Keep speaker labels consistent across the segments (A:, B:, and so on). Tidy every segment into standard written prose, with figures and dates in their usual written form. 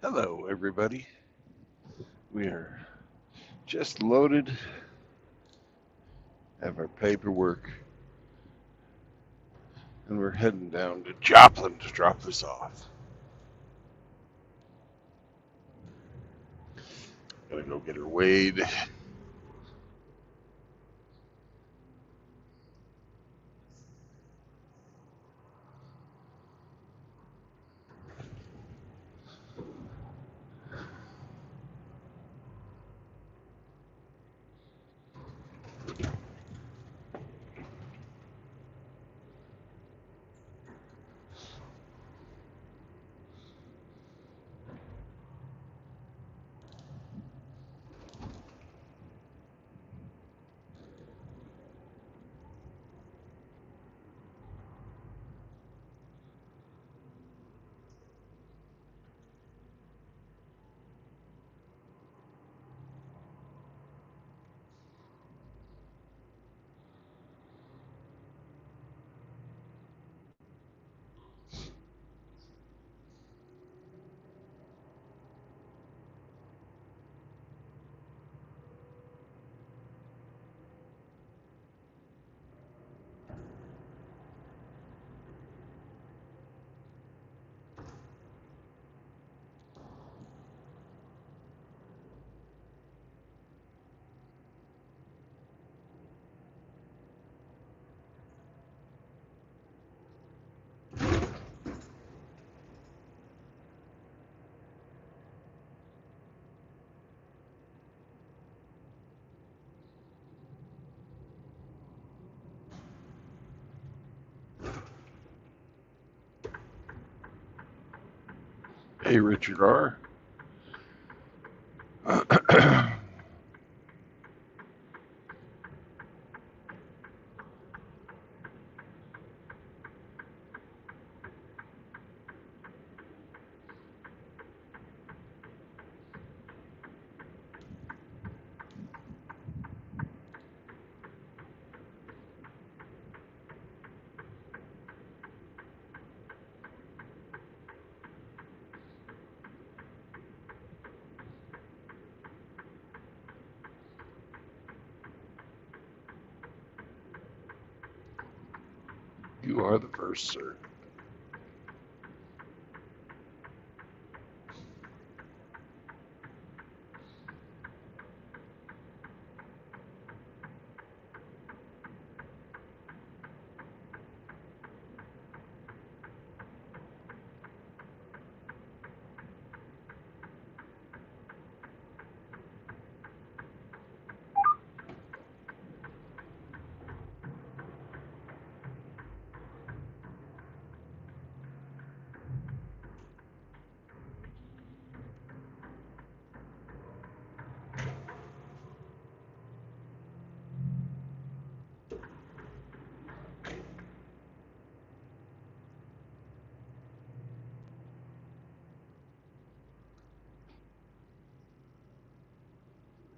A: Hello, everybody. We are just loaded, have our paperwork, and we're heading down to Joplin to drop this off. Gotta go get her weighed. Hey, Richard R. You are the first, sir.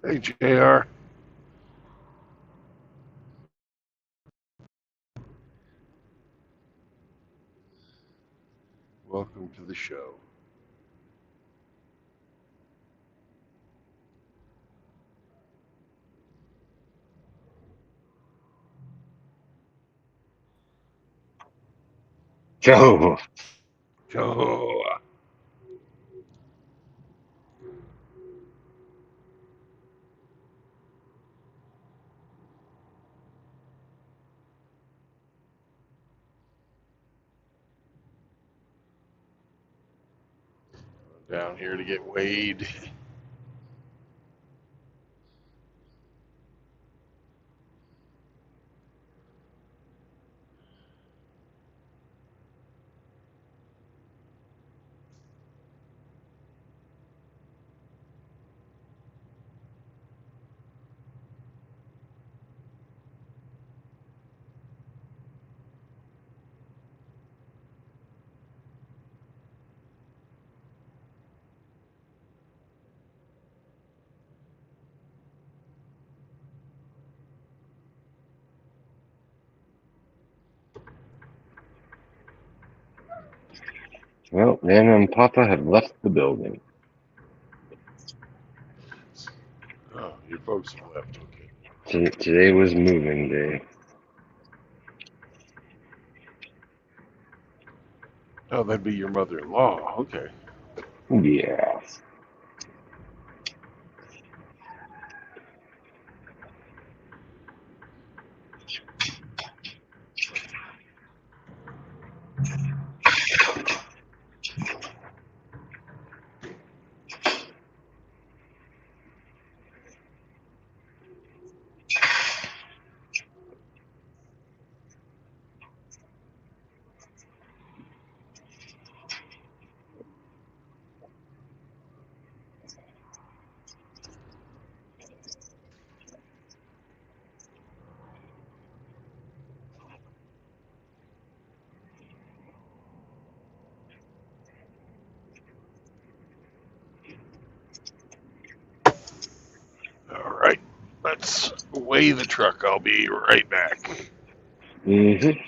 A: Hey, JR. Welcome to the show.
B: Joe.
A: Joe. Down here to get weighed.
B: Well, Nana and Papa have left the building.
A: folks have left. Okay.
B: Today was moving day.
A: Oh, that'd be your mother-in-law. Okay.
B: Yeah.
A: All right. Let's weigh the truck. I'll be right back.
B: Mm-hmm.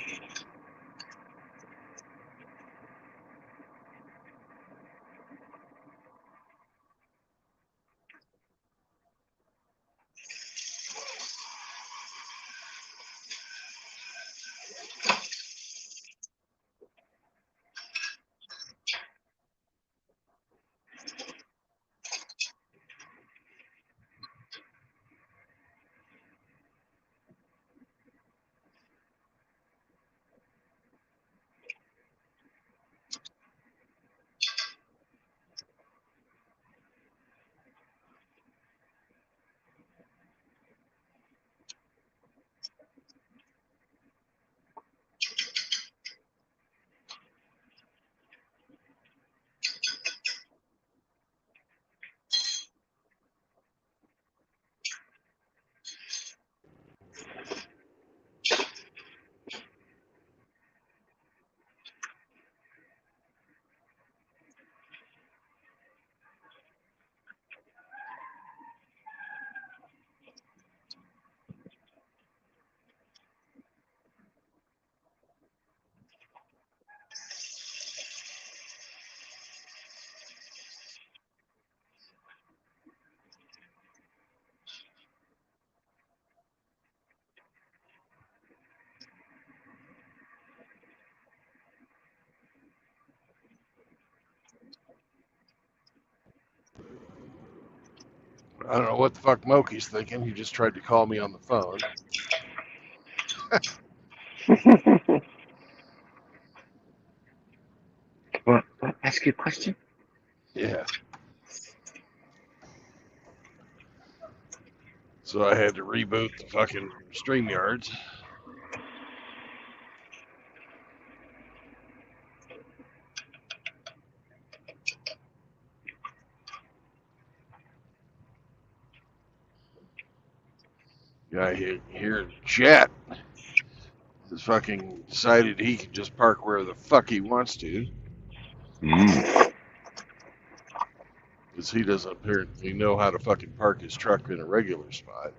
A: I don't know what the fuck Moki's thinking. He just tried to call me on the phone.
B: What? Ask you a question?
A: Yeah. So I had to reboot the fucking StreamYards. Guy here in chat has fucking decided he can just park where the fuck he wants to
B: Mm.
A: because he doesn't apparently know how to fucking park his truck in a regular spot.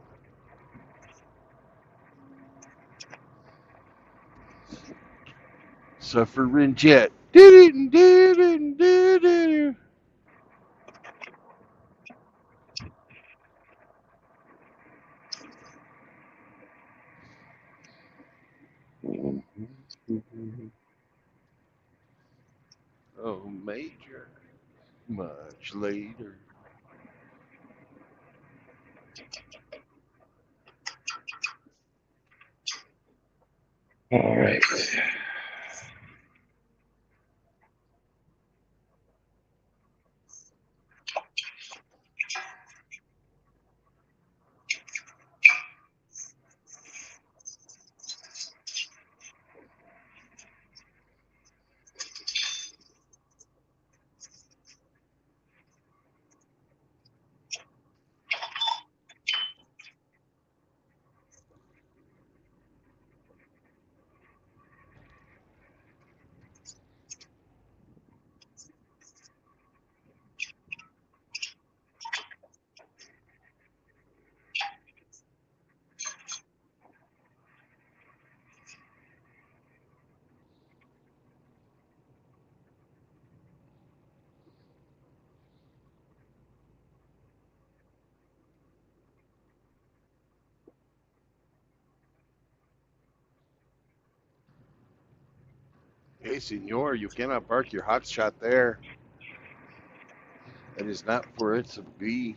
A: Suffering jet. Do-do-do-do-do-do-do. Oh, Major. Much later.
B: All right.
A: Hey, senor, you cannot park your hotshot there. That is not where it to be.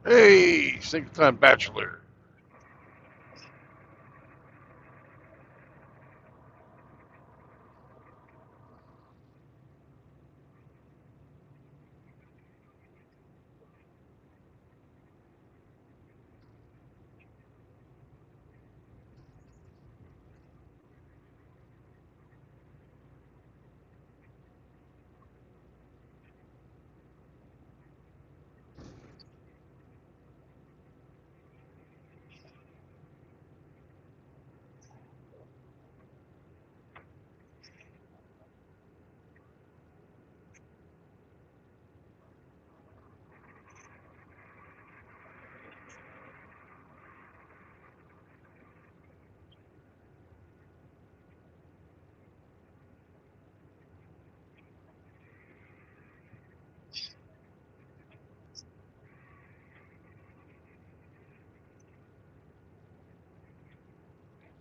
A: Hey, single time bachelor.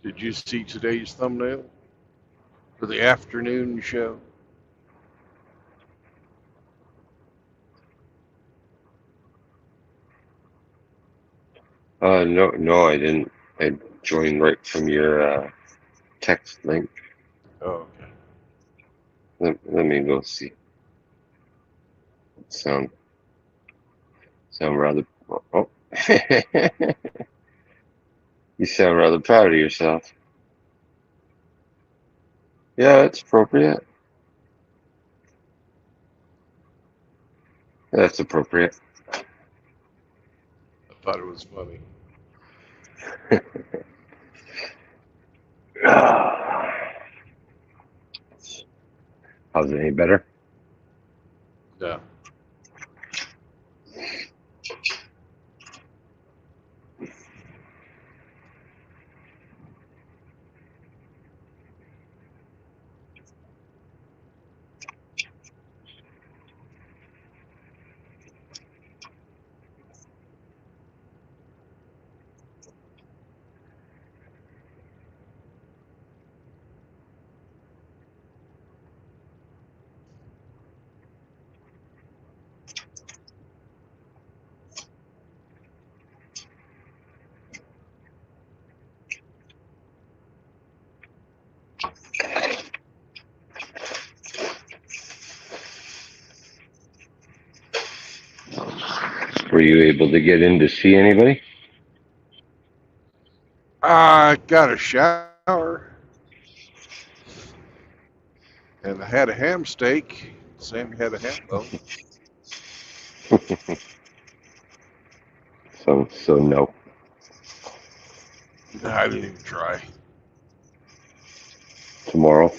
A: Did you see today's thumbnail for the afternoon show?
B: No, no, I didn't. I joined right from your text link.
A: Oh, okay.
B: Let me go see. Sound rather. Oh, you sound rather proud of yourself. Yeah, it's appropriate. That's appropriate.
A: thought it was funny.
B: How's it any better?
A: Yeah.
B: Were you able to get in to see anybody?
A: I got a shower and I had a ham steak. Sammy had a ham bone.
B: So no.
A: I didn't even try.
B: Tomorrow.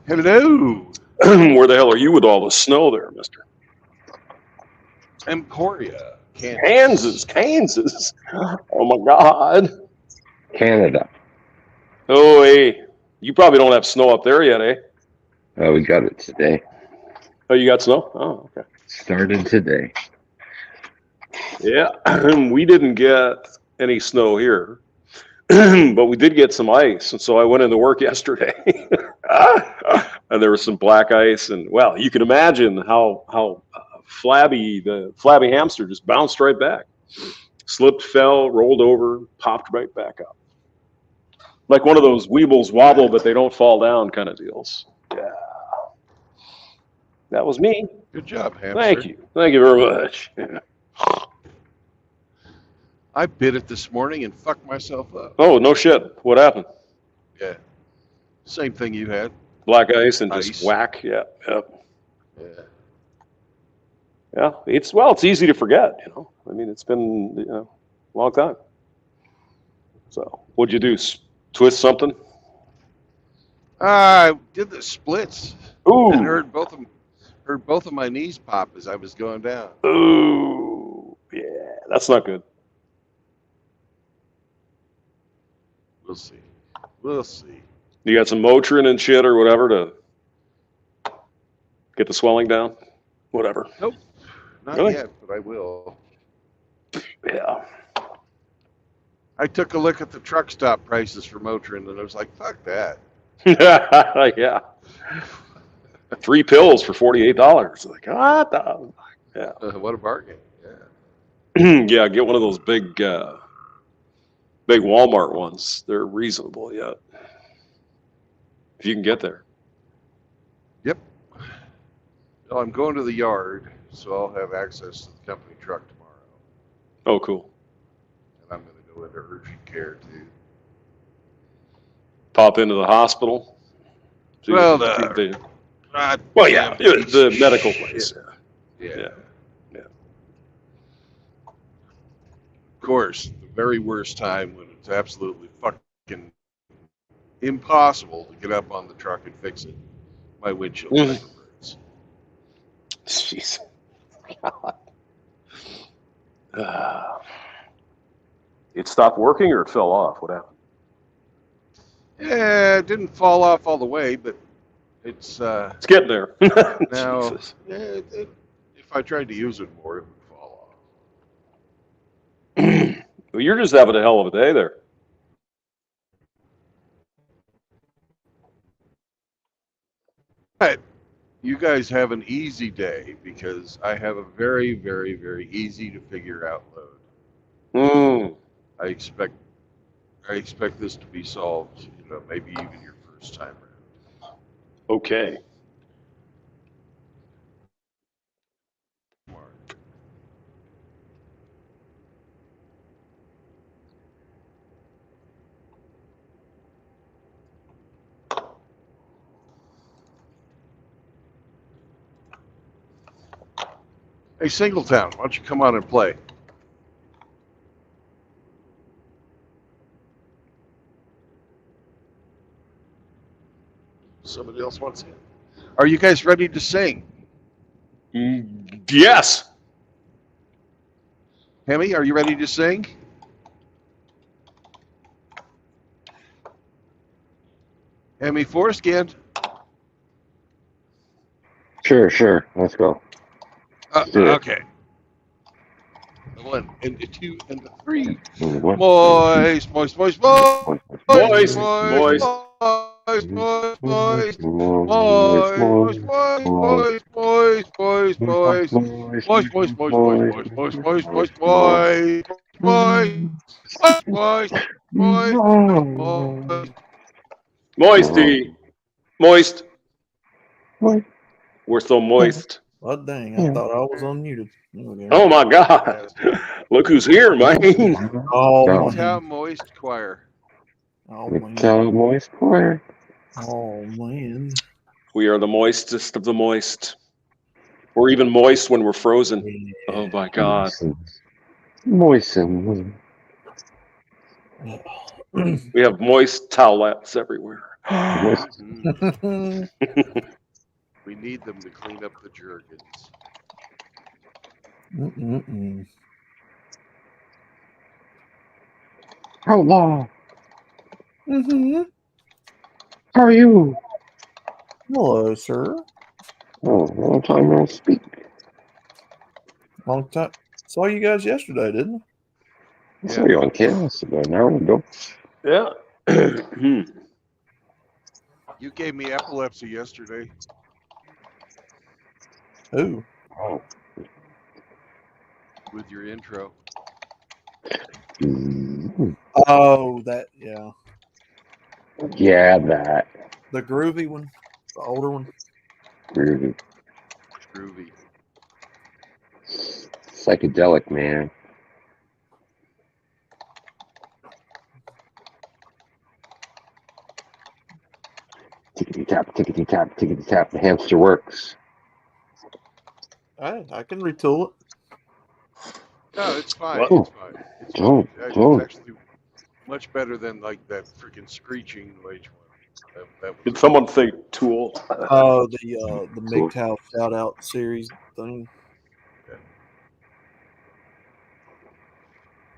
A: Hello,
C: Where the hell are you with all the snow there, mister?
A: Emporia, Kansas.
C: Kansas. Oh, my God.
B: Canada.
C: Oh, hey. You probably don't have snow up there yet, eh?
B: We got it today.
C: Oh, you got snow? Oh, okay.
B: Started today.
C: Yeah, we didn't get any snow here, but we did get some ice. And so I went into work yesterday, and there was some black ice. And, well, you can imagine how flabby the flabby hamster just bounced right back. Slipped, fell, rolled over, popped right back up. Like one of those Weebles wobble, but they don't fall down kind of deals. Yeah. That was me.
A: Good job, hamster.
C: Thank you. Thank you very much.
A: I bit it this morning and fucked myself up.
C: Oh, no shit. What happened?
A: Yeah. Same thing you had.
C: Black ice and just
A: Ice.
C: whack. Yeah. Yep.
A: Yeah.
C: Yeah. It's easy to forget, you know. I mean, it's been a long time. So, what'd you do? Twist something?
A: I did the splits
C: Ooh.
A: and heard both of my knees pop as I was going down.
C: Ooh. Yeah. That's not good.
A: We'll see. We'll see.
C: You got some Motrin and shit or whatever to get the swelling down? Whatever.
A: Nope. Not
C: Really?
A: yet, but I will.
C: Yeah.
A: I took a look at the truck stop prices for Motrin and I was like, fuck that.
C: Yeah. 3 pills for $48. Like, what the? Yeah.
A: What a bargain. Yeah.
C: Yeah, get one of those big Walmart ones. They're reasonable yet. If you can get there.
A: Yep. Well, I'm going to the yard, so I'll have access to the company truck tomorrow.
C: Oh, cool.
A: And I'm going to go into urgent care too.
C: Pop into the hospital.
A: Well,
C: Well, yeah, the medical place.
A: Yeah.
C: Yeah.
A: Of course, the very worst time when it's absolutely fucking impossible to get up on the truck and fix it. My windshield wiper breaks.
C: Jeez. It stopped working or it fell off? What happened?
A: Yeah, it didn't fall off all the way, but it's
C: It's getting there.
A: now.
C: Jesus.
A: If I tried to use it more, it would fall off.
C: Well, you're just having a hell of a day there.
A: But you guys have an easy day because I have a very, very, very easy to figure out load. I expect this to be solved, maybe even your first time around.
C: Okay.
A: Hey, Singletown, why don't you come on and play? Somebody else wants it. Are you guys ready to sing?
C: Yes.
A: Hemi, are you ready to sing? Hemi Foreskin.
B: Sure. Let's go. do it.
A: Okay. 1 and 2 and 3.
B: What?
A: Moist, moist, moist, moist,
C: Moist,
A: moist,
C: moist.
A: moist, moist, moist, moist, moist, moist, moist, moist, moist, moist, moist, moist, moist, moist, moist, moist, moist, moist, moist, moist.
C: Moisty. Moist. We're so moist.
D: Oh, dang. I thought I was unmuted.
C: Oh, my God. Look who's here, man.
D: Oh,
B: No.
A: Town Moist Choir.
D: man.
B: Moist choir.
D: Oh, man.
C: We are the moistest of the moist. We're even moist when we're frozen.
D: Yeah.
C: Oh, my God.
B: Moisten.
C: We have moist towelettes everywhere.
A: Mm. We need them to clean up the jergens.
B: Outlaw.
D: Mm-hmm.
B: How are you?
D: Hello, sir.
B: Oh, long time no speak.
D: Long time. Saw you guys yesterday, didn't
B: I saw you on campus about an hour ago.
C: Yeah.
A: You gave me epilepsy yesterday.
D: I? Who?
B: Oh.
A: With your intro.
D: Oh, that, yeah.
B: Yeah, that.
D: The groovy one. The older one.
B: Groovy.
A: Groovy.
B: Psychedelic, man. Tickety tap, tickety tap, tickety tap. The hamster works.
D: I can retool it.
A: No, it's fine.
C: What?
A: It's fine. It's
B: Don't.
A: It's actually much better than like that freaking screeching wage one. That
C: Did
A: was
C: someone say Tool?
D: Oh, the MGTOW shout out series thing.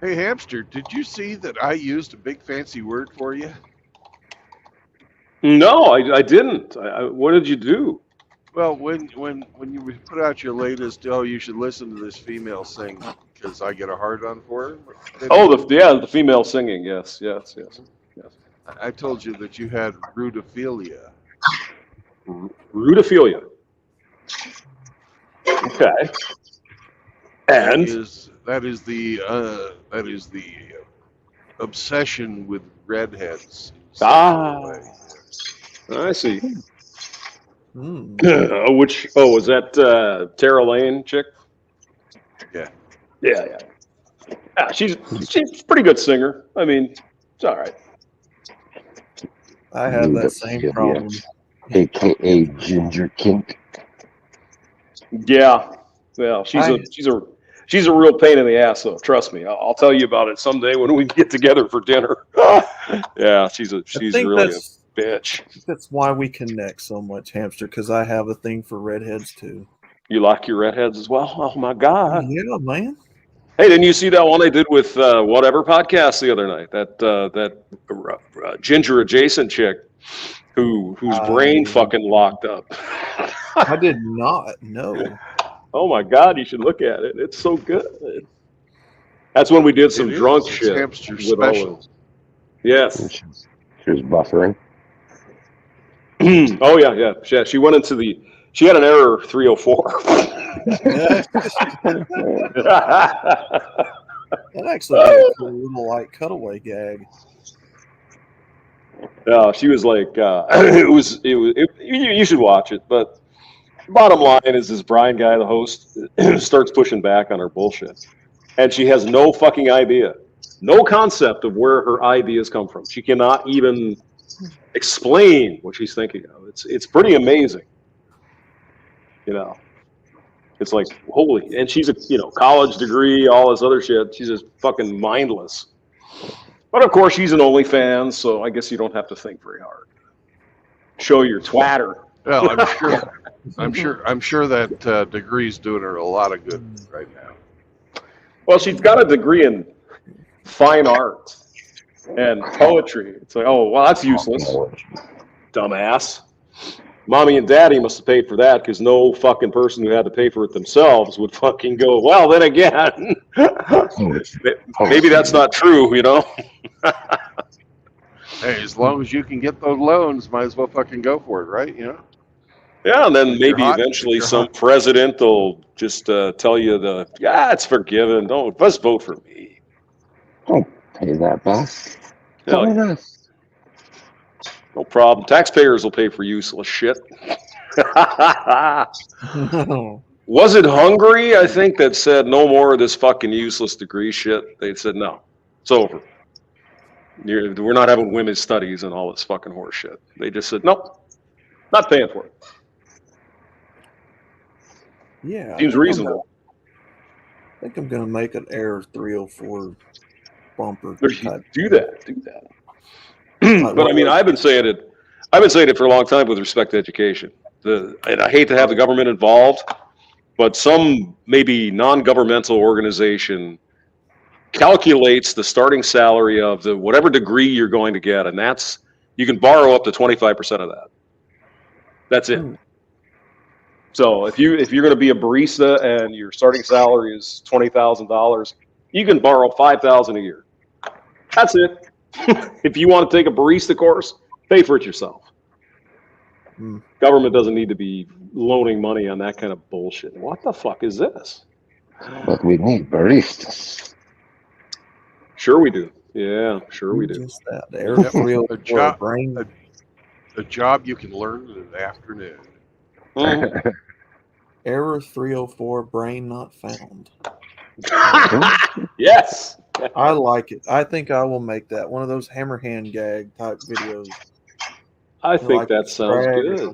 A: Hey, Hamster, did you see that I used a big fancy word for you?
C: No, I didn't. What did you do?
A: Well, when you put out your latest, you should listen to this female sing because I get a hard on for her.
C: Oh, the female singing. Yes.
A: I told you that you had rudophilia.
C: Rudophilia. Okay. And
A: That is the obsession with redheads.
C: I see. Was that Tara Lane chick?
A: Yeah.
C: Yeah. She's a pretty good singer. I mean, it's all right.
D: I have that same problem.
B: AKA Ginger Kink.
C: Yeah, she's a real pain in the ass. Though, trust me. I'll tell you about it someday when we get together for dinner. Yeah, she's
D: think
C: really a bitch.
D: That's why we connect so much, Hamster, because I have a thing for redheads too.
C: You like your redheads as well? Oh my god!
D: Yeah, man.
C: Hey, didn't you see that one I did with whatever podcast the other night? That ginger adjacent chick whose brain fucking locked up.
D: I did not know.
C: Oh my god, you should look at it. It's so good. That's when we did some drunk
A: It's
C: shit.
A: Hamster
C: with all
A: special.
C: of- Yes.
B: She was buffering.
C: Oh yeah. She went into the. She had an error 304.
D: That actually be a cool little like cutaway gag.
C: Yeah, she was like, you should watch it. But bottom line is this Brian guy, the host, starts pushing back on her bullshit. And she has no fucking idea, no concept of where her ideas come from. She cannot even explain what she's thinking of. It's pretty amazing. You know, it's like, holy, and she's a, college degree, all this other shit. She's just fucking mindless. But of course, she's an OnlyFans, so I guess you don't have to think very hard. Show your twatter.
A: Well, I'm sure that degree's doing her a lot of good right now.
C: Well, she's got a degree in fine art and poetry. It's like, oh, well, that's useless, dumbass. Mommy and daddy must have paid for that because no fucking person who had to pay for it themselves would fucking go, well, then again, maybe that's not true,
A: Hey, as long as you can get those loans, might as well fucking go for it, right?
C: Yeah, and then
A: If you're
C: maybe
A: hot,
C: eventually
A: if you're
C: some
A: hot.
C: president will just tell you it's forgiven. Don't, let's vote for me.
B: Don't pay that, boss.
C: Hell
B: Join
C: yeah.
B: us.
C: No problem. Taxpayers will pay for useless shit. Was it Hungary, I think, that said no more of this fucking useless degree shit? They said, no, it's over. We're not having women's studies and all this fucking horse shit. They just said, nope, not paying for it.
D: Yeah.
C: Seems reasonable.
D: I think I'm gonna make an Error 304 bumper type.
C: Do that. But I mean, I've been saying it for a long time with respect to education. And I hate to have the government involved, but some maybe non-governmental organization calculates the starting salary of the whatever degree you're going to get, and that's, you can borrow up to 25% of that. That's it. So if you're going to be a barista and your starting salary is $20,000, you can borrow $5,000 a year. That's it. If you want to take a barista course, pay for it yourself. Government doesn't need to be loaning money on that kind of bullshit. What the fuck is this?
B: But we need baristas.
C: Sure we do. Yeah, sure we do.
D: Just that. The Error 304 brain.
A: A job you can learn in an afternoon.
D: Error 304 brain not found.
C: Yes.
D: I like it. I think I will make that one of those hammer hand gag type videos.
C: I think
D: like
C: that sounds good.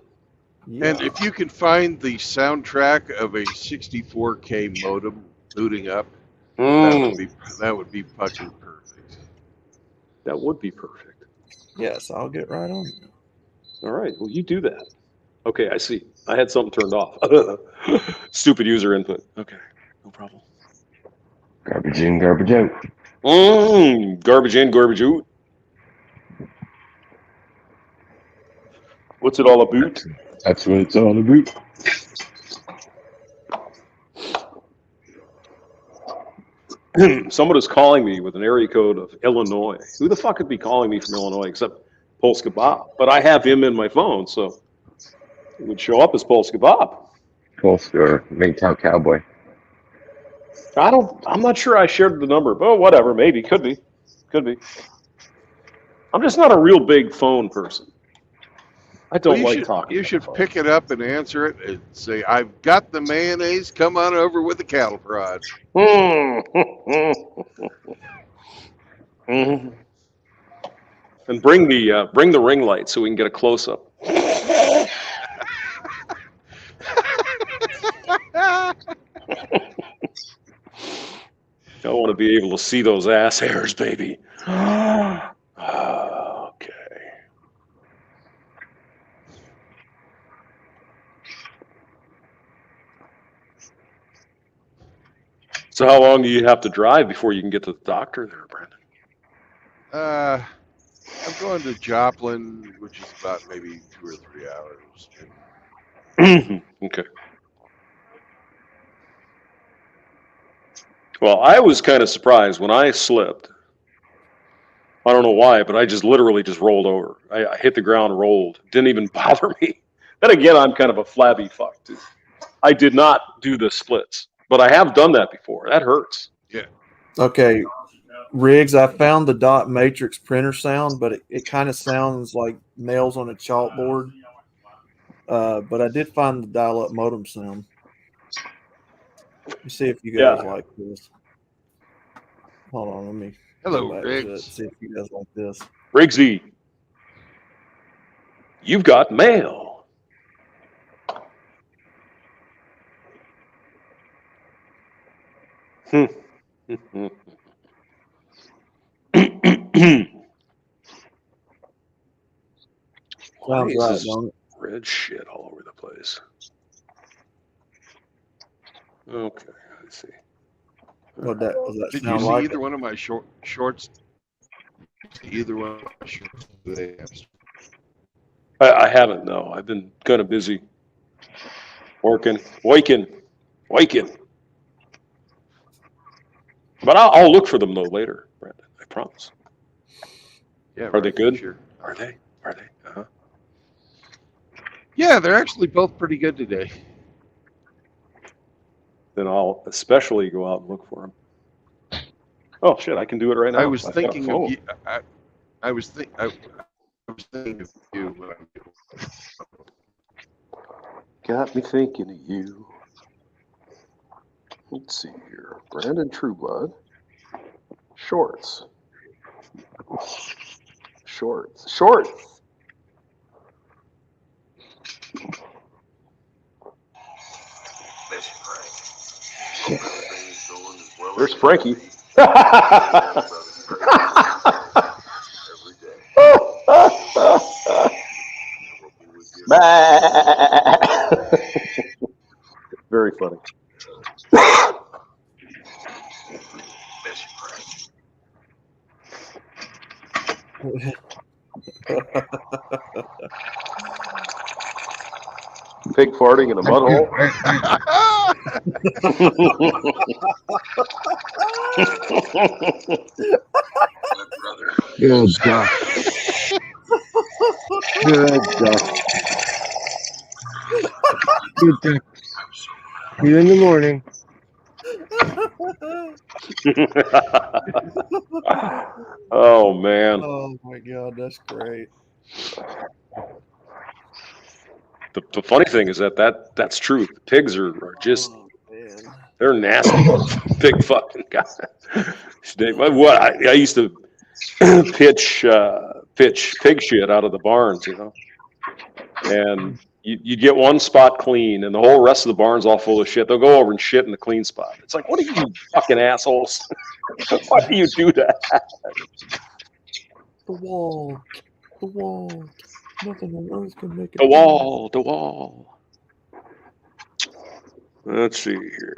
D: Yeah.
A: And if you can find the soundtrack of a 64K modem booting up, that would be fucking perfect.
C: That would be perfect.
D: Yes, I'll get right on it.
C: All right. Well, you do that. Okay, I see. I had something turned off. Stupid user input. Okay, no problem.
B: Garbage in, garbage out.
C: Garbage in, garbage out. What's it all about?
B: That's what it's all about.
C: Someone is calling me with an area code of Illinois. Who the fuck could be calling me from Illinois except Polska Bob? But I have him in my phone, so it would show up as Polska Bob.
B: Polska or Maytown Cowboy.
C: I'm not sure I shared the number, but whatever, maybe, could be. I'm just not a real big phone person. I don't like talking.
A: You should pick it up and answer it and say, I've got the mayonnaise, come on over with the cattle prod.
C: And bring the ring light so we can get a close up. I want to be able to see those ass hairs, baby. Okay. So how long do you have to drive before you can get to the doctor there, Brandon?
A: I'm going to Joplin, which is about maybe 2 or 3 hours.
C: Okay. Well, I was kind of surprised when I slipped. I don't know why, but I just literally just rolled over. I hit the ground, rolled. Didn't even bother me. Then again, I'm kind of a flabby fuck, too. I did not do the splits, but I have done that before. That hurts.
A: Yeah.
D: Okay, Riggs, I found the dot matrix printer sound, but it kind of sounds like nails on a chalkboard. But I did find the dial-up modem sound. Let me see if you guys like this. Hold on, let me
A: Hello,
D: go back to it,
A: Riggs.
D: see if you guys like this.
C: Riggsy, you've got mail. Why
D: Sounds
C: is
D: right,
C: this
D: don't it?
C: red shit all over the place? Okay, let's see.
D: What that does that
A: Did you
D: sound
A: see
D: like?
A: either one of my shorts? Either one of my shorts today?
C: I haven't, no. I've been kind of busy working, waking. But I'll look for them, though, later, Brandon. I promise.
A: Yeah.
C: Are they good?
A: Sure.
C: Are they? Uh-huh.
A: Yeah, they're actually both pretty good today.
C: Then I'll especially go out and look for them. Oh, shit, I can do it right now.
A: I was
C: I've got a
A: thinking of
C: phone.
A: you. I was thinking of you. When
C: Got me thinking of you. Let's see here. Brandon Trueblood. Shorts. There's Frankie. Very funny. Pig farting in a mud hole.
B: Good stuff. Good stuff. Good stuff. See you in the morning.
C: Oh, man.
D: Oh my god, that's great.
C: The funny thing is that's true. Pigs are just,
D: Oh, man.
C: they're nasty. Big fucking guys. What I used to pitch pig shit out of the barns, you know, and you get one spot clean and the whole rest of the barn's all full of shit. They'll go over and shit in the clean spot. It's like, what are you fucking assholes? Why do you do that?
D: The wall. Nothing on earth can make it.
C: The wall. Let's see here.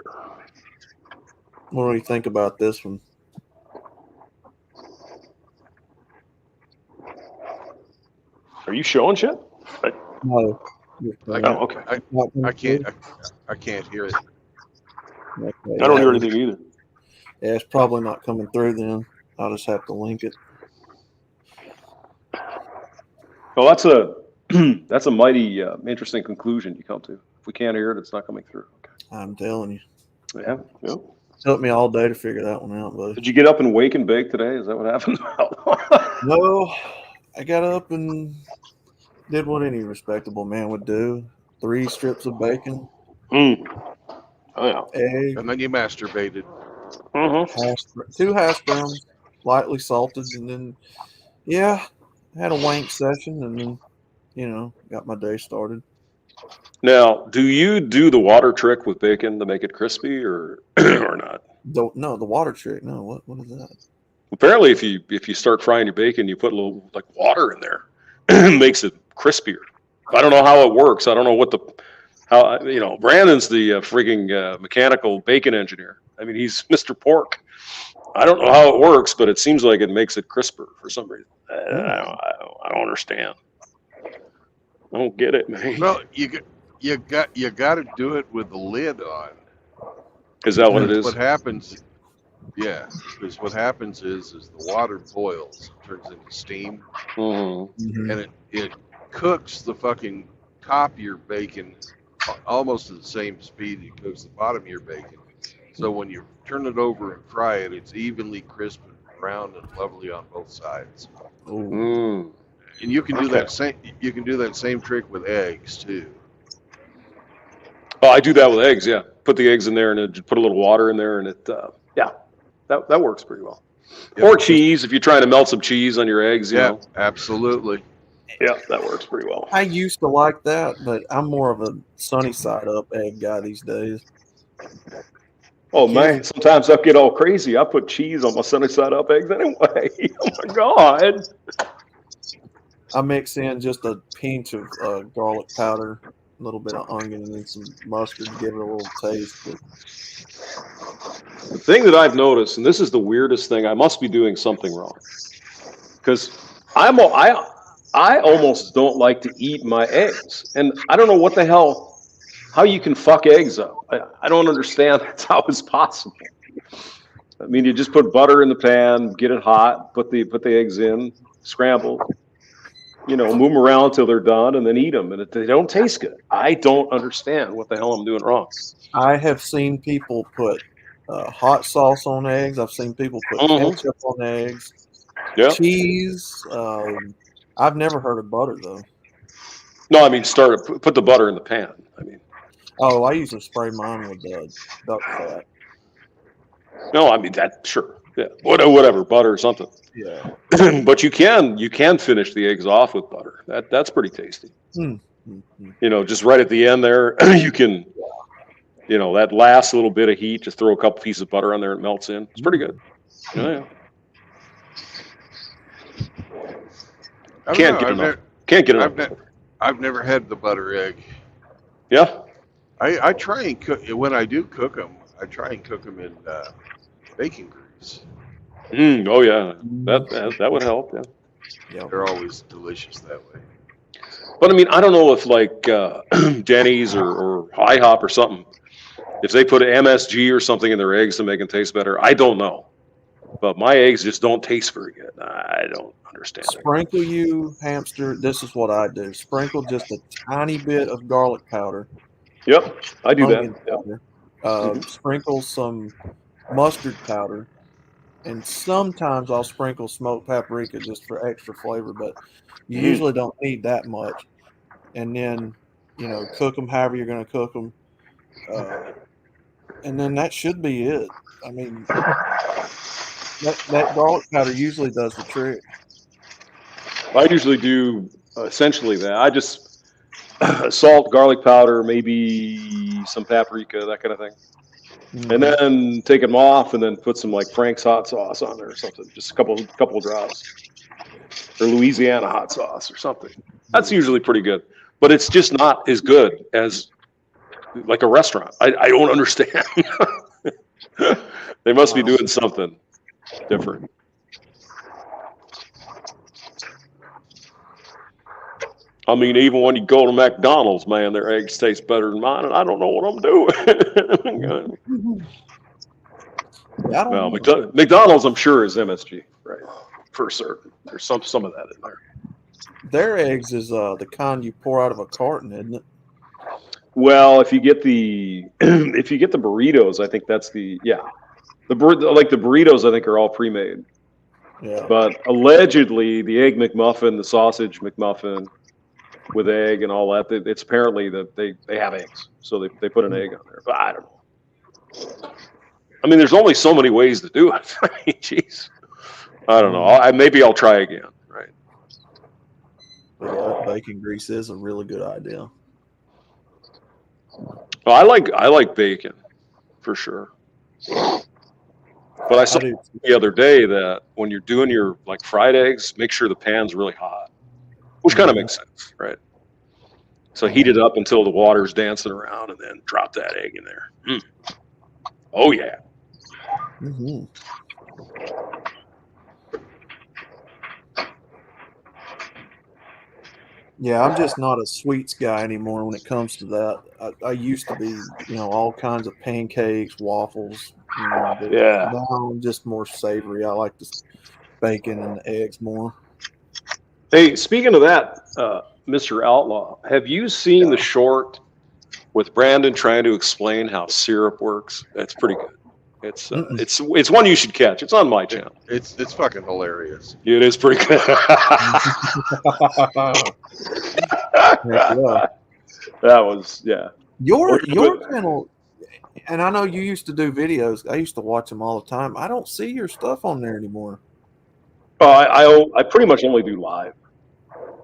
D: What do you think about this one?
C: Are you showing shit?
D: No.
C: Oh, okay.
A: I can't hear it.
D: Okay,
C: I don't hear anything either.
D: Yeah, it's probably not coming through then. I'll just have to link it.
C: Well, that's a mighty interesting conclusion you come to. If we can't hear it, it's not coming through. Okay.
D: I'm telling you.
C: Yeah.
D: It took me all day to figure that one out, buddy.
C: Did you get up and wake and bake today? Is that what happened?
D: No, I got up and did what any respectable man would do. 3 strips of bacon,
C: Oh, yeah.
D: egg,
A: And then you masturbated.
C: Mm-hmm.
D: 2 hash browns, lightly salted, and then, yeah, had a wank session, and then, got my day started.
C: Now, do you do the water trick with bacon to make it crispy, or or not?
D: No, the water trick. No, what is that?
C: Apparently, if you start frying your bacon, you put a little like water in there, it makes it crispier. I don't know how it works. I don't know what the how Brandon's the freaking mechanical bacon engineer. I mean, he's Mr. Pork. I don't know how it works, but it seems like it makes it crisper for some reason. I don't understand. I don't get it, man.
A: Well, you got to do it with the lid on.
C: Is that what it
A: Because
C: is?
A: what happens? Yeah, because what happens is the water boils, it turns into steam,
C: Mm-hmm.
A: and it cooks the fucking top of your bacon almost at the same speed it cooks the bottom of your bacon. So when you turn it over and fry it, it's evenly crisp and brown and lovely on both sides.
C: Mm.
A: And you can do that same. You can do that same trick with eggs too.
C: Oh, I do that with eggs. Yeah, put the eggs in there and then just put a little water in there, and it that works pretty well.
A: Yep.
C: Or cheese if you're trying to melt some cheese on your eggs. You know.
A: Absolutely.
C: Yeah, that works pretty well.
D: I used to like that, but I'm more of a sunny side up egg guy these days.
C: Oh man, sometimes I get all crazy. I put cheese on my sunny side up eggs anyway. Oh my god.
D: I mix in just a pinch of garlic powder, a little bit of onion, and then some mustard to give it a little taste. But
C: The thing that I've noticed, and this is the weirdest thing, I must be doing something wrong, because I almost don't like to eat my eggs, and I don't know what the hell, how you can fuck eggs up. I don't understand how it's possible. I mean, you just put butter in the pan, get it hot, put the eggs in, scramble, move them around till they're done, and then eat them, and they don't taste good. I don't understand what the hell I'm doing wrong.
D: I have seen people put hot sauce on eggs. I've seen people put ketchup on eggs.
C: Yeah.
D: Cheese. I've never heard of butter though.
C: No, I mean, put the butter in the pan. I mean,
D: I usually spray mine with duck fat.
C: no, I mean sure, yeah, whatever, butter or something.
D: Yeah.
C: But you can finish the eggs off with butter. That's pretty tasty.
D: Mm-hmm.
C: Just right at the end there, you can, that last little bit of heat, just throw a couple pieces of butter on there and it melts in. It's pretty good. Yeah. Can't get enough.
A: I've never had the butter egg.
C: Yeah.
A: I try and cook when I do cook them. I try and cook them in bacon grease.
C: Oh yeah, that would help. Yeah.
A: They're always delicious that way.
C: But I mean, I don't know if like Denny's or IHOP or something, if they put MSG or something in their eggs to make them taste better. I don't know. But my eggs just don't taste very good. I don't understand.
D: Sprinkle you hamster. This is what I do. Sprinkle just a tiny bit of garlic powder.
C: Yep, I do that.
D: Yep. Sprinkle some mustard powder, and sometimes I'll sprinkle smoked paprika just for extra flavor. But you usually don't need that much. And then, cook them however you're going to cook them, and then that should be it. I mean. That garlic powder usually does the trick.
C: I usually do essentially that. I just salt, garlic powder, maybe some paprika, that kind of thing, and then take them off, and then put some like Frank's hot sauce on there or something. Just a couple of drops, or Louisiana hot sauce or something. That's usually pretty good, but it's just not as good as like a restaurant. I don't understand. They must be doing something different. I mean, even when you go to McDonald's, man, their eggs taste better than mine, and I don't know what I'm doing. Well, McDonald's, I'm sure, is MSG, right? For certain. There's some of that in there.
D: Their eggs is the kind you pour out of a carton, isn't it?
C: Well, if you get the burritos, I think that's the burritos, I think, are all pre-made.
D: Yeah.
C: But allegedly, the egg McMuffin, the sausage McMuffin with egg and all that, it's apparently that they have eggs, so they put an egg on there. But I don't know. I mean, there's only so many ways to do it. I mean, jeez, I don't know. Maybe I'll try again. Right.
D: But bacon grease is a really good idea.
C: Well, I like bacon for sure. But I saw
D: I do.
C: the other day that when you're doing your like fried eggs, make sure the pan's really hot, which kind of makes sense, right? So heat it up until the water's dancing around, and then drop that egg in there. Mm. Oh yeah.
D: Mhm. Yeah, I'm just not a sweets guy anymore when it comes to that. I used to be, all kinds of pancakes, waffles, but
C: Yeah.
D: now I'm just more savory. I like the bacon and the eggs more.
C: Hey, speaking of that, Mr. Outlaw, have you seen the
D: Yeah.
C: short with Brandon trying to explain how syrup works? That's pretty good. It's
D: Mm-mm.
C: it's one you should catch. It's on my channel.
A: It's fucking hilarious.
C: It is pretty good.
D: Yeah.
C: That was
D: Your channel, and I know you used to do videos. I used to watch them all the time. I don't see your stuff on there anymore.
C: I pretty much only do live,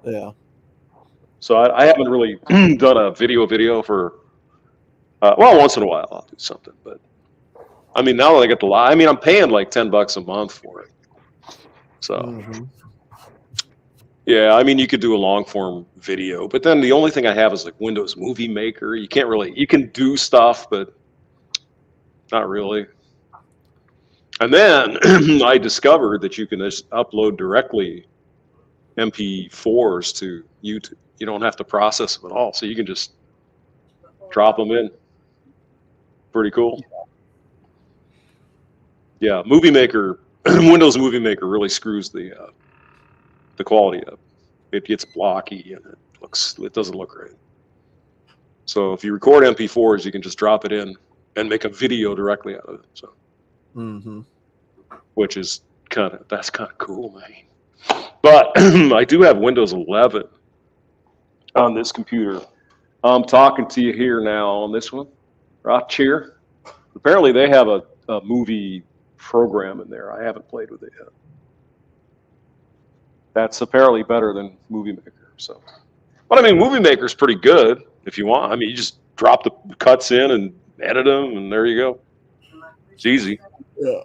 D: Yeah.
C: so I haven't really done a video for. Well, once in a while I'll do something, but I mean now that I get the live, I mean I'm paying like $10 a month for it. So
D: Mhm.
C: yeah, I mean you could do a long form video, but then the only thing I have is like Windows Movie Maker. You can't really, you can do stuff, but not really. And then I discovered that you can just upload directly MP4s to YouTube. You don't have to process them at all, so you can just drop them in. Pretty cool. Yeah, Movie Maker, Windows Movie Maker really screws the quality up. It gets blocky and it doesn't look right. So if you record MP4s, you can just drop it in and make a video directly out of it. So, which is that's kind of cool, man. But I do have Windows 11 on this computer. I'm talking to you here now on this one, right here. Apparently they have a movie program in there. I haven't played with it yet. That's apparently better than Movie Maker. So, but I mean, Movie Maker's pretty good if you want. I mean, you just drop the cuts in and edit them, and there you go. It's easy.
D: Yeah.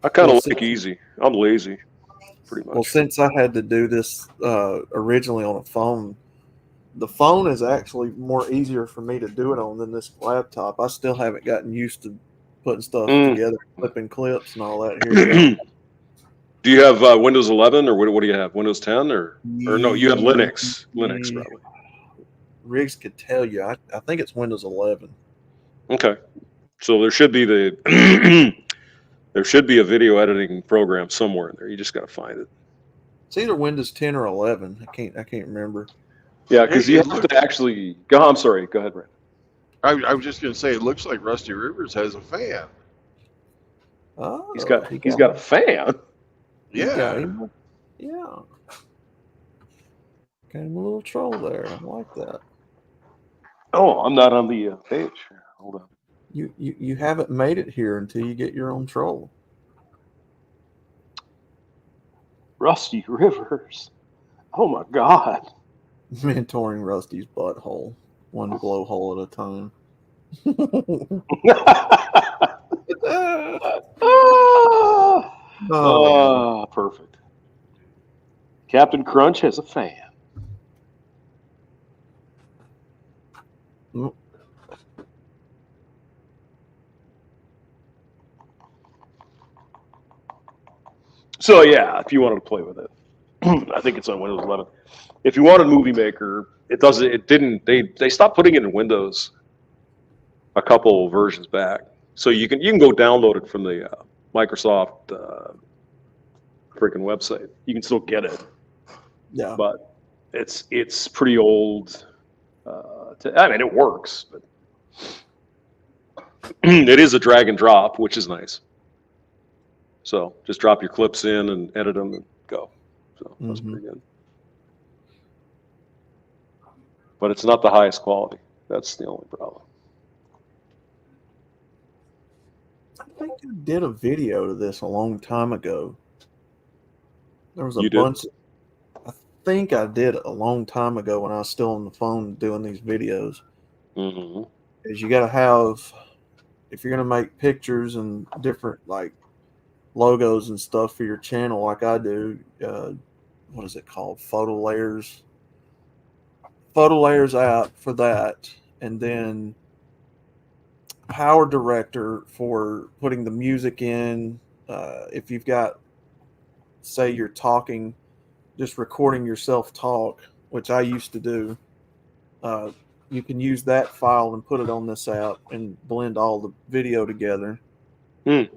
C: I kind of like easy. I'm lazy, pretty much.
D: Well, since I had to do this originally on a phone, the phone is actually more easier for me to do it on than this laptop. I still haven't gotten used to putting stuff together, clipping clips and all that. Here.
C: Do you have Windows 11 or what do you have? Windows 10 or no? You have Linux. Linux probably.
D: Riggs could tell you. I think it's Windows 11.
C: Okay, so there should be there should be a video editing program somewhere in there. You just got to find it.
D: It's either Windows 10 or 11. I can't remember.
C: Yeah, because you have to actually go. I'm sorry. Go ahead, Brent.
A: I was just going to say, it looks like Rusty Rivers has a fan.
D: Oh,
C: he's got a fan.
A: Yeah.
D: Yeah. Got him a little troll there. I like that.
C: Oh, I'm not on the page. Hold on.
D: You haven't made it here until you get your own troll.
C: Rusty Rivers. Oh my God.
D: Mentoring Rusty's butthole, one blowhole at a time.
C: Oh, perfect. Captain Crunch has a fan. So yeah, if you wanted to play with it, I think it's on Windows 11. If you wanted Movie Maker, it doesn't. It didn't. They stopped putting it in Windows a couple versions back, so you can go download it from the Microsoft freaking website. You can still get it.
D: Yeah,
C: but it's pretty old. I mean, it works, but it is a drag and drop, which is nice. So just drop your clips in and edit them and go. So that's pretty good. But it's not the highest quality. That's the only problem.
D: I think I did a video to this a long time ago. There was a bunch. I think I did a long time ago when I was still on the phone doing these videos.
C: Mm-hmm.
D: Is you got to have, if you're going to make pictures and different like logos and stuff for your channel, like I do, what is it called? Photo layers app for that. And then Power Director for putting the music in. If you've got, say you're talking, just recording yourself talk, which I used to do, you can use that file and put it on this app and blend all the video together. I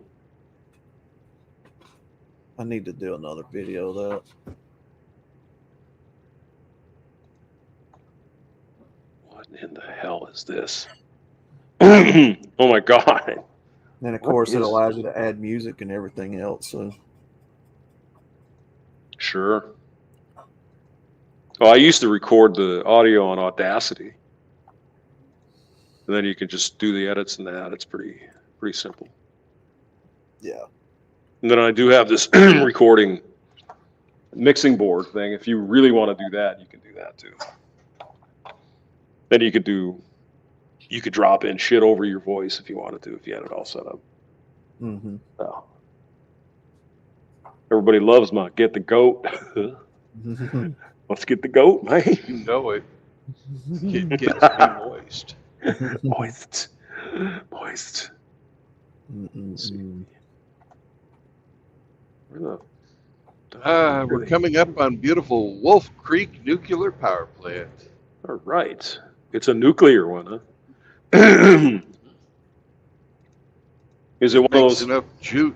D: need to do another video of that.
C: What in the hell is this? Oh my God.
D: And of
C: What
D: course, it
C: is-
D: allows you to add music and everything else. So
C: Sure. Well, I used to record the audio on Audacity, and then you can just do the edits in that. It's pretty simple.
D: yeah,
C: And then I do have this recording mixing board thing. If you really want to do that, you can do that too. Then you could drop in shit over your voice if you wanted to, if you had it all set up.
D: mm-hmm.
C: Oh. Everybody loves my get the goat. Let's get the goat, man.
A: You know it. It gets me moist.
C: Moist. Where the
A: We're coming up on beautiful Wolf Creek Nuclear Power Plant.
C: All right. It's a nuclear one, huh? Is it one of those?
A: Enough juice.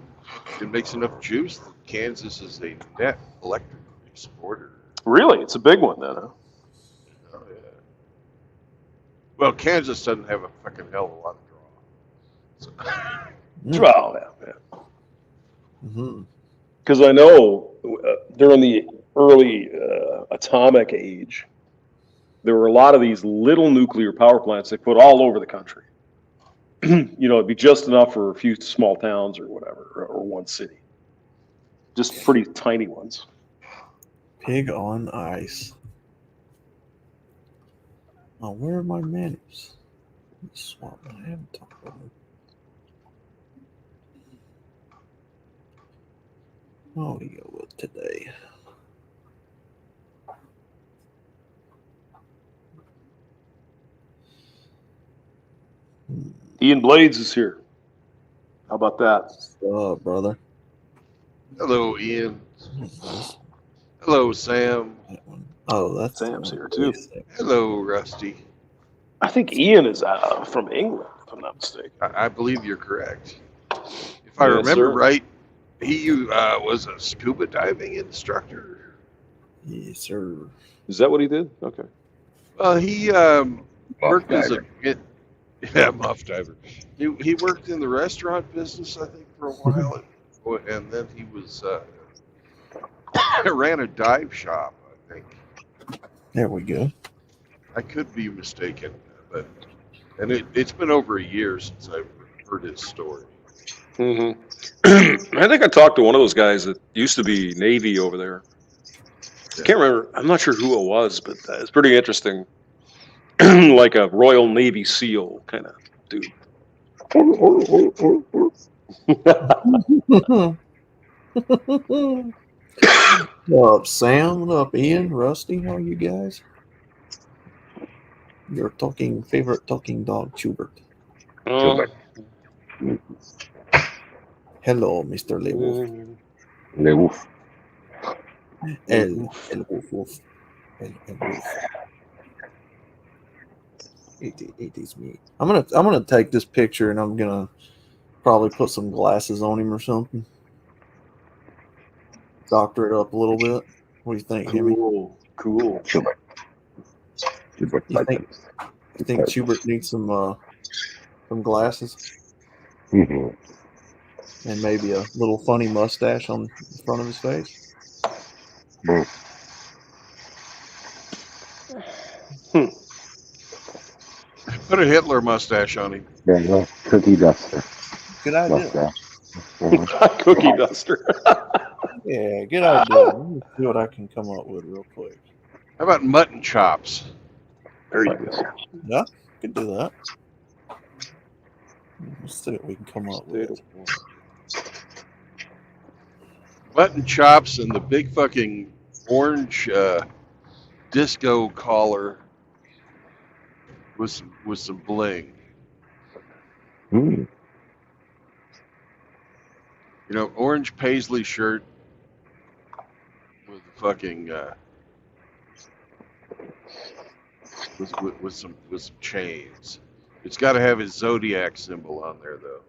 A: It makes enough juice that Kansas is a net electric exporter.
C: Really? It's a big one then, huh?
A: Oh, yeah. Well, Kansas doesn't have a fucking hell of a lot of draw. So,
C: Oh, yeah.
D: Mm-hmm.
C: Because I know during the early atomic age, there were a lot of these little nuclear power plants they put all over the country. It'd be just enough for a few small towns or whatever, or one city. Just pretty tiny ones.
D: Pig on ice. Oh, where are my menus? Let's swap my avatar over. What do we go with today?
C: Ian Blades is here. How about that?
D: What's up, brother?
A: hello, Ian. Hello, Sam.
D: That one. Oh, that's
C: Sam's here, too.
A: Hello, Rusty.
C: I think Ian is from England, if I'm not mistaken.
A: I believe you're correct. If I
C: Yes,
A: remember
C: sir.
A: right, he was a scuba diving instructor.
D: Yes, sir.
C: Is that what he did? Okay.
A: Well, he worked as
B: diver.
A: muff diver. He worked in the restaurant business, I think, for a while, and then he was ran a dive shop, I think.
D: There we go.
A: I could be mistaken, and it's been over a year since I've heard his story.
C: Mm-hmm. I think I talked to one of those guys that used to be Navy over there. I can't remember. I'm not sure who it was, but it's pretty interesting. Like a Royal Navy SEAL kind of dude.
D: What up, Sam? What up, Ian? Rusty? How are you guys? Your favorite talking dog, Schubert.
C: Uh,
D: Hello, Mr. Leewolf.
B: Leewolf.
D: El Wolf Wolf. El Wolf. It is me. I'm gonna take this picture and I'm gonna probably put some glasses on him or something. Doctor it up a little bit. What do you think, Jimmy?
C: Cool.
B: Schubert. Schubert.
D: You think Schubert needs some glasses
B: Mhm.
D: and maybe a little funny mustache on the front of his face?
B: Mm.
A: Put a Hitler mustache on him.
B: There you go. Cookie duster.
D: Good idea.
B: Mustache. Mhm.
C: Cookie duster.
D: Yeah, good idea. Let me see what I can come up with real quick.
A: How about mutton chops?
C: There you go.
D: Yeah, could do that. Let's see what we can come up with.
A: Mutton chops and the big fucking orange disco collar with some bling.
B: Mm.
A: You know, orange paisley shirt with fucking with some chains. It's got to have his zodiac symbol on there though.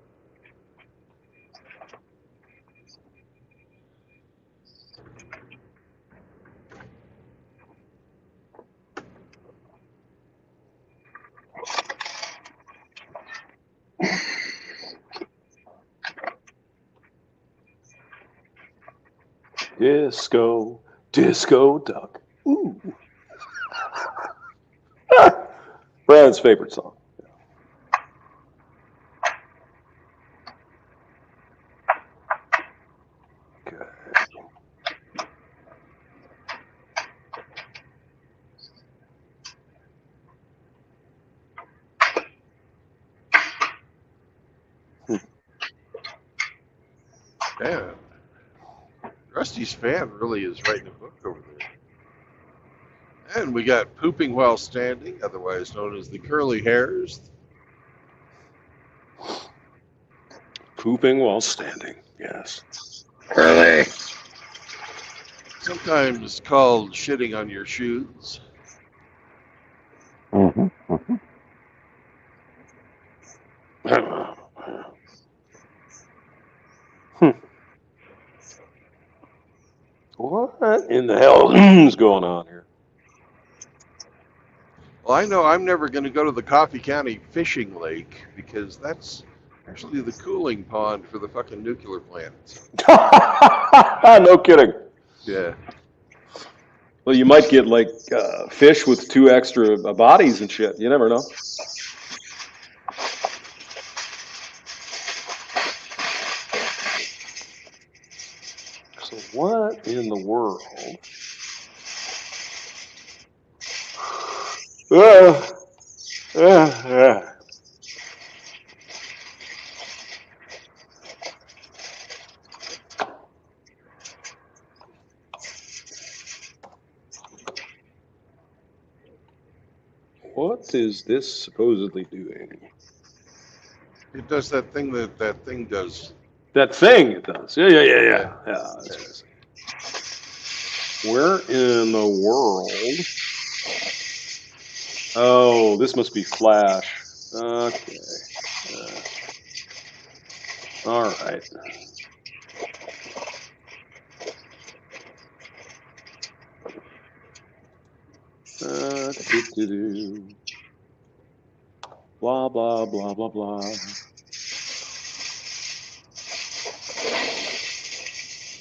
C: Disco duck. Ooh. Brad's favorite song. Okay.
A: Yeah. Rusty's fan really is writing a book over there. And we got pooping while standing, otherwise known as the curly hairs.
C: Pooping while standing. Yes.
B: Really?
A: Sometimes called shitting on your shoes.
B: Mm-hmm. Mm-hmm.
C: What in the hell is going on here?
A: Well, I know I'm never going to go to the Coffee County fishing lake because that's actually the cooling pond for the fucking nuclear plants.
C: No kidding.
A: Yeah.
C: Well, you might get like fish with 2 extra bodies and shit. You never know. So what in the world? What is this supposedly doing?
A: It does that thing that thing does.
C: That thing it does. Yeah. That's where in the world? Oh, this must be Flash. Okay. All right. Blah, blah, blah, blah, blah.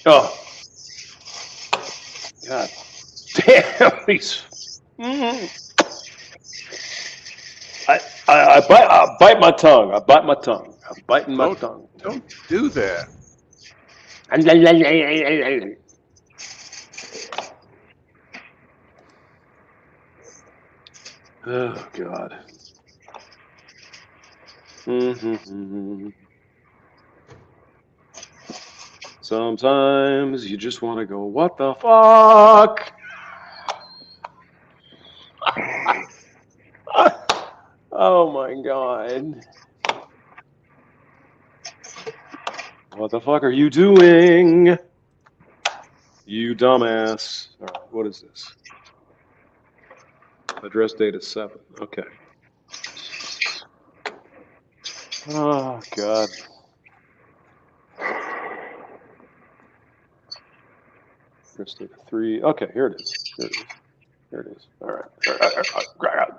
C: Oh. God damn these. I bite my tongue. I'm biting my tongue.
A: Don't do that.
C: Oh, God. Sometimes you just want to go, what the fuck? Oh, my God. What the fuck are you doing? You dumbass. All right, what is this? Address date is 7. Okay. Oh, God. Address date 3. Okay, here it is. Here it is. All right. Got it.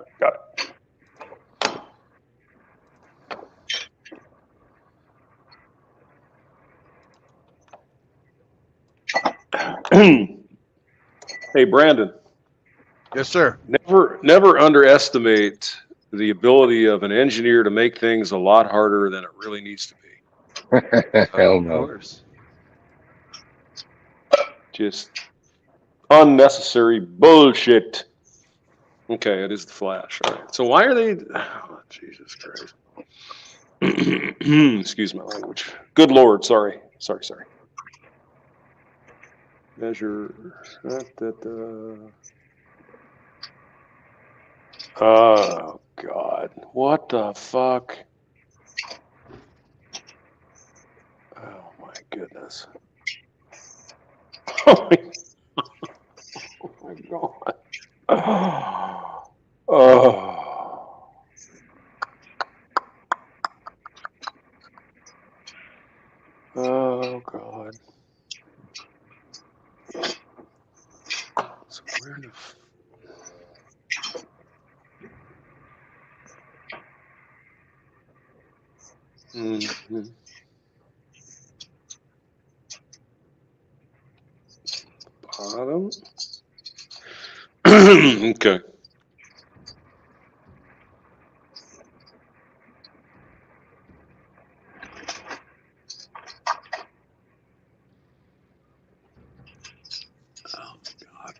C: Hey, Brandon.
A: Yes, sir.
C: Never underestimate the ability of an engineer to make things a lot harder than it really needs to be.
B: Hell
A: Of
B: no.
A: course.
C: Just unnecessary bullshit. Okay, it is the Flash. All right. So why are they? Oh, Jesus Christ. Excuse my language. Good Lord. Sorry. Measure. Oh God. What the fuck? Oh my goodness. Oh my God. Oh. Oh God. So where the mm-hmm. Bottom. Okay. Oh God.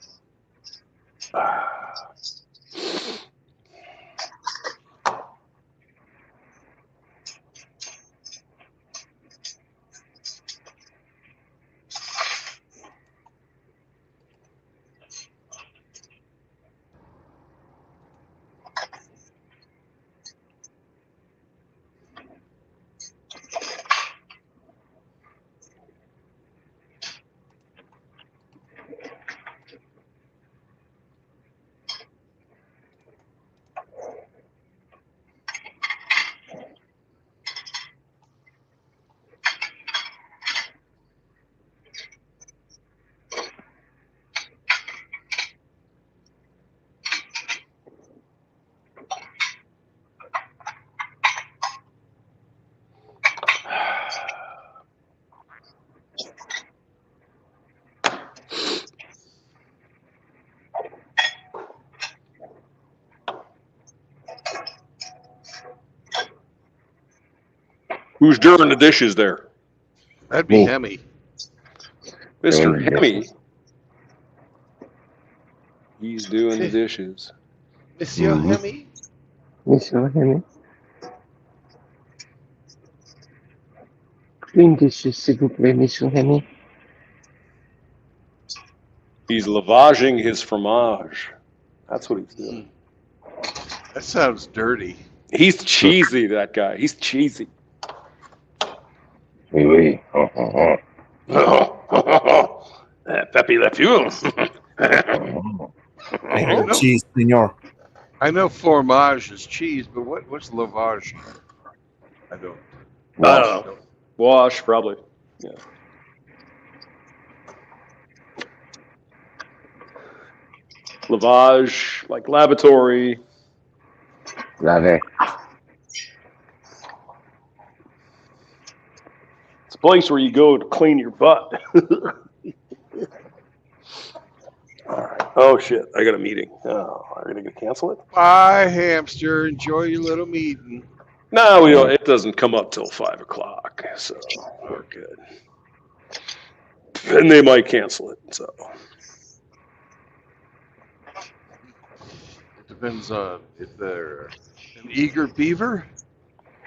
C: Who's doing the dishes there?
A: That'd be
B: Me.
A: Hemi.
C: Mr.
B: Doing the
C: Hemi.
B: dishes.
C: He's doing the dishes.
A: Monsieur
B: Mhm.
A: Hemi?
B: Monsieur Henry. Clean dishes, s'il vous plaît, Monsieur Henry.
C: He's lavaging his fromage. That's what he's doing.
A: That sounds dirty.
C: He's cheesy, that guy. He's cheesy.
B: Oui, oui.
C: Pepe Le Pew.
D: Ain't no
A: No.
D: cheese, senor.
A: I know fromage is cheese, but what's lavage? I don't.
C: I don't know. Wash, probably. Yeah. Lavage, like lavatory.
B: Lave.
C: It's a place where you go to clean your butt. All right. Oh, shit. I got a meeting. Oh, are we going to cancel it?
A: Bye, hamster. Enjoy your little meeting.
C: No, we don't. It doesn't come up till 5 o'clock, so we're good. And they might cancel it, so.
A: It depends on if they're an eager beaver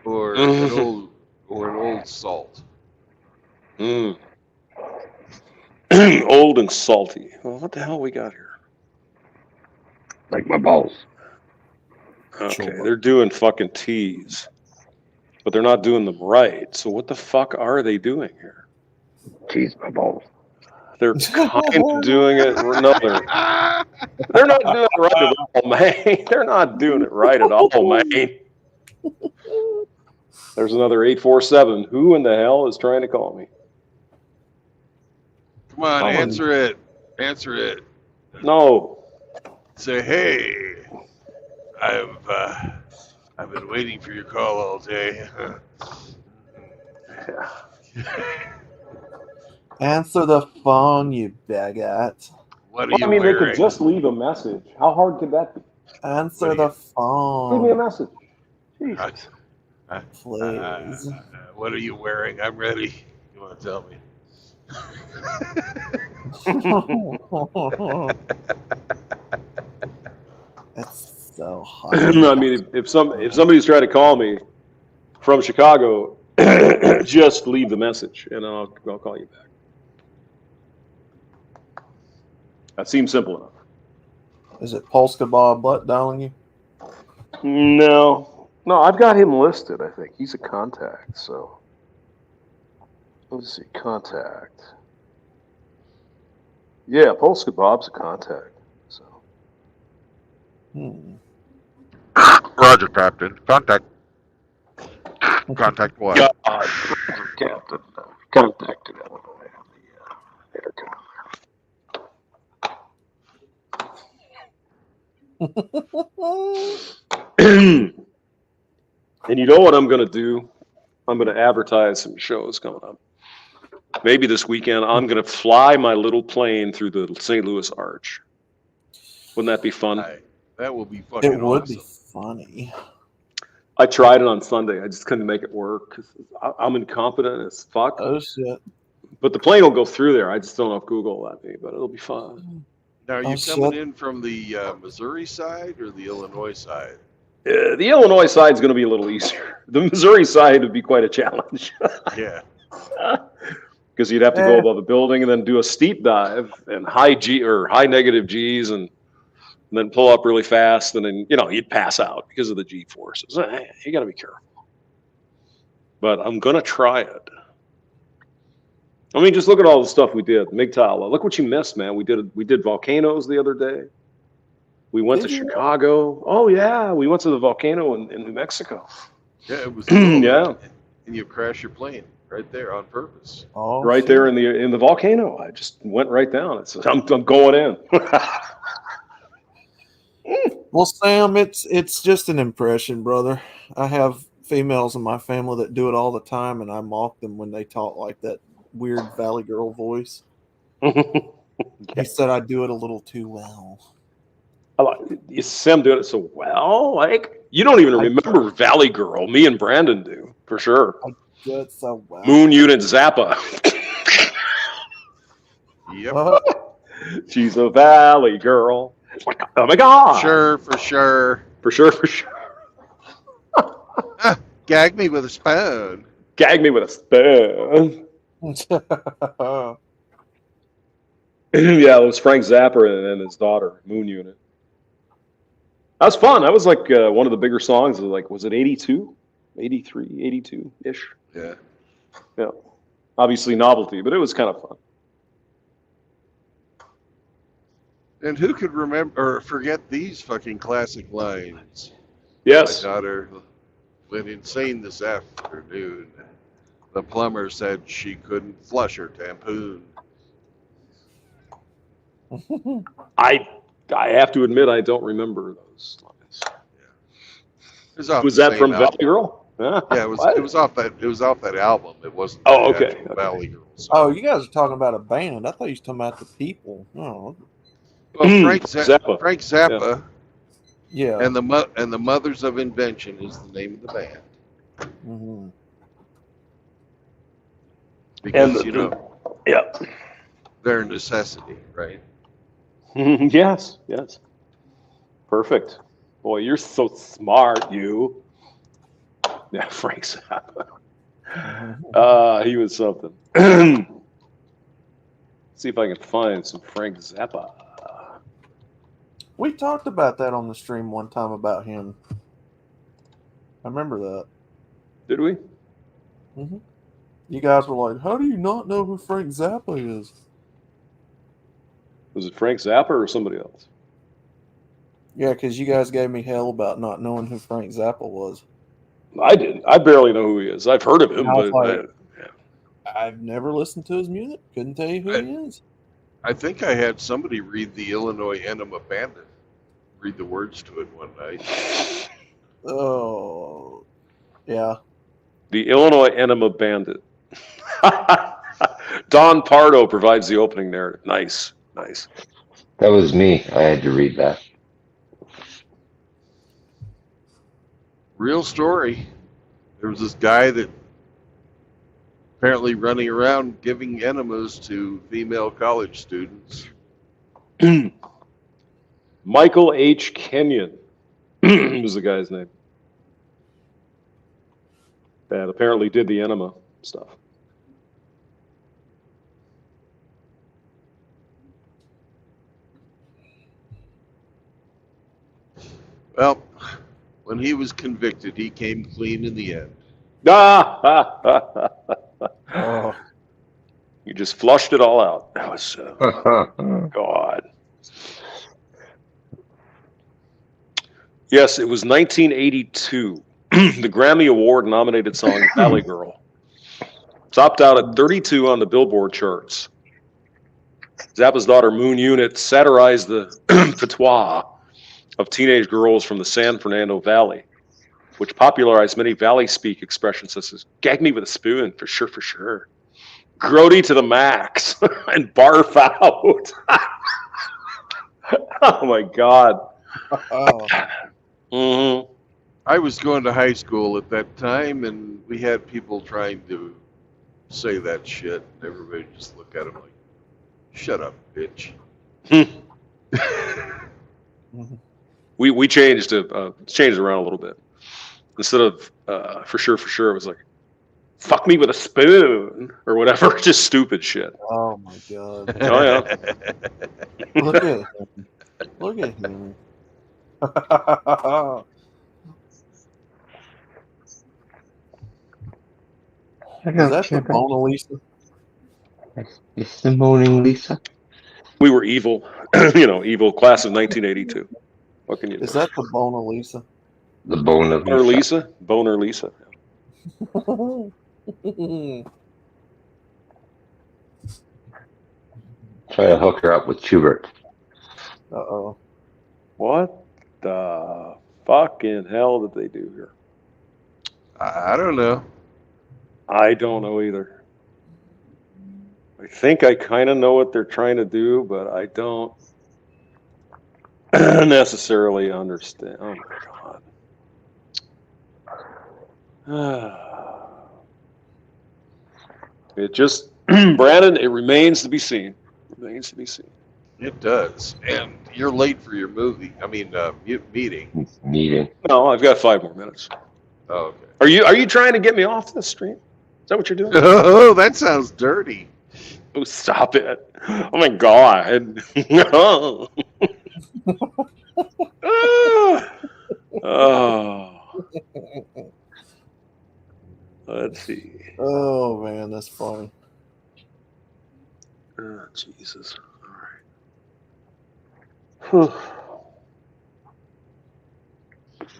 A: or
C: Mhm.
A: an old salt.
C: Mm. Old and salty. Well, what the hell we got here?
B: Like my balls.
C: Okay,
D: Sure.
C: they're doing fucking teas, but they're not doing them right. So what the fuck are they doing here?
B: Cheese my balls.
C: They're kind of doing it. No, they're not doing it right at all, man. They're not doing it right at all, man. There's another 847. Who in the hell is trying to call me?
A: Come on,
D: Oh,
A: answer it. Answer it.
C: No.
A: Say, hey, I've been waiting for your call all day.
D: Answer the phone, you baguette.
A: What are
C: Well,
A: you
C: I mean, they
A: wearing?
C: could just leave a message. How hard could that be?
D: Answer
A: What
D: the
C: Leave me a
D: phone,
C: message. Jesus.
D: please.
A: What are you wearing? I'm ready. You want to tell me?
D: That's so hot.
C: I mean, if somebody's trying to call me from Chicago, just leave the message and I'll call you back. That seems simple enough.
D: Is it Polska Bob butt dialing you?
C: No, I've got him listed. I think he's a contact. So let's see, contact. Yeah, Polska Bob's a contact. So
A: Roger, Captain. Contact. Contact what?
C: God, Captain, contacted Illinois on the intercom. And you know what I'm going to do? I'm going to advertise some shows coming up. Maybe this weekend, I'm going to fly my little plane through the St. Louis Arch. Wouldn't that be fun?
A: That will be fucking
D: It would
A: awesome.
D: be funny.
C: I tried it on Sunday. I just couldn't make it work because I'm incompetent as fuck.
D: Oh shit!
C: But the plane will go through there. I just don't know if Google will let me, but it'll be fun.
A: Now, are you
D: Oh,
A: coming
D: shit.
A: in from the Missouri side or the Illinois side?
C: The Illinois side is going to be a little easier. The Missouri side would be quite a challenge.
A: Yeah.
C: Because you'd have to go above a building and then do a steep dive and high negative G's and then pull up really fast and then you'd pass out because of the G forces. You got to be careful. But I'm gonna try it. I mean, just look at all the stuff we did. MGTOW. Look what you missed, man. We did volcanoes the other day. We went to Chicago. Oh yeah, we went to the volcano in New Mexico.
A: Yeah, it was.
C: Yeah.
A: And you crash your plane right there on purpose.
D: Oh,
C: Right
D: shit.
C: there in the volcano. I just went right down. I'm going in.
D: Well, Sam, it's just an impression, brother. I have females in my family that do it all the time, and I mock them when they talk like that weird Valley Girl voice. He said I do it a little too well.
C: Sam doing it so well. Like you don't even remember Valley Girl. Me and Brandon do for sure.
D: Do it so well.
C: Moon Unit Zappa.
A: Yep.
C: She's a Valley Girl. Oh my God.
A: For sure.
C: For sure.
A: Gag me with a spoon.
C: Gag me with a spoon. Yeah, it was Frank Zappa and his daughter, Moon Unit. That was fun. That was like one of the bigger songs. Was it 82? 83, 82-ish?
A: Yeah.
C: Yeah. Obviously novelty, but it was kind of fun.
A: And who could remember or forget these fucking classic lines?
C: Yes.
A: My daughter went insane this afternoon. The plumber said she couldn't flush her tampoon.
C: I have to admit I don't remember those lines. Was that from Valley Girl?
A: Yeah, it was off that album. It wasn't.
C: Oh, okay.
A: Valley Girl song.
D: Oh, you guys are talking about a band. I thought you were talking about the people. Oh,
A: Well, Frank
C: Zappa.
A: Frank Zappa
D: yeah.
A: and the Mothers of Invention is the name of the band.
D: Mm-hmm.
A: Because
C: yeah,
A: they're a necessity, right?
C: Yes. Perfect. Boy, you're so smart, you. Yeah, Frank Zappa. He was something. See if I can find some Frank Zappa.
D: We talked about that on the stream one time about him. I remember that.
C: Did we?
D: Mm-hmm. You guys were like, "How do you not know who Frank Zappa is?"
C: Was it Frank Zappa or somebody else?
D: Yeah, because you guys gave me hell about not knowing who Frank Zappa was.
C: I didn't. I barely know who he is. I've heard of him, but
D: I've never listened to his music. Couldn't tell you who he is.
A: I think I had somebody read the Illinois Enema Bandit, read the words to it one night.
D: Oh, yeah.
C: The Illinois Enema Bandit. Don Pardo provides the opening narrative. Nice.
B: That was me. I had to read that.
A: Real story. There was this guy that apparently running around giving enemas to female college students.
C: Michael H. Kenyon was the guy's name. That apparently did the enema stuff.
A: Well, when he was convicted, he came clean in the end.
D: Oh,
C: You just flushed it all out. That was God. Yes, it was 1982. The Grammy Award nominated song Valley Girl topped out at 32 on the Billboard charts. Zappa's daughter Moon Unit satirized the patois of teenage girls from the San Fernando Valley, which popularized many Valley speak expressions such as "gag me with a spoon," for sure, "grody to the max," and "barf out." Oh my God.
D: oh.
C: Mm-hmm.
A: I was going to high school at that time, and we had people trying to say that shit. Everybody just looked at him like, "Shut up, bitch."
C: We changed it around a little bit. Instead of for sure, it was like, "Fuck me with a spoon" or whatever, just stupid shit.
D: Oh my God!
C: Oh yeah.
D: Look at him! Look at him! Is that the Mona Lisa?
B: It's the Mona Lisa.
C: We were evil, evil class of 1982. What can you do?
D: Is that the Mona Lisa?
B: The bone of
C: Boner Lisa? Boner Lisa.
B: Try to hook her up with Schubert.
D: Uh-oh.
C: What the fucking hell did they do here?
A: I don't know.
C: I don't know either. I think I kind of know what they're trying to do, but I don't necessarily understand. Oh my God. It just, Brandon, it remains to be seen. Remains to be seen.
A: It does. And you're late for your movie. I mean, meeting.
B: Meeting.
C: No, I've got 5 more minutes.
A: Oh, okay.
C: Are you trying to get me off the stream? Is that what you're doing?
A: Oh, that sounds dirty.
C: Oh, stop it. Oh my God. No. Oh. Let's see.
D: Oh man, that's funny.
C: Oh, Jesus. All right.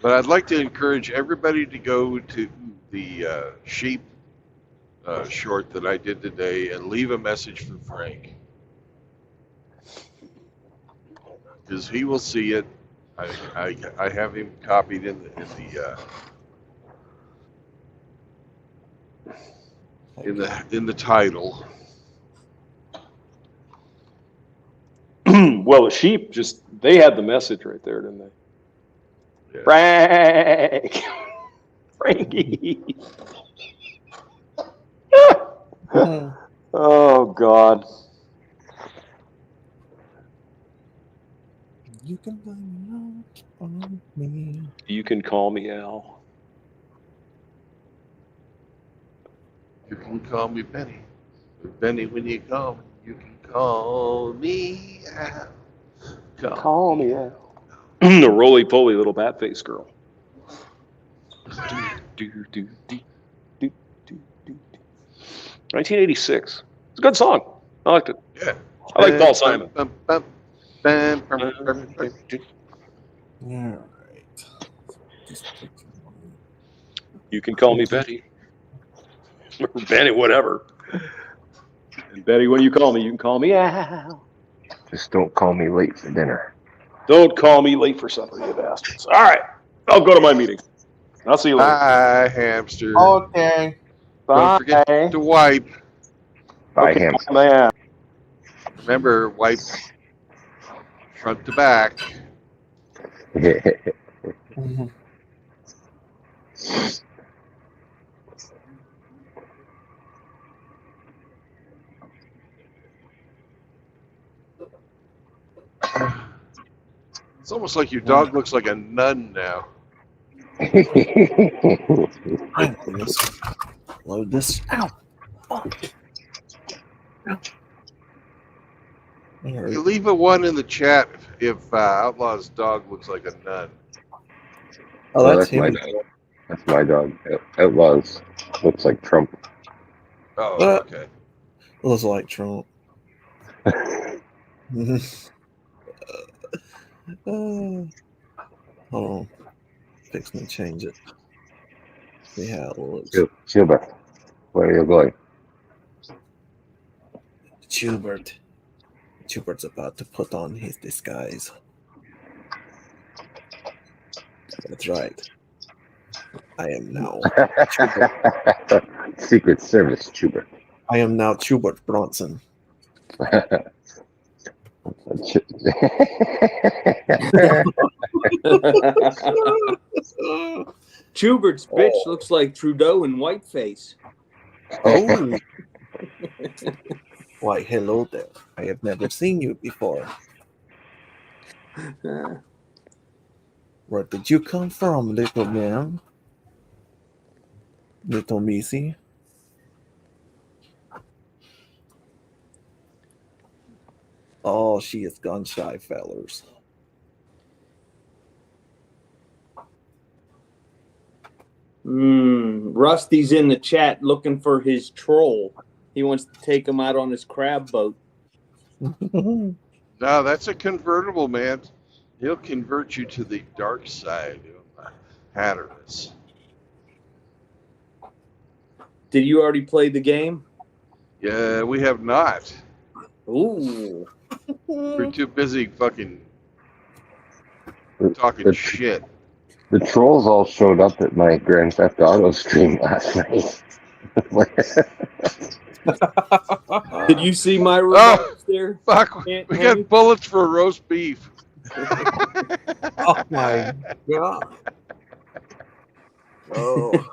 A: But I'd like to encourage everybody to go to the sheep short that I did today and leave a message for Frank, because he will see it. I have him copied in the title.
C: Well, the sheep they had the message right there, didn't they?
A: Yeah.
C: Frank! Frankie! Oh, God.
D: You can blame it on me.
C: You can call me Al.
A: You can call me Benny. Benny, when you call me, you can call me Al.
C: Call me Al. The roly-poly little bat-faced girl. 1986. It's a good song. I liked it.
A: Yeah.
C: I like Paul Simon.
D: All right.
C: You can call me Betty. Or Benny, whatever. And Betty, when you call me, you can call me Al.
B: Just don't call me late for dinner.
C: Don't call me late for supper, you bastards. All right. I'll go to my meeting. I'll see you later.
A: Bye, hamster.
D: Okay.
A: Don't forget to wipe.
B: Bye,
C: Okay,
B: hamster.
C: man.
A: Remember, wipe front to back.
D: Mhm.
A: It's almost like your dog looks like a nun now.
D: Load this. Ow! Oh. Ow.
A: You leave a one in the chat if Outlaw's dog looks like a nun.
D: Oh,
B: Well,
D: that's
B: that's my
D: him.
B: dog. That's my dog. Outlaws looks like Trump.
A: Oh, okay.
D: Looks like Trump. Hold on. Fix me change it. See how it looks.
B: Schubert, where are you going?
D: Schubert. Schubert's about to put on his disguise. That's right. I am now.
B: Secret Service Schubert.
D: I am now Schubert Bronson.
E: Schubert's bitch looks like Trudeau in whiteface.
D: Oh. Why, hello there. I have never seen you before. Where did you come from, little man? Little Missy? Oh, she is gun shy, fellers.
E: Rusty's in the chat looking for his troll. He wants to take him out on his crab boat.
A: No, that's a convertible, man. He'll convert you to the dark side of Hatteras.
E: Did you already play the game?
A: Yeah, we have not.
E: Ooh.
A: We're too busy fucking talking
B: The-
A: shit.
B: The trolls all showed up at my Grand Theft Auto stream last night.
E: Did you see my remarks there?
A: Fuck, we got bullets for roast beef.
D: Oh my god. Oh.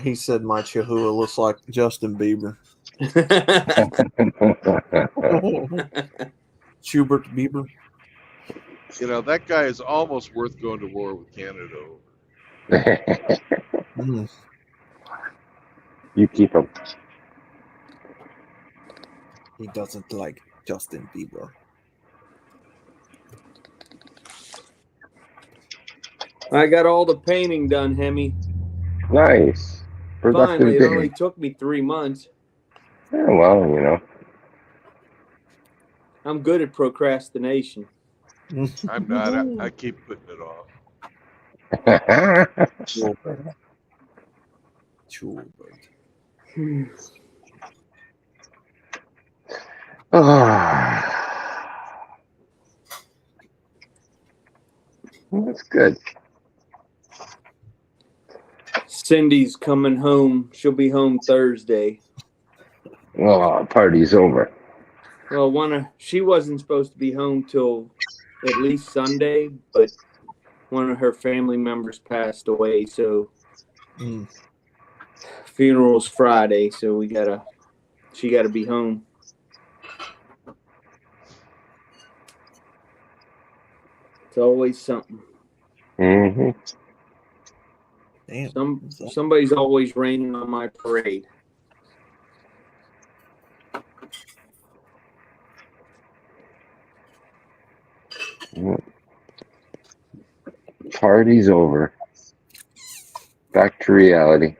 D: He said my Chihuahua looks like Justin Bieber. Schubert Bieber.
A: You know, that guy is almost worth going to war with Canada over.
D: Mm.
B: You keep them.
D: He doesn't like Justin Bieber.
E: I got all the painting done, Hemi.
B: Nice. Productive
E: Finally, it
B: day.
E: only took me 3 months.
B: Yeah, well, you know.
E: I'm good at procrastination.
A: I'm not. I keep putting it off.
D: Schubert. Schubert.
B: That's good.
E: Cindy's coming home. She'll be home Thursday.
B: Oh, party's over.
E: Well, she wasn't supposed to be home till at least Sunday, but one of her family members passed away, so funeral's Friday, so she gotta be home. It's always something.
B: Mm-hmm.
D: Damn.
E: Somebody's always raining on my parade.
B: Party's over. Back to reality.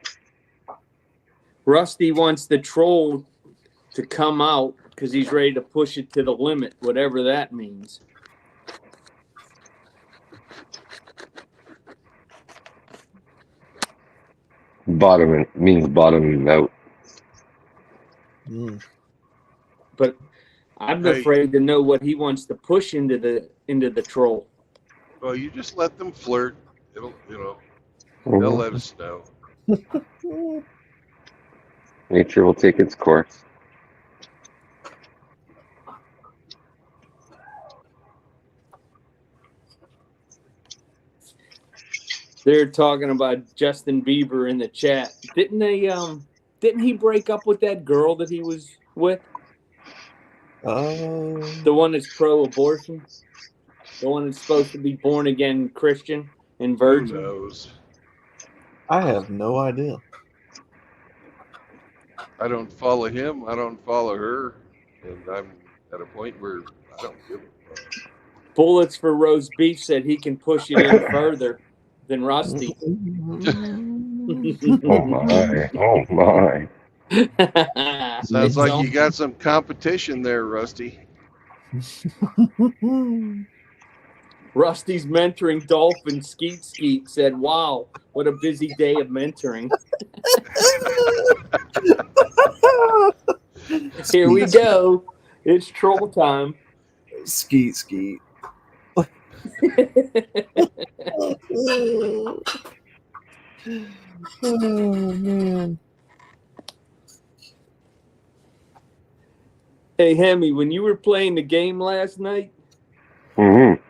E: Rusty wants the troll to come out because he's ready to push it to the limit, whatever that means.
B: Means bottoming out.
E: But I'm afraid to know what he wants to push into the troll.
A: Well, you just let them flirt. They'll let us know.
B: Nature will take its course.
E: They're talking about Justin Bieber in the chat. Didn't he break up with that girl that he was with? The one that's pro-abortion. The one that's supposed to be born again Christian and
A: Who
E: virgin.
A: knows?
D: I have no idea.
A: I don't follow him. I don't follow her, and I'm at a point where I don't give a fuck.
E: Bullets for roast beef said he can push it in further than Rusty.
B: Oh my! Oh my!
A: Sounds like you got some competition there, Rusty.
E: Rusty's mentoring Dolphin Skeet Skeet said, "Wow, what a busy day of mentoring." Here we go. It's troll time.
D: Skeet skeet. Oh man.
E: Hey, Hemi, when you were playing the game last night,
B: Mm-hmm.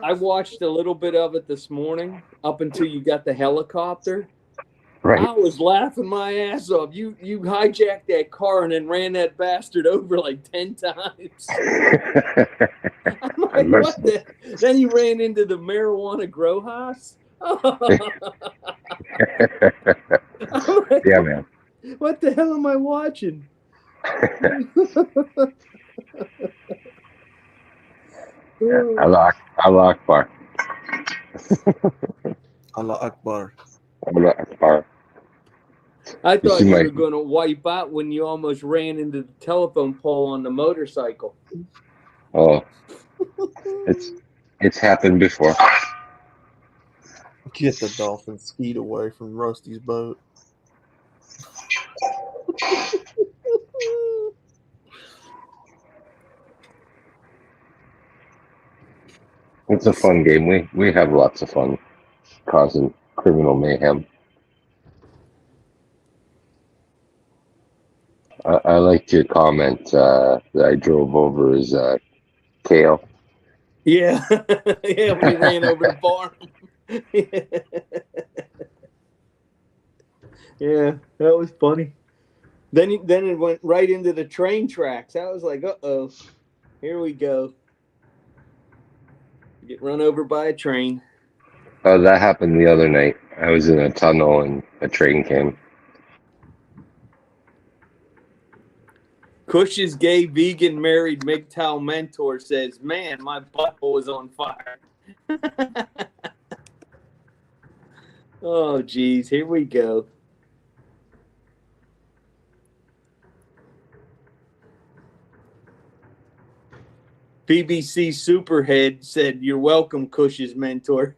E: I watched a little bit of it this morning up until you got the helicopter.
B: Right.
E: I was laughing my ass off. You hijacked that car and then ran that bastard over like 10 times. I'm like, what the? Then you ran into the marijuana grow house. Like,
B: Yeah, man.
E: what the hell am I watching?
B: Allah Akbar.
D: Allah Akbar.
B: Allah Akbar.
E: I thought
B: see
E: you
B: my-
E: were going to wipe out when you almost ran into the telephone pole on the motorcycle.
B: Oh, it's happened before.
D: Get the dolphin skeet away from Rusty's boat.
B: It's a fun game. We have lots of fun causing criminal mayhem. I liked your comment that I drove over as Kale.
E: Yeah, yeah, when he ran over the barn. Yeah, that was funny. Then it went right into the train tracks. I was like, uh-oh, here we go. Get run over by a train.
B: Oh, that happened the other night. I was in a tunnel and a train came.
E: Cush's gay vegan married MGTOW mentor says, "Man, my butthole is on fire." Oh, geez, here we go. BBC Superhead said, "You're welcome, Cush's mentor."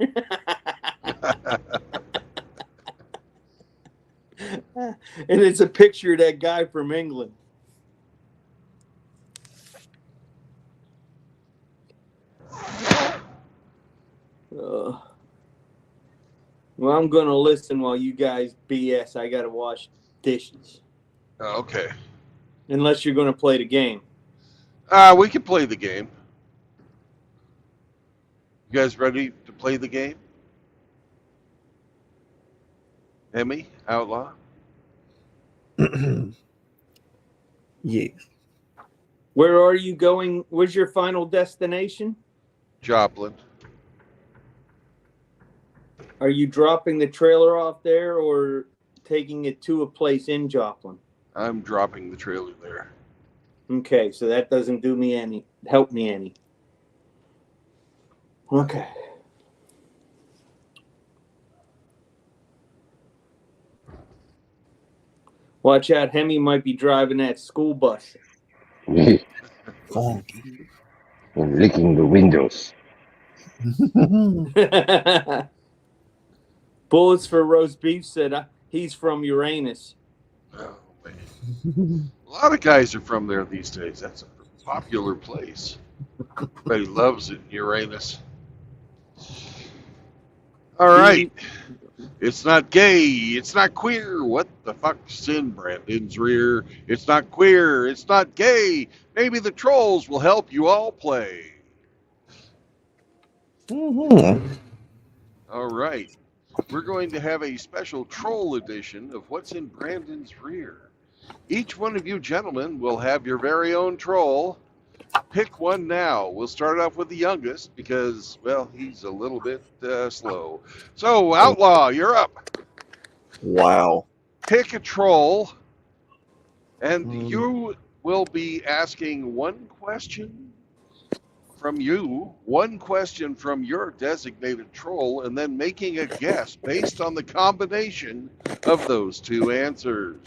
E: And it's a picture of that guy from England. Well, I'm going to listen while you guys BS. I got to wash dishes.
A: Okay.
E: Unless you're going to play the game.
A: We can play the game. You guys ready to play the game? Emmy, Outlaw?
D: Yeah.
E: Where are you going? Where's your final destination?
A: Joplin.
E: Are you dropping the trailer off there or taking it to a place in Joplin?
A: I'm dropping the trailer there.
E: Okay, so that doesn't help me any. Okay. Watch out, Hemi might be driving that school bus.
D: Funky.
B: And licking the windows.
E: Bullets for roast beef said he's from Uranus.
A: Oh, man. A lot of guys are from there these days. That's a popular place. Everybody loves it, Uranus. All right. It's not gay. It's not queer. What the fuck's in Brandon's rear? It's not queer. It's not gay. Maybe the trolls will help you all play.
D: Mm-hmm.
A: All right. We're going to have a special troll edition of What's in Brandon's Rear. Each one of you gentlemen will have your very own troll. Pick one now. We'll start off with the youngest because, well, he's a little bit slow. So, Outlaw, you're up.
D: Wow.
A: Pick a troll, and you will be asking one question from you, one question from your designated troll, and then making a guess based on the combination of those two answers.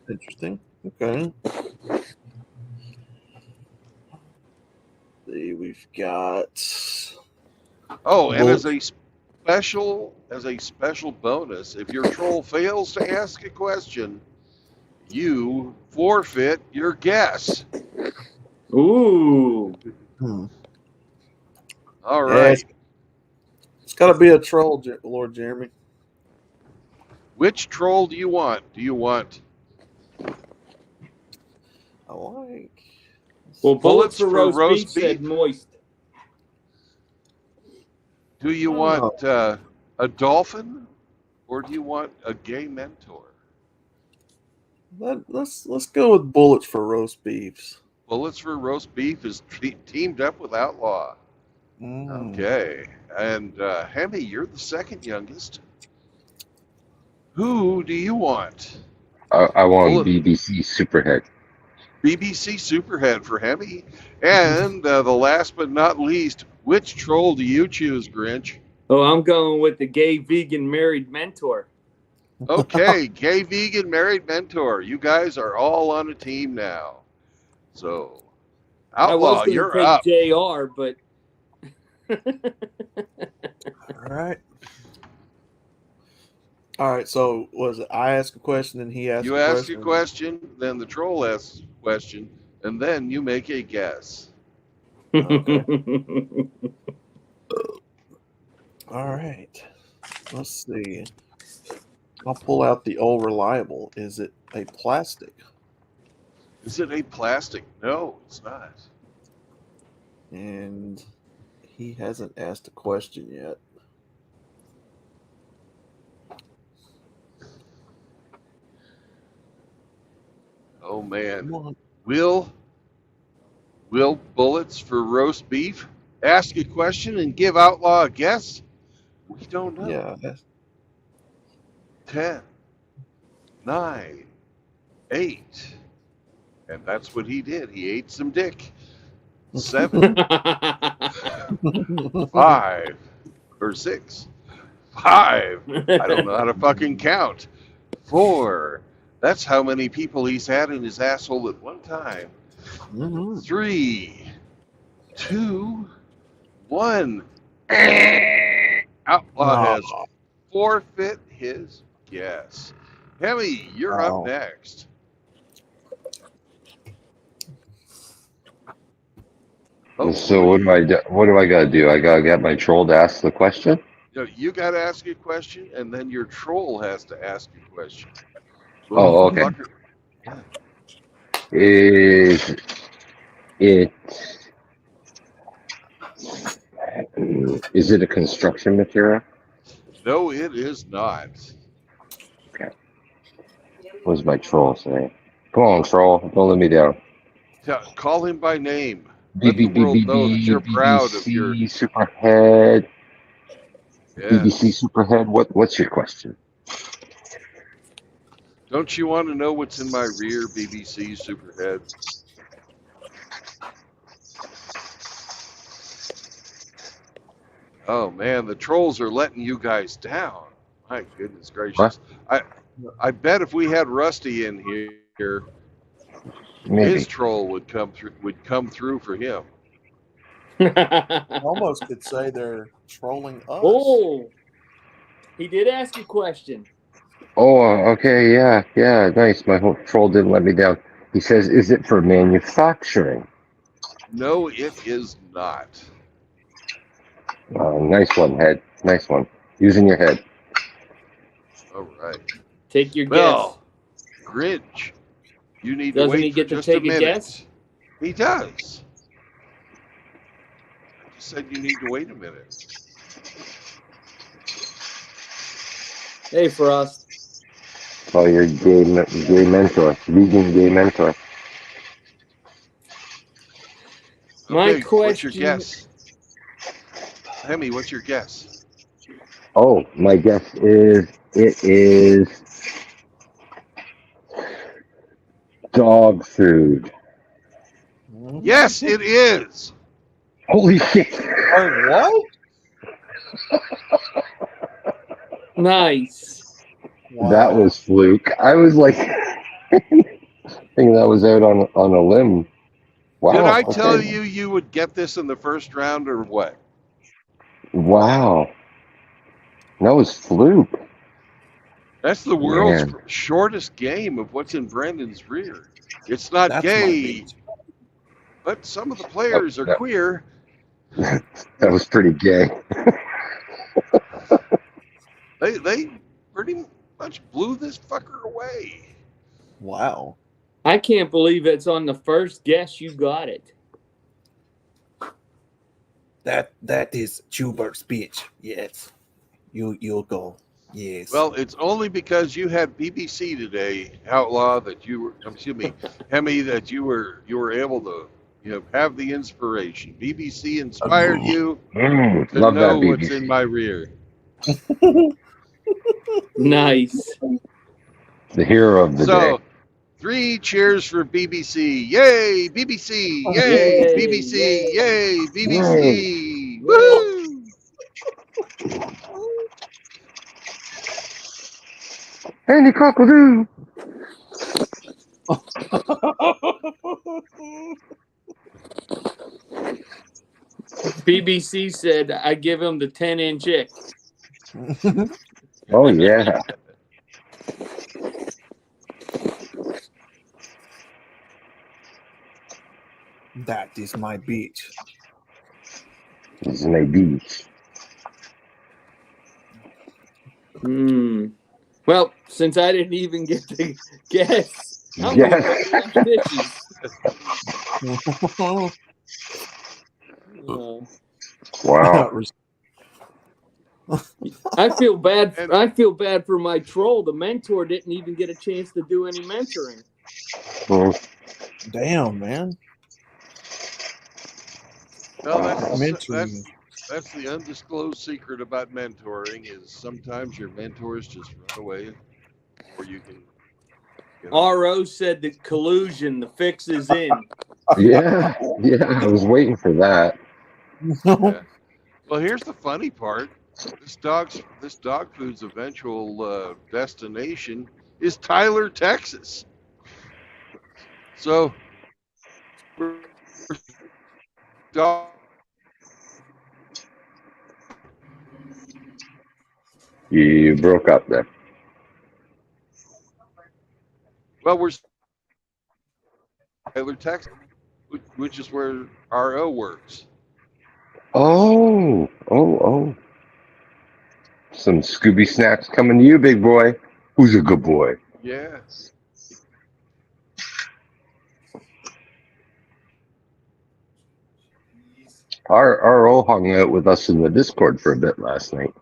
D: Interesting. Okay. See, we've got.
A: Oh, and as a special bonus, if your troll fails to ask a question, you forfeit your guess.
E: Ooh.
A: All right.
D: It's got to be a troll, Lord Jeremy.
A: Which troll do you want? Do you want
D: I like.
E: Well, bullets for roast beef
A: beef?
E: said moist.
A: Do you want a dolphin, or do you want a gay mentor?
D: Let's go with bullets for roast beefs.
A: Bullets for roast beef is teamed up with Outlaw. Okay, and Hemi, you're the second youngest. Who do you want?
B: I want BBC Superhead.
A: BBC Superhead for Hemi. And the last but not least, which troll do you choose, Grinch?
E: Oh, I'm going with the gay vegan married mentor.
A: Okay, gay vegan married mentor. You guys are all on a team now. So, Outlaw, you're
E: take
A: up.
E: JR, but
D: All right. So was it I ask a question and he asks?
A: You ask a question, then the troll asks a question, and then you make a guess.
D: Okay. All right. Let's see. I'll pull out the old reliable. Is it a plastic?
A: Is it a plastic? No, it's not.
D: And he hasn't asked a question yet.
A: Oh man. Will bullets for roast beef ask a question and give Outlaw a guess? We don't know.
D: Yeah.
A: 10, 9, 8. And that's what he did. He ate some dick. 7, 5, or 6. 5. I don't know how to fucking count. 4. That's how many people he's had in his asshole at one time. 3, 2, 1. Outlaw has forfeit his guess. Hemi, you're up next. Oh,
B: so what do I do? What do I gotta do? I gotta get my troll to ask the question.
A: You got to ask a question, and then your troll has to ask a question.
B: Oh, okay.
A: Yeah.
B: Is it a construction material?
A: No, it is not.
B: Okay. What does my troll say? Come on, troll. Don't let me down.
A: Call him by name. Let the world know that you're proud of your
B: Superhead.
A: Yeah.
B: BBC Superhead. What's your question?
A: Don't you want to know what's in my rear, BBC Superhead? Oh man, the trolls are letting you guys down. My goodness gracious!
B: What?
A: I bet if we had Rusty in here,
B: Maybe.
A: his troll would come through for him.
D: I almost could say they're trolling us.
E: Oh, he did ask a question.
B: Oh, okay, yeah, nice. My whole troll didn't let me down. He says, "Is it for manufacturing?"
A: No, it is not.
B: Nice one, head. Nice one. Using your head.
A: All right.
E: Take your
A: Well, Grinch, you need
E: Doesn't
A: to wait
E: he get
A: for
E: to
A: just
E: take
A: a
E: a
A: minute.
E: guess?
A: He does. I just said you need to wait a minute.
E: Hey, Frost.
B: Oh, your gay mentor, vegan gay mentor.
E: My
A: Okay, what's your
E: question.
A: guess? Hemi, what's your guess?
B: Oh, my guess is it is dog food.
A: Yes, it is.
B: Holy shit!
D: What?
E: Nice.
D: Wow.
B: That was fluke. I was like thinking that was out on a limb. Wow.
A: Did I tell
B: okay.
A: you would get this in the first round or what?
B: Wow. That was fluke.
A: That's the world's
B: Man.
A: shortest game of what's in Brandon's rear. It's not
D: That's my
A: gay,
D: beat.
A: but some of the players are
B: that-
A: queer.
B: That was pretty gay.
A: They pretty much blew this fucker away.
D: Wow.
E: I can't believe it's on the first guess you got it.
D: That is Schubert's speech. Yes. You'll go. Yes.
A: Well, it's only because you had BBC today, Outlaw, that you were, excuse me, Hemi, that you were able to, have the inspiration. BBC inspired you to
B: Love that
A: know what's in
B: BBC.
A: my rear.
E: Nice.
B: The hero of the
A: So,
B: day.
A: 3 cheers for BBC. Yay, BBC. Yay,
E: Yay,
A: BBC.
E: yay.
A: Yay, BBC.
E: Yay.
A: Woo!
B: Andy Cockledoo.
E: BBC said I give him the 10-inch ick.
B: Oh yeah.
D: That is my beach.
B: This is my beach.
E: Well, since I didn't even get to guess, I'm
B: Yes.
E: gonna go wash dishes.
B: Wow.
E: I feel bad.
A: And-
E: I feel bad for my troll. The mentor didn't even get a chance to do any mentoring.
D: Damn, man.
A: Well,
D: Mentoring.
A: that's the undisclosed secret about mentoring is sometimes your mentors just run away, or you can.
E: RO said that collusion. The fix is in.
B: Yeah. Yeah. I was waiting for that.
A: Yeah. Well, here's the funny part. This dog food's eventual destination is Tyler, Texas. So, dog.
B: You broke up there.
A: Well, we're Tyler, Texas, which is where RO works.
B: Oh. Some Scooby snacks coming to you, big boy. Who's a good boy?
A: Yeah.
B: Our RO hung out with us in the Discord for a bit last night.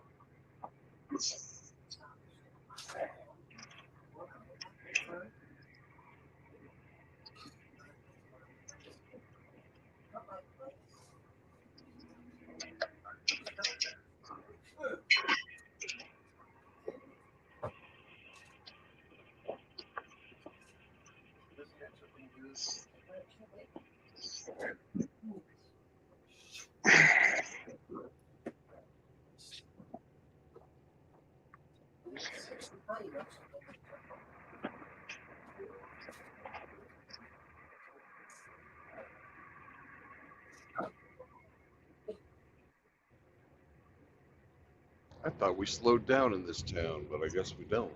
A: I thought we slowed down in this town, but I guess we don't.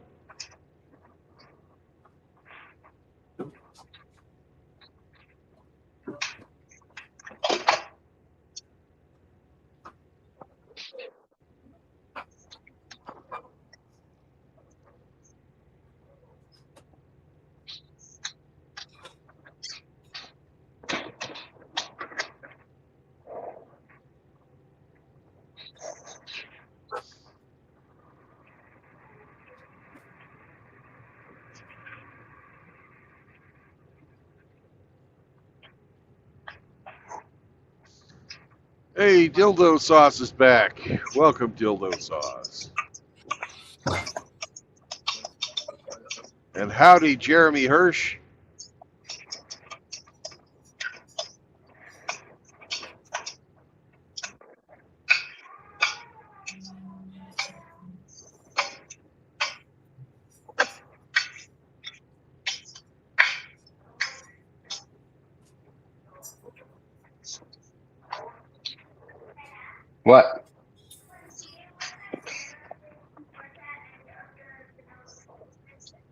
A: Hey, Dildo Sauce is back. Welcome, Dildo Sauce. And howdy, Jeremy Hirsch.
B: What?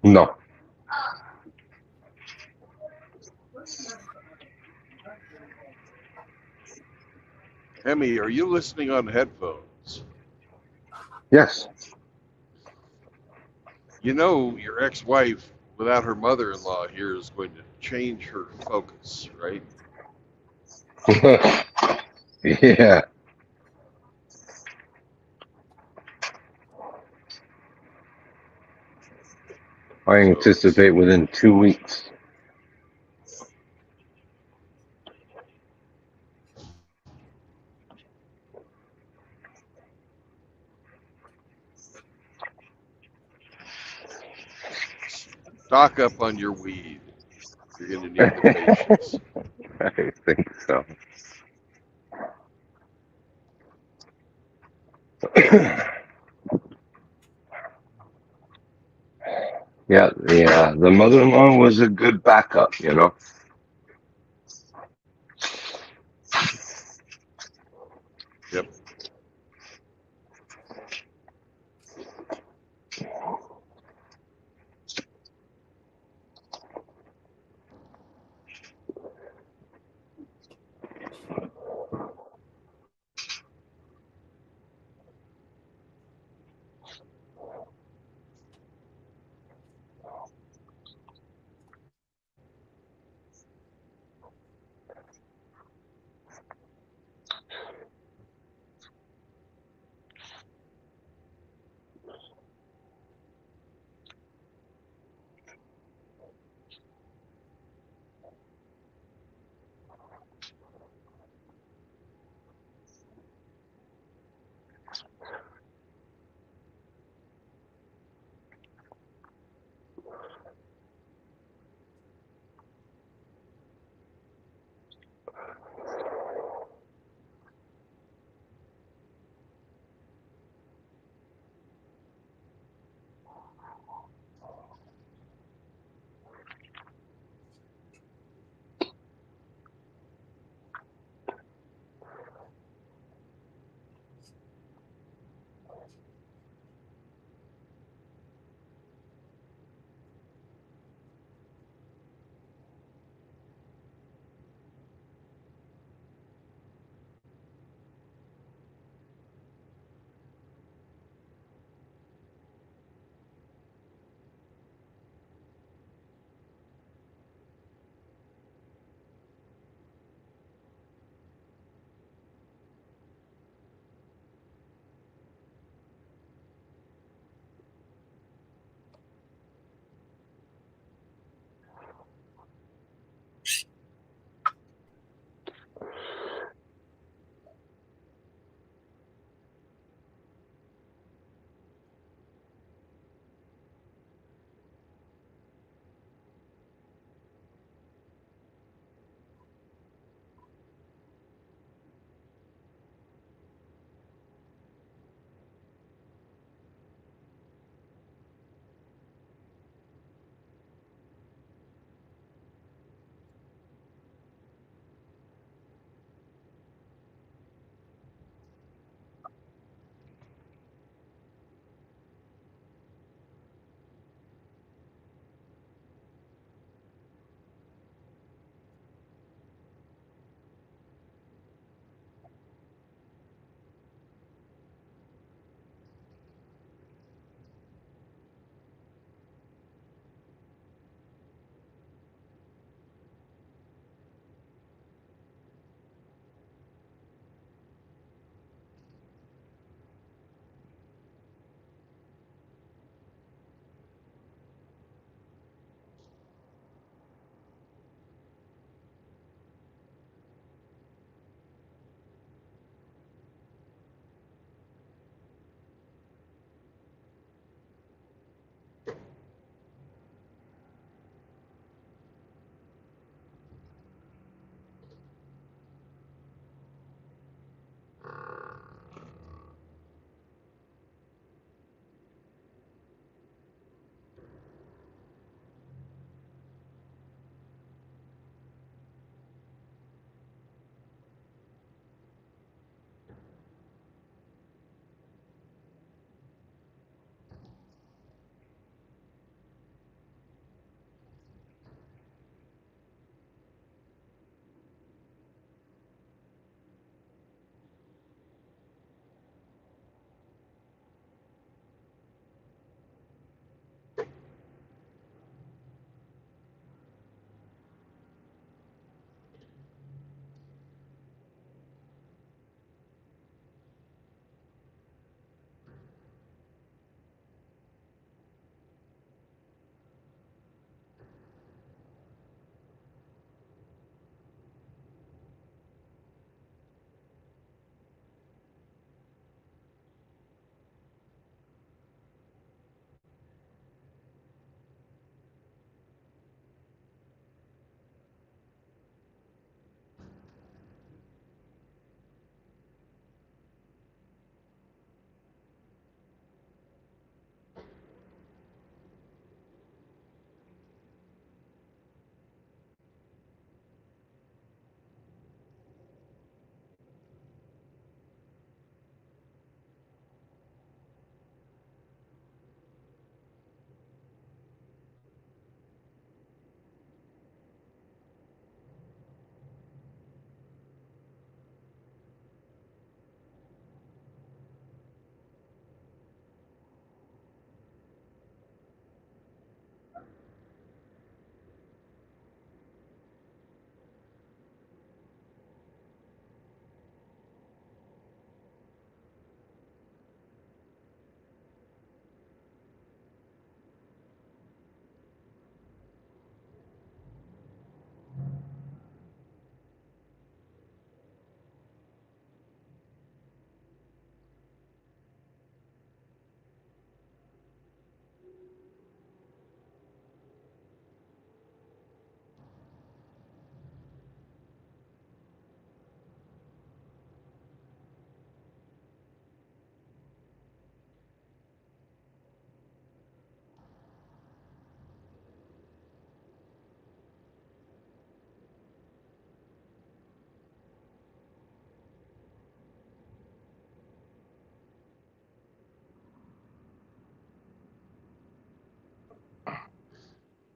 B: No.
A: Emmy, are you listening on headphones?
B: Yes.
A: You know, your ex-wife, without her mother-in-law here, is going to change her focus, right?
B: Yeah. I anticipate within 2 weeks.
A: Stock up on your weed. You're going to need the patience.
B: I think so. Yeah, the mother-in-law was a good backup, you know.
A: Yep.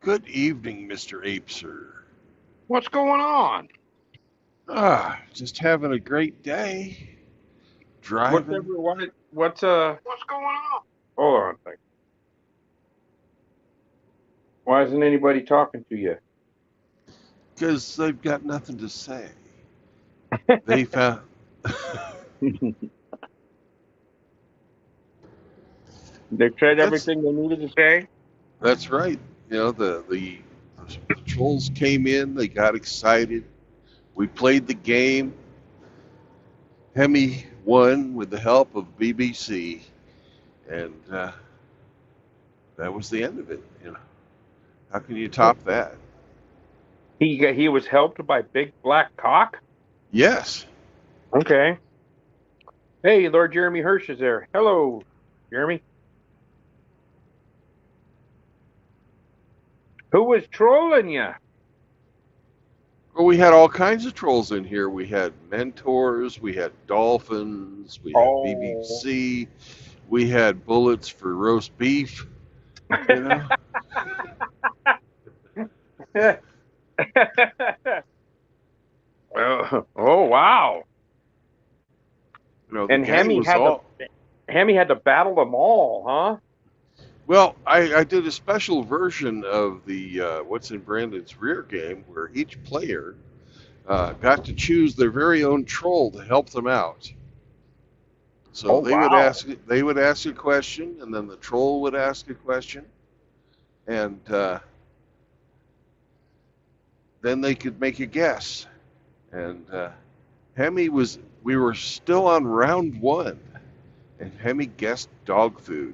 A: Good evening, Mr. Apeser.
F: What's going on?
A: Just having a great day. Driving.
F: What's going on? Hold on a second. Why isn't anybody talking to you?
A: Because they've got nothing to say. They found.
F: They've said everything they needed to say.
A: That's right. You know, the trolls came in. They got excited. We played the game. Hemi won with the help of BBC, and that was the end of it. You know, how can you top that?
F: He was helped by Big Black Cock.
A: Yes.
F: Okay. Hey, Lord Jeremy Hirsch is there. Hello, Jeremy. Who was trolling you?
A: Well, we had all kinds of trolls in here. We had mentors, we had dolphins, we had BBC, we had bullets for roast beef. You know.
F: Oh wow!
A: You know, the
F: And
A: gang was all.
F: Hemi had to battle them all, huh?
A: Well, I did a special version of the What's in Brandon's Rear game where each player got to choose their very own troll to help them out. So they would ask a question, and then the troll would ask a question, and then they could make a guess. And we were still on round 1, and Hemi guessed dog food,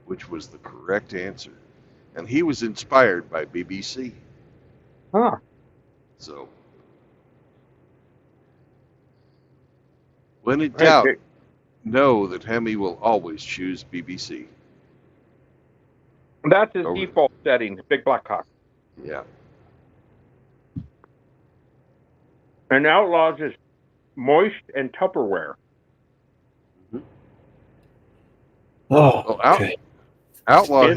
A: which was the correct answer. And he was inspired by BBC.
F: Huh.
A: So, when in doubt, know that Hemi will always choose BBC.
F: That's his default settings, Big Black Cock.
A: Yeah.
F: And Outlaws is moist and Tupperware.
A: Mm-hmm.
D: Oh, okay.
A: Outlaw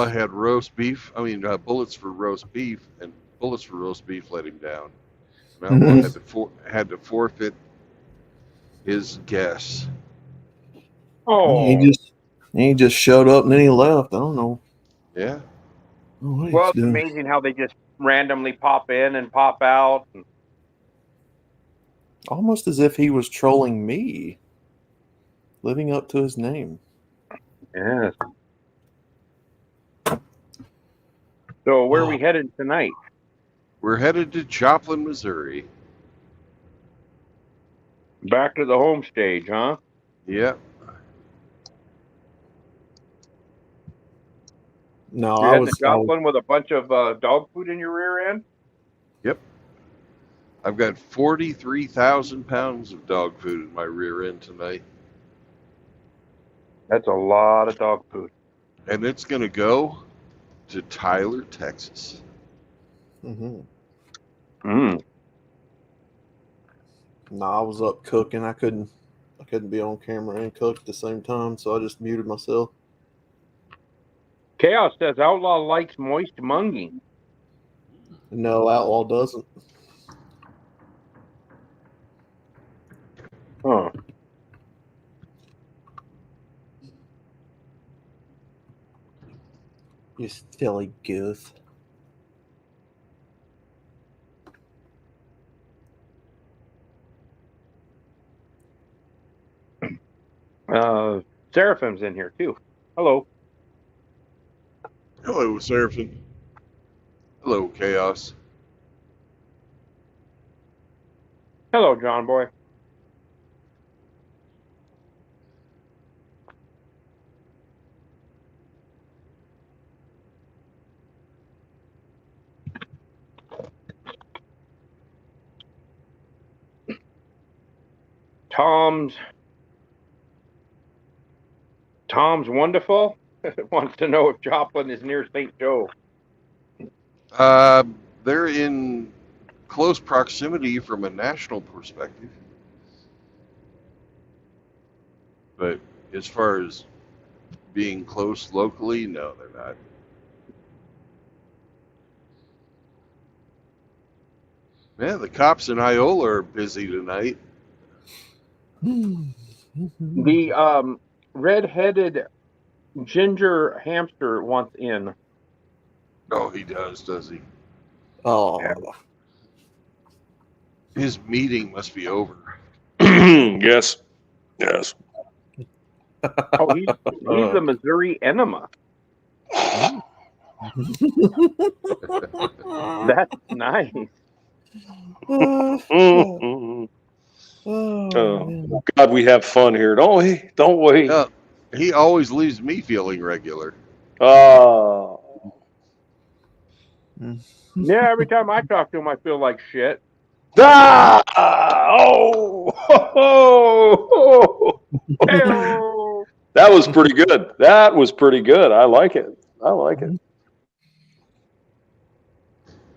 A: had roast beef. I mean, bullets for roast beef, and bullets for roast beef let him down. And Outlaw had to forfeit his guess.
F: Oh,
D: he just showed up and then he left. I don't know.
A: Yeah.
F: Well, it's amazing how they just randomly pop in and pop out.
D: Almost as if he was trolling me, living up to his name.
F: Yes. So where are we headed tonight?
A: We're headed to Joplin, Missouri.
F: Back to the home stage, huh?
A: Yep.
D: No,
F: You're heading to Joplin with a bunch of dog food in your rear end?
A: Yep. I've got 43,000 pounds of dog food in my rear end tonight.
F: That's a lot of dog food.
A: And it's going to go to Tyler, Texas.
D: Mm-hmm.
F: Mm.
D: No, I was up cooking. I couldn't be on camera and cook at the same time, so I just muted myself.
F: Chaos says Outlaw likes moist munging.
D: No, Outlaw doesn't.
F: Huh.
D: You silly goose.
F: Seraphim's in here too. Hello.
A: Hello, Seraphim. Hello, Chaos.
F: Hello, John Boy. Tom's wonderful wants to know if Joplin is near St. Joe.
A: They're in close proximity from a national perspective. But as far as being close locally, no, they're not. Man, the cops in Iola are busy tonight.
F: The red-headed ginger hamster wants in.
A: Oh, he does he?
D: Oh,
A: His meeting must be over.
C: Yes. Yes.
F: Oh, he's the Missouri enema. That's nice.
C: Oh,
D: man.
C: God, we have fun here, don't we? Don't we?
A: He always leaves me feeling regular.
C: Oh.
F: Yeah, every time I talk to him, I feel like shit.
C: Ah! Oh! Oh!
F: Hey-o.
C: That was pretty good. That was pretty good. I like it. I like it.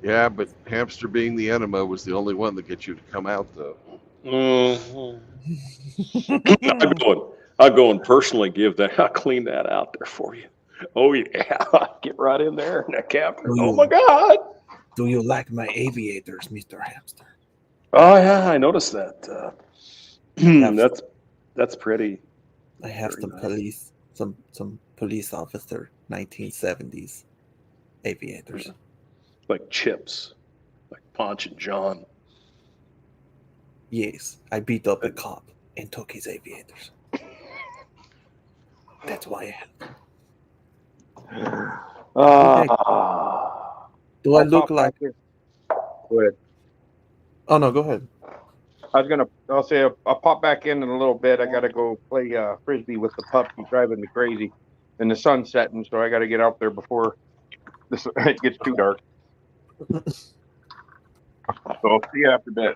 A: Yeah, but hamster being the enema was the only one that gets you to come out, though.
C: Mhm. I'll go and personally give that. I'll clean that out there for you. Oh yeah, get right in there in that cabinet. Oh my God!
D: Do you like my aviators, Mr. Hamster?
C: Oh yeah, I noticed that. That's pretty.
D: I have
C: Very
D: some
C: nice.
D: police, some police officer 1970s aviators.
C: Like Chips, like Ponch and John.
D: Yes, I beat up a cop and took his aviators. That's why I have them. Do I look like?
F: Go ahead.
D: Oh no, go ahead.
F: I'll say I'll pop back in a little bit. I gotta go play frisbee with the pup. He's driving me crazy, and the sun's setting, so I gotta get out there before it gets too dark. So I'll see you after a bit.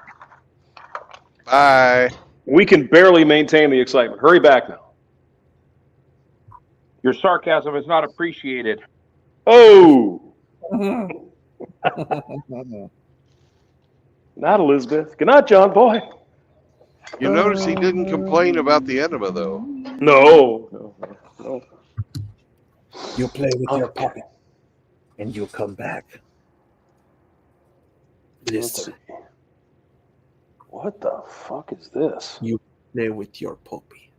A: Bye.
C: We can barely maintain the excitement. Hurry back now.
F: Your sarcasm is not appreciated.
C: Oh, not Elizabeth. Good night, John boy.
A: You notice he didn't complain about the enema, though.
C: No.
D: You play with your puppet, and you come back.
C: Let's see. What the fuck is this?
D: You play with your puppy.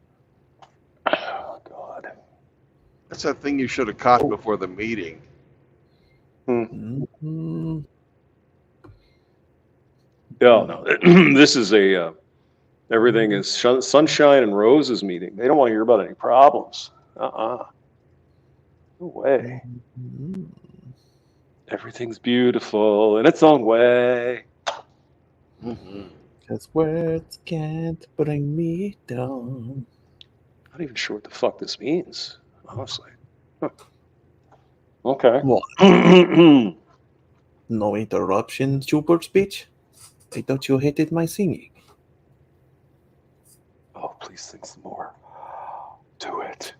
C: Oh God.
A: That's that thing you should have caught before the meeting.
D: Mm-hmm.
C: No. This is everything is sunshine and roses meeting. They don't want to hear about any problems. No way.
D: Mm-hmm.
C: Everything's beautiful in its own way.
D: Cause words can't bring me down.
C: Not even sure what the fuck this means, honestly. Huh. Okay.
D: What? No interruption, Schubert speech? I thought you hated my singing.
C: Oh, please sing some more. Do it.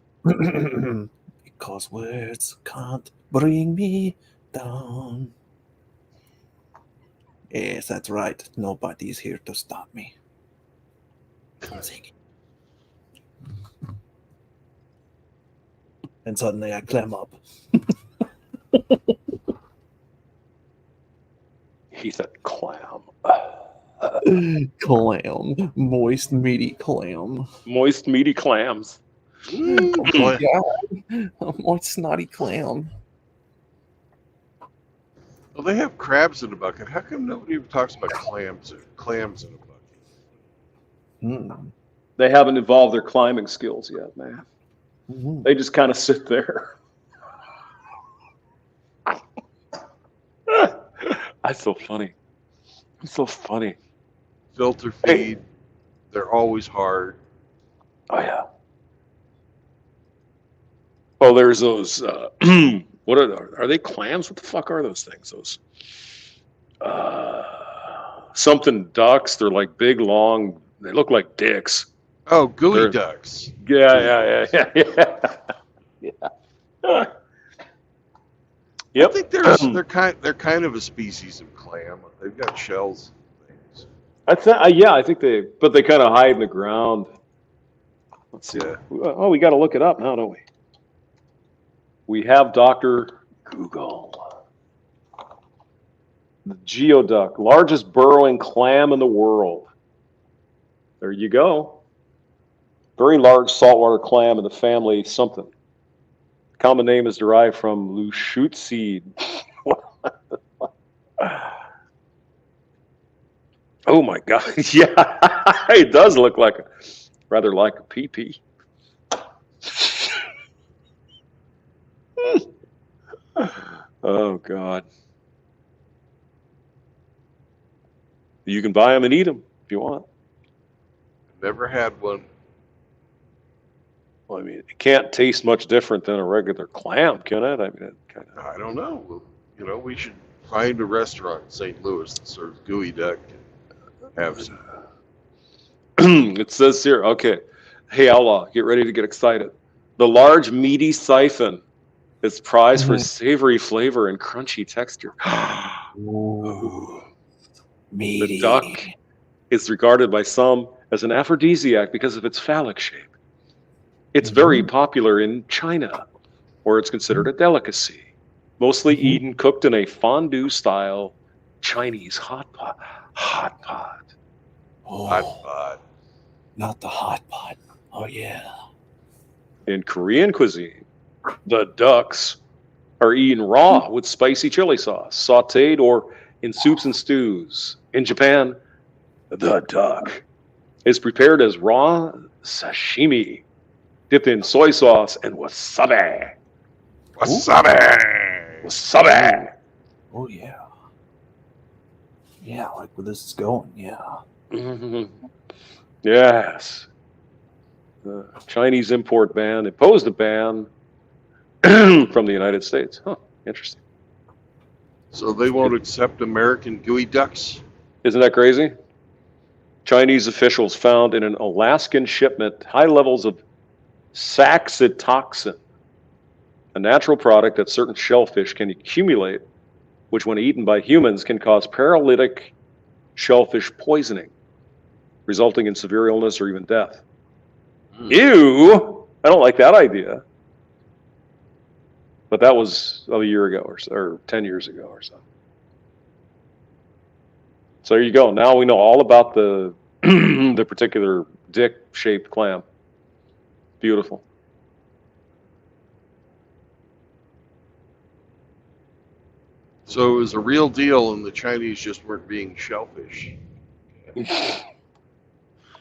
D: Because words can't bring me down. Yes, that's right. Nobody's here to stop me. I'm singing. And suddenly I clam up.
C: He said clam.
D: Clam. Moist, meaty clam.
C: Moist, meaty clams.
D: Moist, snotty clam.
A: Well, they have crabs in a bucket. How come nobody ever talks about clams in a bucket?
C: They haven't evolved their climbing skills yet, man.
D: Mm-hmm.
C: They just kind of sit there. That's so funny. It's so funny.
A: Filter feed. They're always hard.
C: Oh yeah. Oh, there's those. What are they? Clams? What the fuck are those things? Those something ducks. They're like big, long. They look like dicks.
A: Oh, gooey ducks.
C: Yeah. Yep.
A: I think they're kind of a species of clam. They've got shells and things.
C: I think they kind of hide in the ground. Let's see.
A: Yeah.
C: Oh, we got to look it up now, don't we? We have Dr. Google. The geoduck, largest burrowing clam in the world. There you go. Very large saltwater clam in the family something. The common name is derived from Lushootseed. Oh my God! Yeah, it does look like rather like a pee-pee. Oh God! You can buy them and eat them if you want.
A: Never had one.
C: Well, I mean, it can't taste much different than a regular clam, can it? I mean, it kind of.
A: I don't know. Well, you know, we should find a restaurant in St. Louis that serves gooey duck and have some.
C: It says here, okay. Hey, Outlaw, get ready to get excited. The large meaty siphon is prized for savory flavor and crunchy texture.
D: Ooh,
C: The
D: meaty.
C: duck is regarded by some as an aphrodisiac because of its phallic shape. It's very popular in China, where it's considered a delicacy, mostly eaten cooked in a fondue-style Chinese hot pot. Hot pot.
D: Oh,
A: Hot pot.
D: not the hot pot. Oh yeah.
C: In Korean cuisine, the ducks are eaten raw with spicy chili sauce, sautéed or in soups and stews. In Japan, the duck is prepared as raw sashimi, dipped in soy sauce and wasabi.
A: Wasabi.
C: Wasabi.
D: Oh yeah. Yeah, like where this is going. Yeah.
C: Mhm. Yes. The Chinese import ban imposed a ban from the United States. Huh, interesting.
A: So they won't accept American gooey ducks?
C: Isn't that crazy? Chinese officials found in an Alaskan shipment high levels of saxitoxin, a natural product that certain shellfish can accumulate, which when eaten by humans can cause paralytic shellfish poisoning, resulting in severe illness or even death. Ew! I don't like that idea. But that was a year ago or 10 years ago or so. So there you go. Now we know all about the the particular dick-shaped clam. Beautiful.
A: So it was a real deal, and the Chinese just weren't being shellfish.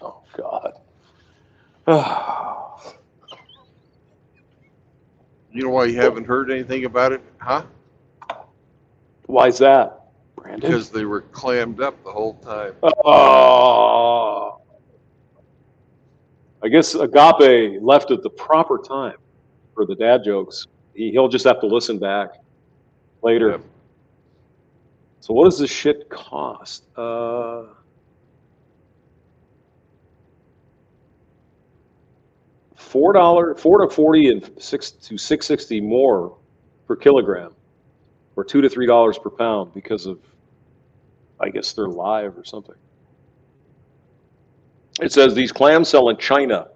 C: Oh, God.
A: You know why you haven't heard anything about it? Huh?
C: Why is that, Brandon?
A: Because they were clammed up the whole time.
C: Oh. I guess Agape left at the proper time for the dad jokes. He'll just have to listen back later.
A: Yep.
C: So what does this shit cost? $4 to 40 and $6 to $6.60 more per kilogram, or $2 to $3 per pound because of, I guess they're live or something. It says these clams sell in China,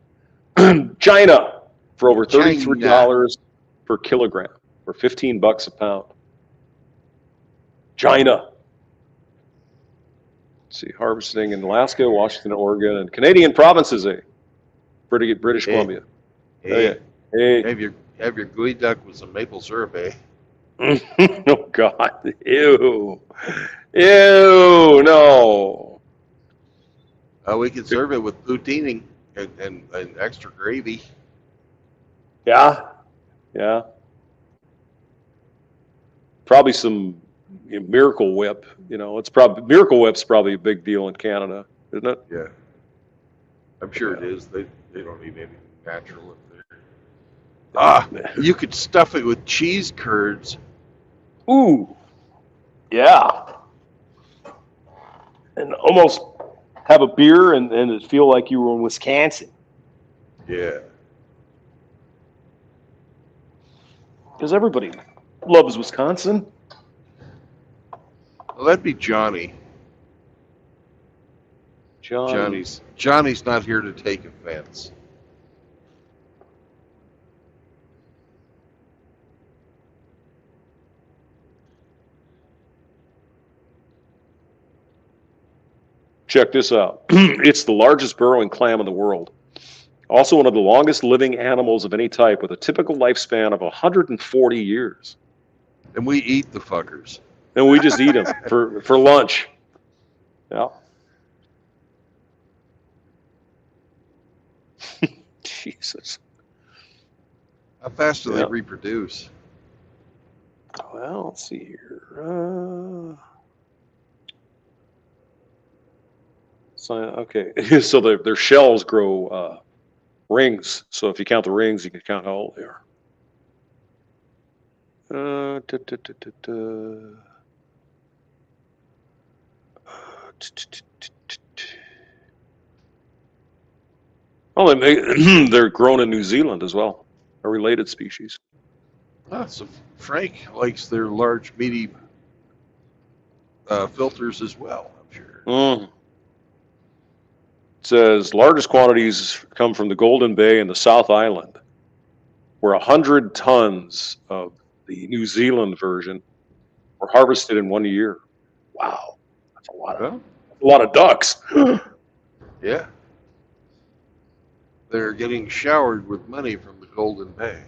C: China, for over $33 per kilogram, or $15 a pound. China. Let's see, harvesting in Alaska, Washington, Oregon, and Canadian provinces, British Columbia.
A: Hey,
C: Hey.
A: have your gooey duck with some maple syrup, eh?
C: Oh God! Ew! Ew! No!
A: We could serve it with poutine and extra gravy.
C: Yeah, yeah. Probably some Miracle Whip. You know, it's probably Miracle Whip's probably a big deal in Canada, isn't it?
A: Yeah, I'm sure it is. They don't need anything natural up there. You could stuff it with cheese curds.
C: Ooh, yeah. And almost have a beer and it feel like you were in Wisconsin.
A: Yeah.
C: Because everybody loves Wisconsin.
A: Well, that'd be Johnny. Johnny's not here to take offense.
C: Check this out. It's the largest burrowing clam in the world. Also one of the longest living animals of any type, with a typical lifespan of 140 years.
A: And we eat the fuckers.
C: And we just eat them for lunch. Yeah. Jesus.
A: How fast do they
C: Yeah.
A: reproduce?
C: Well, let's see here. Okay, so their shells grow rings. So if you count the rings, you can count how old they are. Oh, they're grown in New Zealand as well, a related species.
A: So Frank likes their large, meaty filters as well, I'm sure.
C: It says largest quantities come from the Golden Bay and the South Island, where 100 tons of the New Zealand version were harvested in 1 year. Wow, that's a lot of ducks.
A: Yeah. They're getting showered with money from the Golden Bay.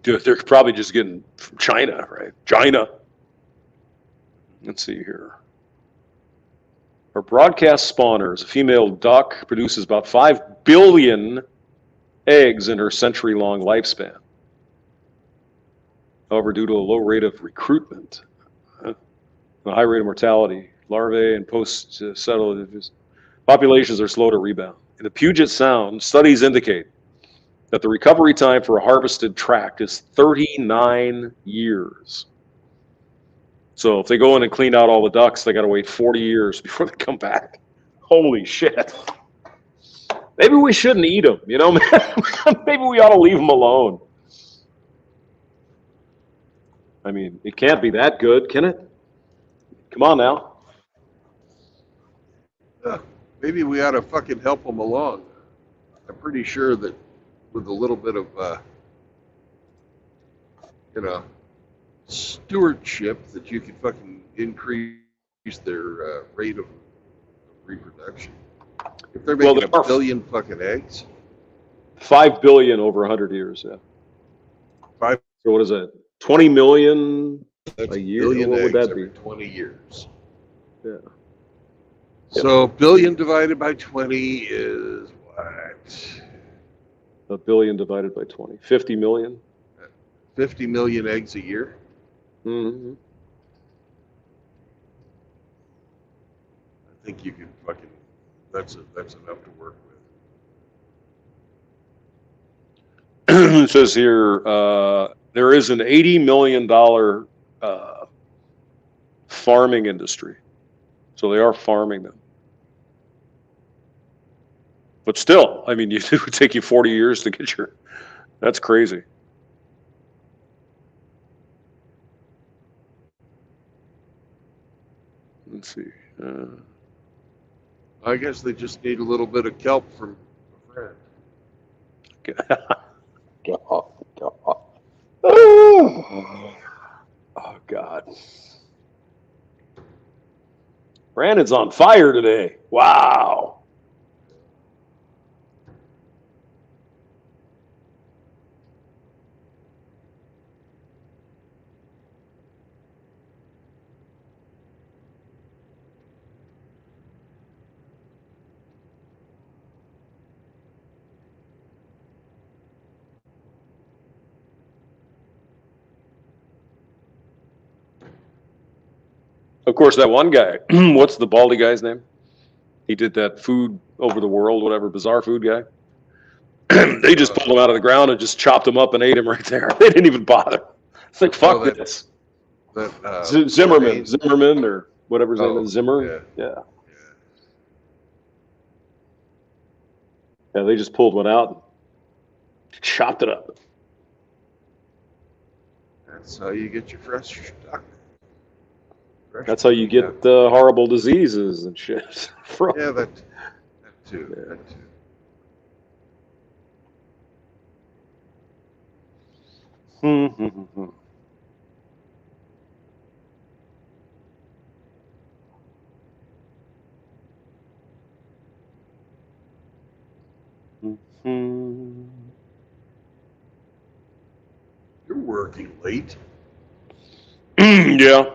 C: Dude, they're probably just getting from China, right? China. Let's see here. For broadcast spawners, a female duck produces about 5 billion eggs in her century-long lifespan. However, due to a low rate of recruitment, a high rate of mortality, larvae and post-settled populations are slow to rebound. In the Puget Sound, studies indicate that the recovery time for a harvested tract is 39 years. So if they go in and clean out all the ducks, they got to wait 40 years before they come back. Holy shit. Maybe we shouldn't eat them, you know, man. Maybe we ought to leave them alone. I mean, it can't be that good, can it? Come on now.
A: Maybe we ought to fucking help them along. I'm pretty sure that with a little bit of, stewardship, that you could fucking increase their rate of reproduction. If they're making a billion fucking eggs.
C: 5 billion over 100 years, yeah. So what is that? 20 million a year? What would that be?
A: 20 years.
C: Yeah.
A: So a billion divided by 20 is what?
C: A billion divided by 20. 50 million?
A: 50 million eggs a year?
C: Mm-hmm.
A: I think you can fucking, that's enough to work with.
C: It says here, there is an $80 million farming industry. So they are farming them. But still, I mean, it would take you 40 years to get your, that's crazy. Let's see.
A: I guess they just need a little bit of kelp from a friend.
C: Oh, God. Brandon's on fire today. Wow. Of course, that one guy, what's the baldy guy's name? He did that food over the world, whatever, bizarre food guy. They just pulled him out of the ground and just chopped him up and ate him right there. They didn't even bother. It's like, fuck this. Zimmerman or whatever his name is, Zimmer. Yeah. Yeah, they just pulled one out and chopped it up.
A: That's how you get your fresh stock.
C: That's how you get the horrible diseases and shit.
A: Yeah, that too.
C: Yeah.
A: That too.
C: Mm.
A: You're working late.
C: Yeah.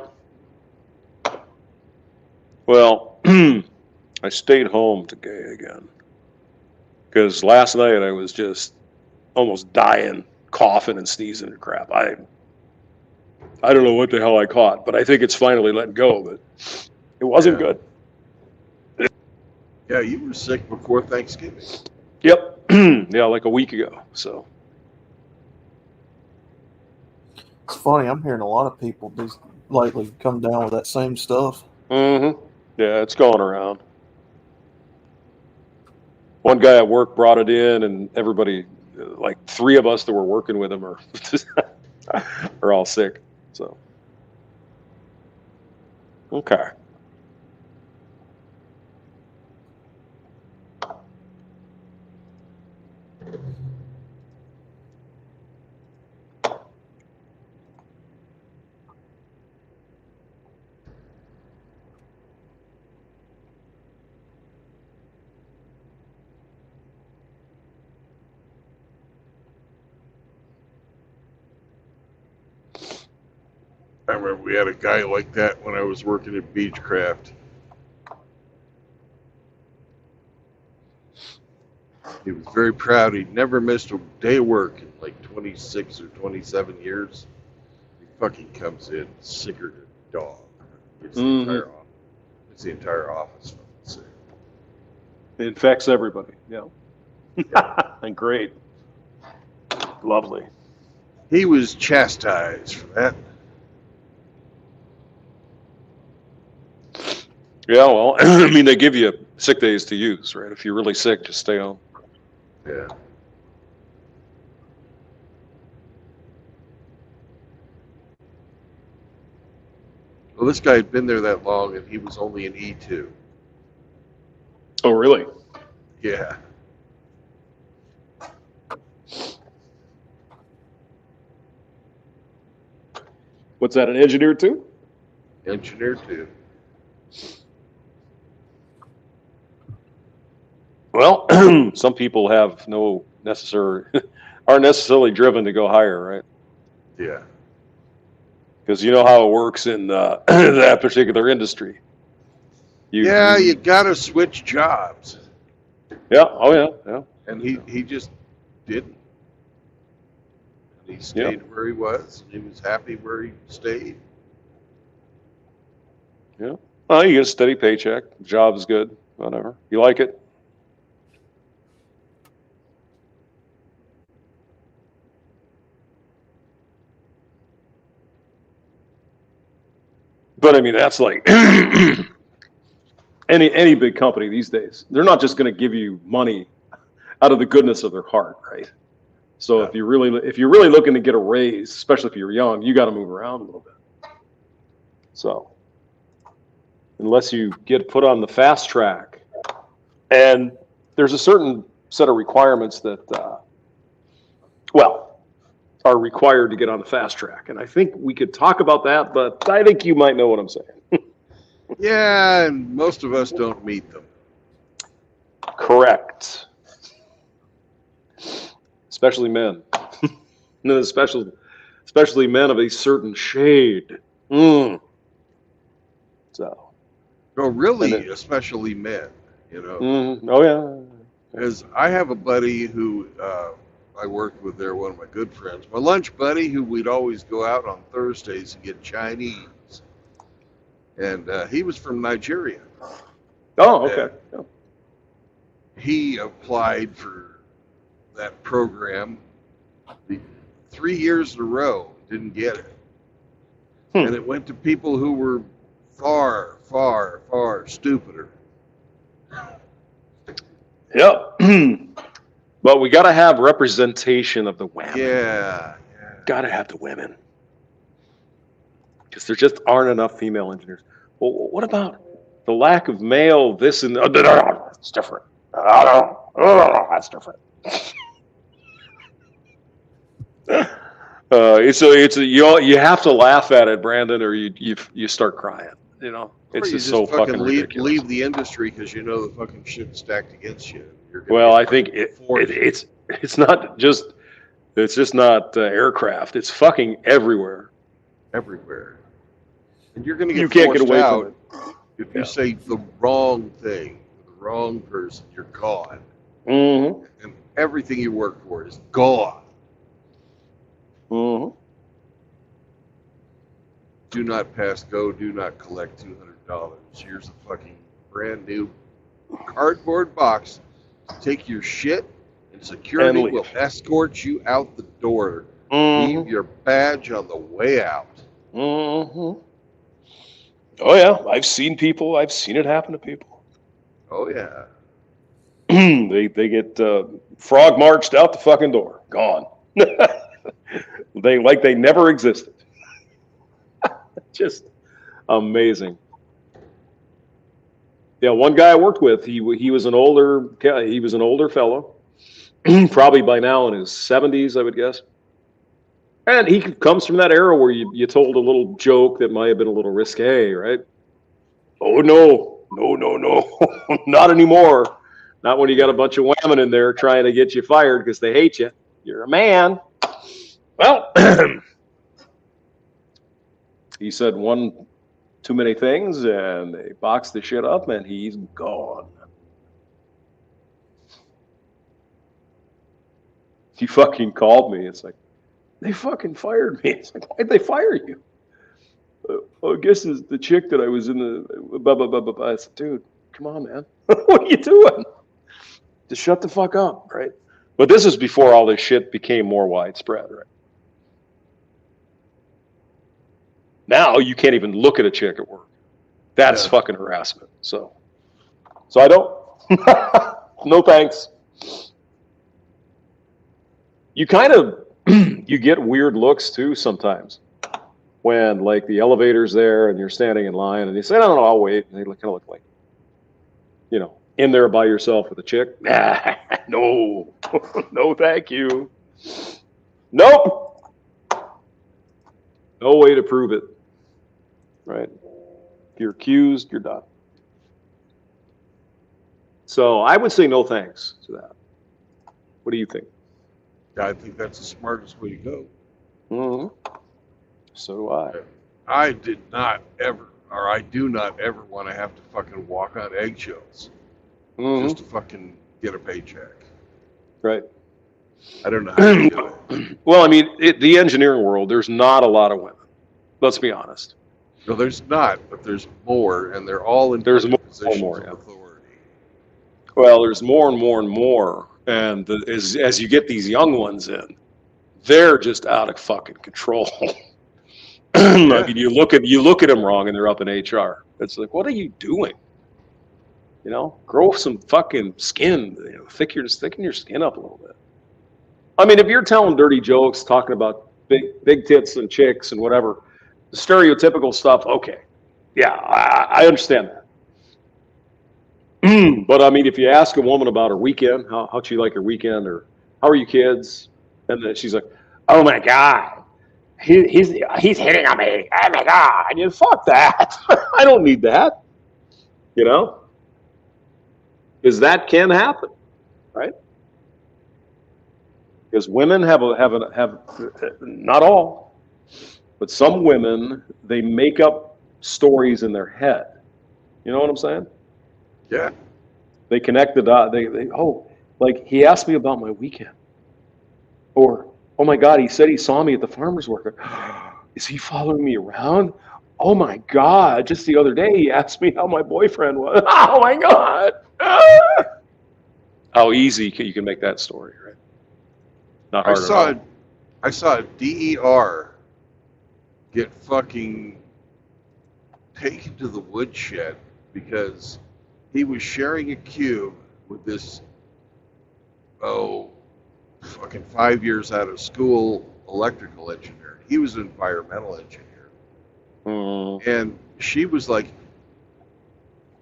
C: Well, I stayed home today again because last night I was just almost dying, coughing and sneezing and crap. I don't know what the hell I caught, but I think it's finally letting go. But it wasn't
A: Yeah.
C: good.
A: Yeah, you were sick before Thanksgiving.
C: Yep. Yeah, like a week ago. So.
D: It's funny. I'm hearing a lot of people lately come down with that same stuff.
C: Mm-hmm. Yeah, it's going around. One guy at work brought it in, and everybody, like 3 of us that were working with him, are all sick. So, okay.
A: I remember we had a guy like that when I was working at Beechcraft. He was very proud. He'd never missed a day of work in like 26 or 27 years. He fucking comes in sicker than a dog. It's the entire office. It's the entire office. Sick.
C: It infects everybody. Yeah. And great. Lovely.
A: He was chastised for that.
C: Yeah, well, I mean, they give you sick days to use, right? If you're really sick, just stay home.
A: Yeah. Well, this guy had been there that long, and he was only an E2.
C: Oh, really?
A: Yeah.
C: What's that, an engineer too?
A: Engineer 2.
C: Well, some people have aren't necessarily driven to go higher, right?
A: Yeah.
C: Because you know how it works in that particular industry. You
A: gotta switch jobs.
C: Yeah. Oh, yeah. Yeah.
A: And he just didn't. And he stayed where he was, and he was happy where he stayed.
C: Yeah. Well, you get a steady paycheck. The job is good. Whatever. You like it. But I mean, that's like any big company these days. They're not just going to give you money out of the goodness of their heart, right? So if you're really looking to get a raise, especially if you're young, you got to move around a little bit. So unless you get put on the fast track, and there's a certain set of requirements that, are required to get on the fast track. And I think we could talk about that, but I think you might know what I'm saying.
A: Yeah, and most of us don't meet them.
C: Correct. Especially men. No, especially men of a certain shade. So.
A: Oh, really? Especially men, you know.
C: Oh, yeah.
A: Because I have a buddy who I worked with there, one of my good friends, my lunch buddy, who we'd always go out on Thursdays and get Chinese. And he was from Nigeria.
C: Oh, okay. Yeah.
A: He applied for that program 3 years in a row, didn't get it. And it went to people who were far, far, far stupider.
C: Yep. But we got to have representation of the women.
A: Yeah.
C: Got to have the women. Because there just aren't enough female engineers. Well, what about the lack of male this and it's different. That's different. You have to laugh at it, Brandon, or you start crying. You know, it's
A: Or you
C: just so fucking ridiculous.
A: leave the industry because you know the fucking shit's stacked against you. You're gonna
C: Well,
A: get
C: I think
A: forced
C: it's not just aircraft. It's fucking everywhere.
A: everywhere, and you're gonna get
C: You can't get
A: forced
C: away
A: out
C: from it.
A: if you
C: Yeah.
A: say the wrong thing, to the wrong person. You're gone,
C: Mm-hmm.
A: and everything you work for is gone.
C: Mm-hmm.
A: Do not pass go. Do not collect $200. Here's a fucking brand new cardboard box. Take your shit, and security
C: And leave.
A: will escort you out the door.
C: Mm-hmm.
A: Leave your badge on the way out.
C: Mm-hmm. Oh yeah, I've seen it happen to people.
A: Oh yeah.
C: they get frog marched out the fucking door, gone. They never existed. Just amazing. Yeah, one guy I worked with, he was an older fellow, probably by now in his 70s, I would guess. And he comes from that era where you told a little joke that might have been a little risque, right? Oh no, not anymore. Not when you got a bunch of women in there trying to get you fired because they hate you. You're a man. Well, he said one too many things and they boxed the shit up and he's gone. He fucking called me. It's like, they fucking fired me. It's like, why'd they fire you? I guess it's the chick that I was in the blah, blah, blah, blah, blah. I said, dude, come on, man. What are you doing? Just shut the fuck up, right? But this is before all this shit became more widespread, right? Now you can't even look at a chick at work. That's fucking harassment. So I don't. No thanks. You kind of you get weird looks too sometimes when like the elevator's there and you're standing in line and they say, no, I'll wait. And they kind of look like, you know, in there by yourself with a chick. No, no, thank you. Nope. No way to prove it. Right. If you're accused, you're done. So I would say no thanks to that. What do you think?
A: I think that's the smartest way to go.
C: Mm-hmm. So do I.
A: I do not ever want to have to fucking walk on eggshells just to fucking get a paycheck.
C: Right.
A: I don't know how to do it.
C: Well, I mean, the engineering world, there's not a lot of women. Let's be honest.
A: No, there's not, but there's more, and they're all in
C: There's more,
A: positions
C: more,
A: of
C: yeah.
A: authority.
C: Well, there's more and more and more. And as you get these young ones in, they're just out of fucking control. I mean, you look at them wrong, and they're up in HR. It's like, what are you doing? You know, grow some fucking skin. You know, thicken your skin up a little bit. I mean, if you're telling dirty jokes, talking about big tits and chicks and whatever, the stereotypical stuff, okay, yeah, I understand that. But I mean, if you ask a woman about her weekend, how'd she like her weekend, or how are you kids, and then she's like, oh my god, he's hitting on me, oh my god, and you fuck that. I don't need that, you know, because that can happen, right? Because women have not all, but some women, they make up stories in their head. You know what I'm saying?
A: Yeah.
C: They connect the dot. Like he asked me about my weekend, or oh my god, he said he saw me at the farmer's market. Is he following me around? Oh my god! Just the other day, he asked me how my boyfriend was. Oh my god! How easy you can make that story, right? Not hard at all.
A: I saw a DER get fucking taken to the woodshed because he was sharing a cube with this, fucking 5 years out of school electrical engineer. He was an environmental engineer. And she was like,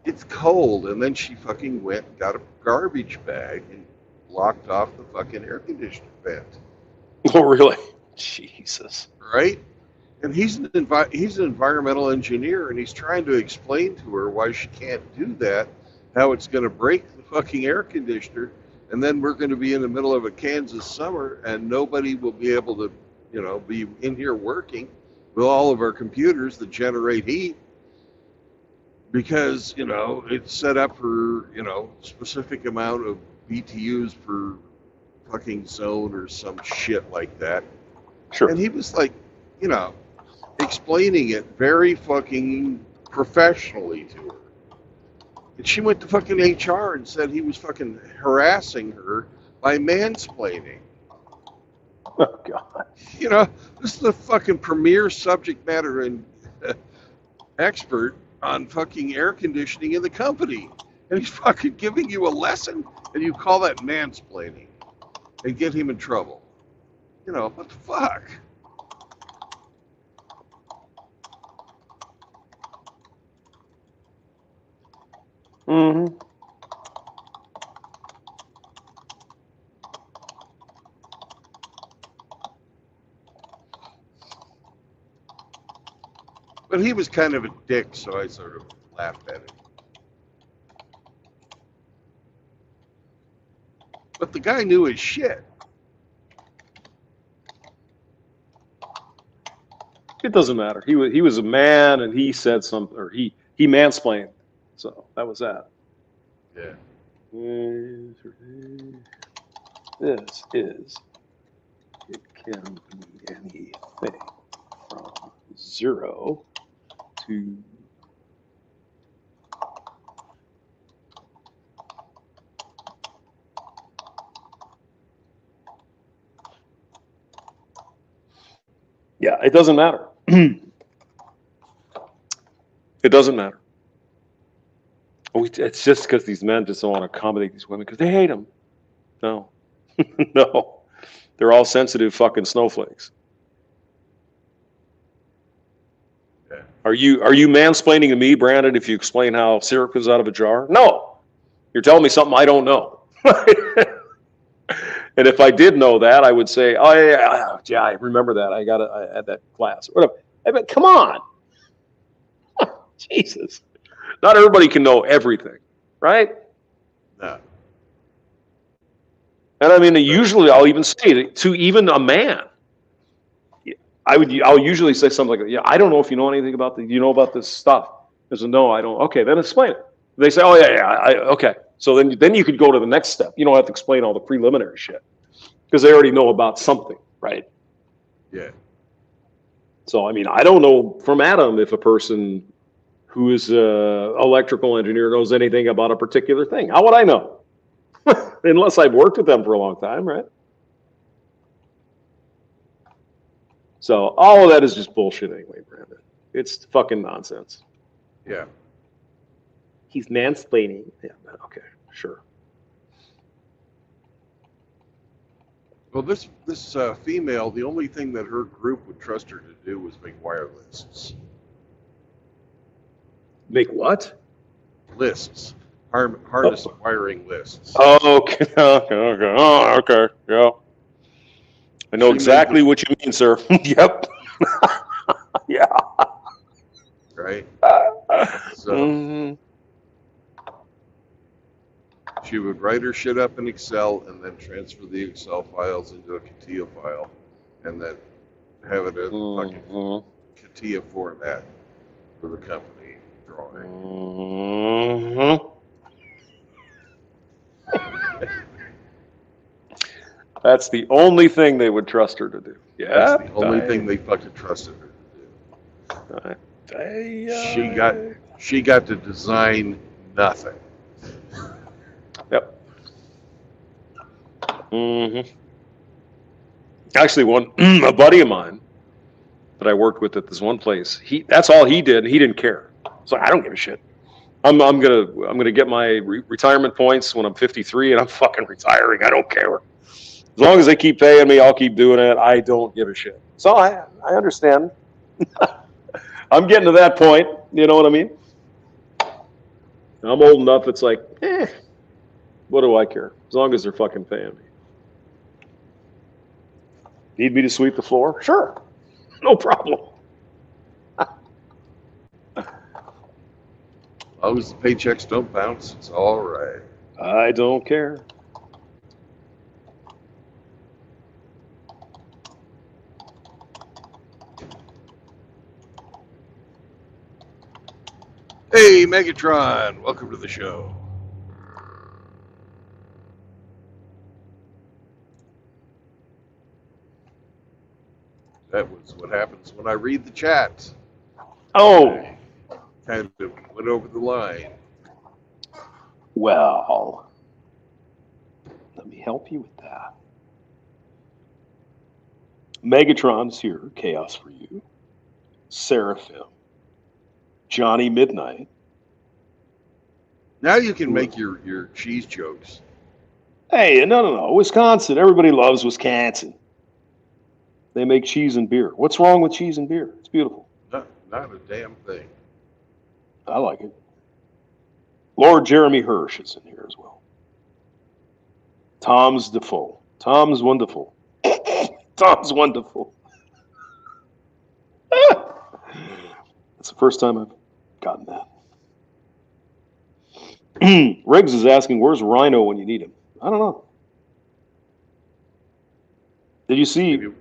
A: it's cold. And then she fucking went and got a garbage bag and blocked off the fucking air conditioning vent.
C: Oh, really? Jesus.
A: Right? And he's an environmental engineer, and he's trying to explain to her why she can't do that, how it's going to break the fucking air conditioner. And then we're going to be in the middle of a Kansas summer, and nobody will be able to, be in here working with all of our computers that generate heat because, it's set up for, specific amount of BTUs per fucking zone or some shit like that.
C: Sure.
A: And he was like, explaining it very fucking professionally to her. And she went to fucking HR and said he was fucking harassing her by mansplaining.
C: Oh, God.
A: This is the fucking premier subject matter and expert on fucking air conditioning in the company. And he's fucking giving you a lesson, and you call that mansplaining and get him in trouble. What the fuck?
C: Mm-hmm.
A: But he was kind of a dick, so I sort of laughed at him. But the guy knew his shit.
C: It doesn't matter. He was a man, and he said something, or he mansplained. So that was that.
A: Yeah.
C: This is. It can be anything from 0 to. Yeah, it doesn't matter. It doesn't matter. It's just because these men just don't want to accommodate these women because they hate them. No. No. They're all sensitive fucking snowflakes.
A: Yeah.
C: Are you mansplaining to me, Brandon, if you explain how syrup comes out of a jar? No. You're telling me something I don't know. And if I did know that, I would say, oh, yeah, I remember that. I had that class. Whatever. I mean, come on. Jesus. Not everybody can know everything, right?
A: No.
C: And I mean, usually I'll even say to even a man, I'll usually say something like, yeah, I don't know if you know anything about about this stuff. I said, no, I don't. Okay, then explain it. They say, oh, yeah, okay. So then you could go to the next step. You don't have to explain all the preliminary shit because they already know about something, right?
A: Yeah.
C: So, I mean, I don't know from Adam if a person who is an electrical engineer knows anything about a particular thing. How would I know? Unless I've worked with them for a long time, right? So all of that is just bullshit anyway, Brandon. It's fucking nonsense.
A: Yeah.
C: He's mansplaining. Yeah, okay, sure.
A: Well, this female, the only thing that her group would trust her to do was make wire lists.
C: Make what?
A: Lists. Harness wiring lists.
C: Oh, okay. Oh, okay. Yeah. I know exactly what you mean, sir. Yep. Yeah.
A: Right? So she would write her shit up in Excel and then transfer the Excel files into a CATIA file and then have it in fucking CATIA format for the company drawing.
C: That's the only thing they would trust her to do. Yeah.
A: That's the only thing they fucking trusted her to do. She got to design nothing.
C: Yep. Actually, a buddy of mine that I worked with at this one place, that's all he did. He didn't care. So I don't give a shit. I'm gonna get my retirement points when I'm 53 and I'm fucking retiring. I don't care. As long as they keep paying me, I'll keep doing it. I don't give a shit. So I understand. I'm getting to that point. You know what I mean? I'm old enough. It's like, what do I care? As long as they're fucking paying me. Need me to sweep the floor? Sure. No problem.
A: As long as the paychecks don't bounce, it's all right.
C: I don't care.
A: Hey, Megatron, welcome to the show. That was what happens when I read the chat.
C: Oh,
A: Kind of went over the line.
C: well, let me help you with that. Megatron's here, Chaos for You, Seraphim, Johnny Midnight.
A: Now you can make your cheese jokes.
C: Hey, no. Wisconsin. Everybody loves Wisconsin. They make cheese and beer. What's wrong with cheese and beer? It's beautiful.
A: Not a damn thing.
C: I like it. Lord Jeremy Hirsch is in here as well. Tom's Defoe. Tom's wonderful. Tom's wonderful. That's the first time I've gotten that. Riggs is asking, where's Rhino when you need him? I don't know. Did you see
A: Maybe-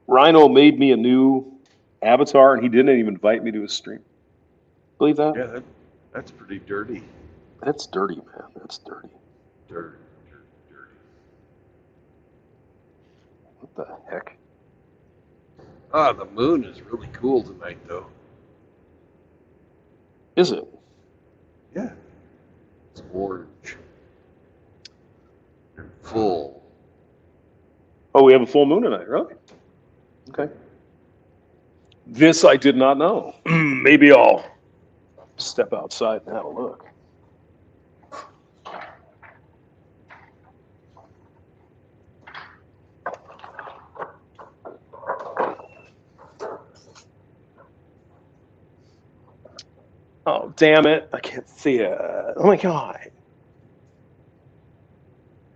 C: Rhino made me a new avatar and he didn't even invite me to his stream? Believe that?
A: Yeah, that's pretty dirty.
C: That's dirty, man. That's dirty.
A: Dirty.
C: What the heck?
A: Ah, the moon is really cool tonight, though.
C: Is it?
A: Yeah. It's orange. And full.
C: Oh, we have a full moon tonight, really? Okay. This I did not know. Maybe I'll step outside and have a look. Oh, damn it. I can't see it. Oh, my God.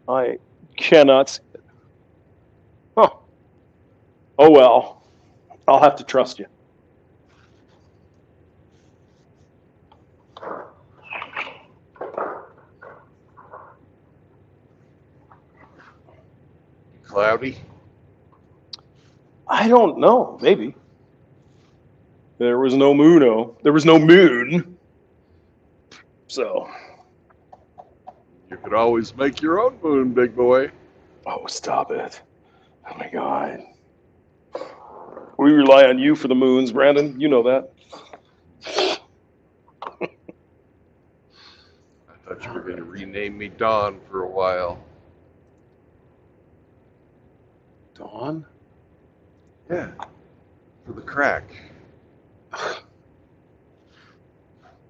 C: I cannot see it. Huh. Oh, well. I'll have to trust you.
A: Cloudy?
C: I don't know. Maybe. There was no moon. There was no moon. So.
A: You could always make your own moon, big boy.
C: Oh, stop it. Oh, my God. We rely on you for the moons, Brandon. You know that.
A: I thought you were going to rename me Dawn for a while.
C: Dawn?
A: Yeah. For the crack.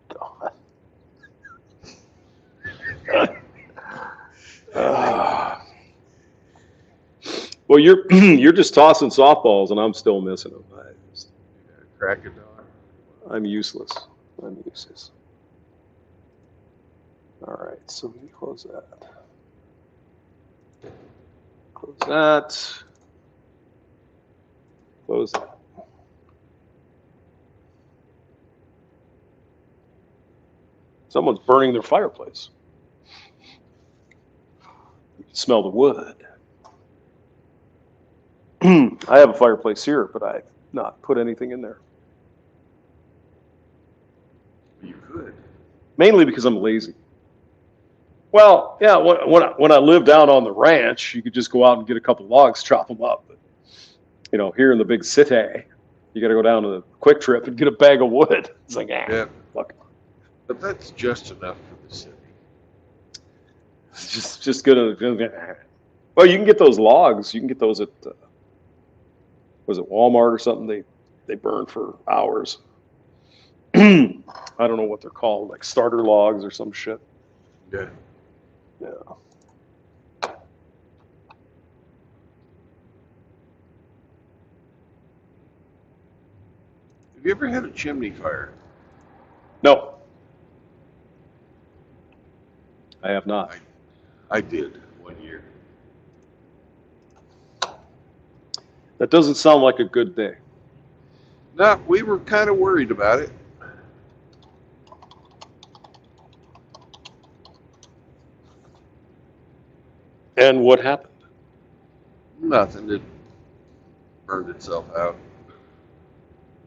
C: Dawn. Well, you're just tossing softballs, and I'm still missing them.
A: Crack of dawn.
C: I'm useless. I'm useless. All right, so we can close that. Close that. Close that. Someone's burning their fireplace. You can smell the wood. I have a fireplace here, but I've not put anything in there.
A: You could.
C: Mainly because I'm lazy. Well, yeah, when I lived out on the ranch, you could just go out and get a couple logs, chop them up. But, you know, here in the big city, you got to go down to the Quick Trip and get a bag of wood. It's like,
A: Yeah.
C: fuck.
A: But that's just enough for the city.
C: It's just good. Well, you can get those logs. You can get those at, was it Walmart or something? They burn for hours. I don't know what they're called, like starter logs or some shit.
A: Yeah.
C: Yeah.
A: Have you ever had a chimney fire?
C: No. I have not.
A: I did one year.
C: That doesn't sound like a good day.
A: No, we were kind of worried about it.
C: And what happened?
A: Nothing. It burned itself out.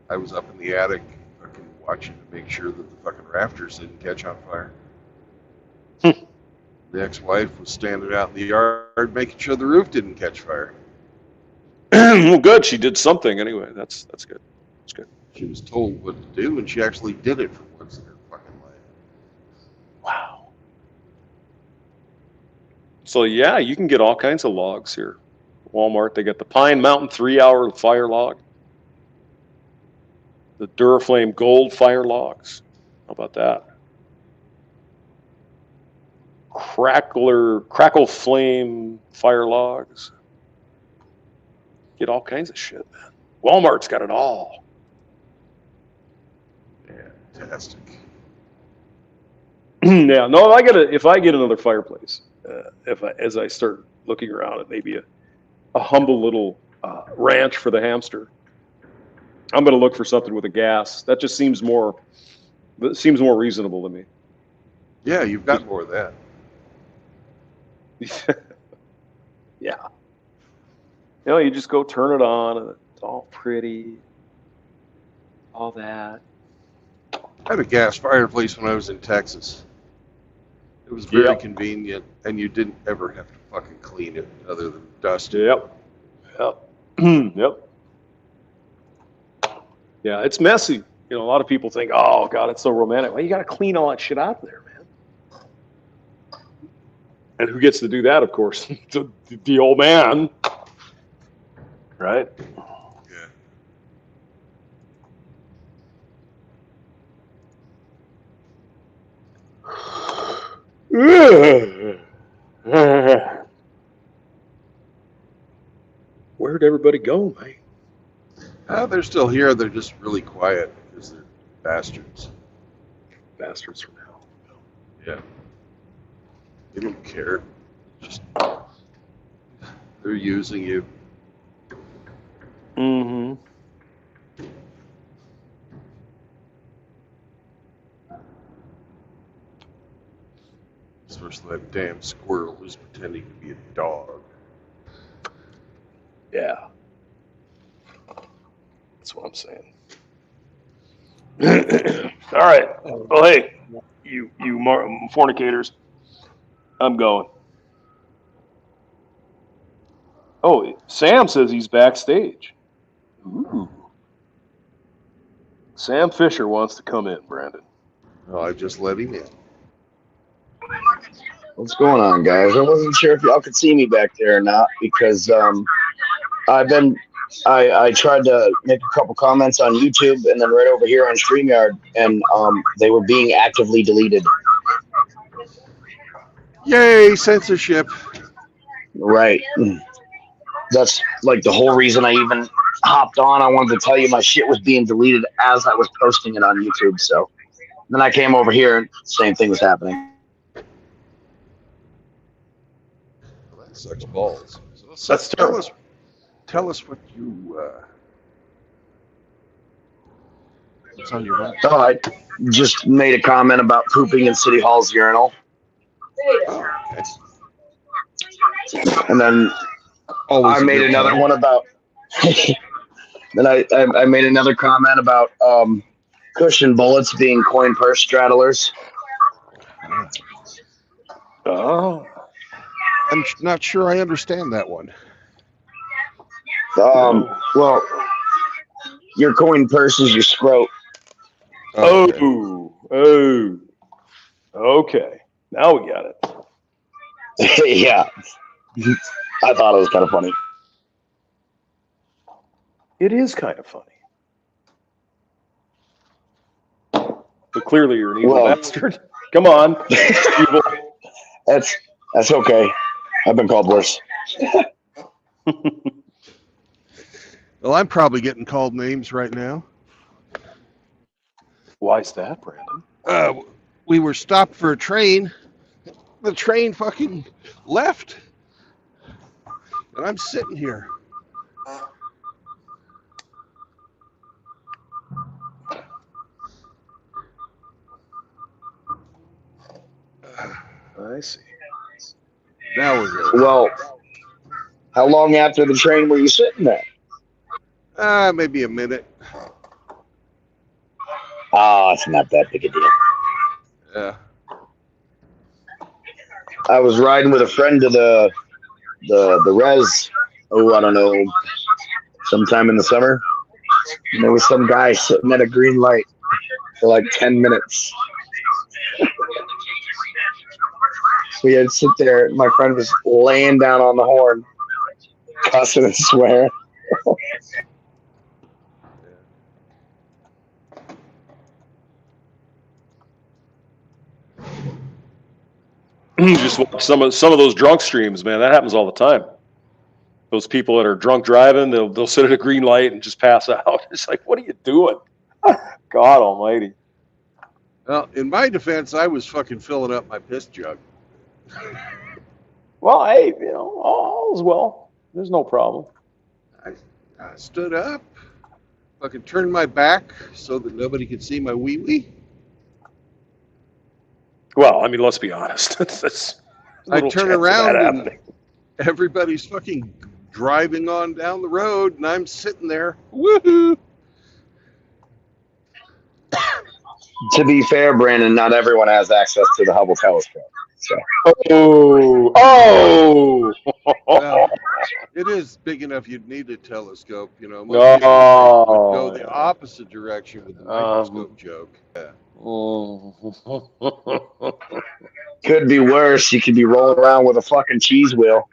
A: I was up in the attic, fucking watching to make sure that the fucking rafters didn't catch on fire. The ex-wife was standing out in the yard making sure the roof didn't catch fire.
C: Well, good. She did something anyway. That's good. That's good.
A: She was told what to do, and she actually did it for once in her fucking life.
C: Wow. So yeah, you can get all kinds of logs here. Walmart, they got the Pine Mountain 3-hour fire log, the Duraflame Gold fire logs. How about that? Crackle Flame fire logs. Get all kinds of shit, man. Walmart's got it all.
A: Fantastic.
C: Yeah, no, if I get another fireplace, as I start looking around at maybe a humble little ranch for the hamster, I'm going to look for something with a gas. That just seems more reasonable to me.
A: Yeah, you've got more of that.
C: Yeah. You know, you just go turn it on, and it's all pretty, all that.
A: I had a gas fireplace when I was in Texas. It was very
C: Yep.
A: convenient, and you didn't ever have to fucking clean it other than dust it.
C: Yep. Yep. Yeah, it's messy. You know, a lot of people think, oh, God, it's so romantic. Well, you got to clean all that shit out there, man. And who gets to do that, of course? The old man. Right? Yeah. Where'd everybody go, man?
A: They're still here. They're just really quiet because they're bastards.
C: Bastards from hell.
A: Yeah. They don't care. Just they're using you.
C: Mm-hmm.
A: Especially that damn squirrel who's pretending to be a dog.
C: Yeah. That's what I'm saying. All right. Well, hey, you fornicators, I'm going. Oh, Sam says he's backstage. Ooh. Sam Fisher wants to come in, Brandon.
A: Well, I just let him in.
G: What's going on, guys? I wasn't sure if y'all could see me back there or not because I tried to make a couple comments on YouTube and then right over here on StreamYard, and they were being actively deleted.
A: Yay, censorship.
G: Right. That's like the whole reason I even hopped on. I wanted to tell you my shit was being deleted as I was posting it on YouTube. So then I came over here and same thing was happening.
A: Well, that sucks balls. So
C: That's terrible.
A: Tell us what what's on your mind.
G: Oh, I just made a comment about pooping in City Hall's urinal.
A: Oh, okay.
G: And then
A: Always
G: I
A: a
G: made
A: good
G: another
A: time.
G: one about. Then I made another comment about cushion bullets being coin purse straddlers.
C: Oh.
A: I'm not sure I understand that one.
G: Well, your coin purse is your scrote.
A: Okay.
C: Oh. Okay. Now we got it.
G: Yeah, I thought it was kind of funny.
C: It is kind of funny. But clearly you're an evil
G: Well-
C: bastard. Come on. Evil.
G: That's okay. I've been called worse.
A: Well, I'm probably getting called names right now.
C: Why's that, Brandon?
A: We were stopped for a train. The train fucking left. And I'm sitting here.
C: I see.
A: Now we're good.
G: Well, how long after the train were you sitting there?
A: Maybe a minute.
G: Oh, it's not that big a deal.
A: Yeah.
G: I was riding with a friend to the res. Oh, I don't know, sometime in the summer. And there was some guy sitting at a green light for like 10 minutes. We had to sit there. My friend was laying down on the horn, cussing and swearing.
C: Just watch some of those drunk streams, man. That happens all the time. Those people that are drunk driving, they'll sit at a green light and just pass out. It's like, what are you doing? God Almighty.
A: Well, in my defense, I was fucking filling up my piss jug.
C: Well, hey, all's well. There's no problem.
A: I stood up, fucking turned my back so that nobody could see my wee-wee.
C: Well, I mean, let's be honest. That's
A: I turn around and everybody's fucking driving on down the road, and I'm sitting there. Woohoo!
G: To be fair, Brandon, not everyone has access to the Hubble telescope. So.
C: Oh!
A: Well, it is big enough you'd need a telescope, you know. Most people would go the opposite direction with the microscope joke. Yeah.
G: Could be worse. You could be rolling around with a fucking cheese wheel.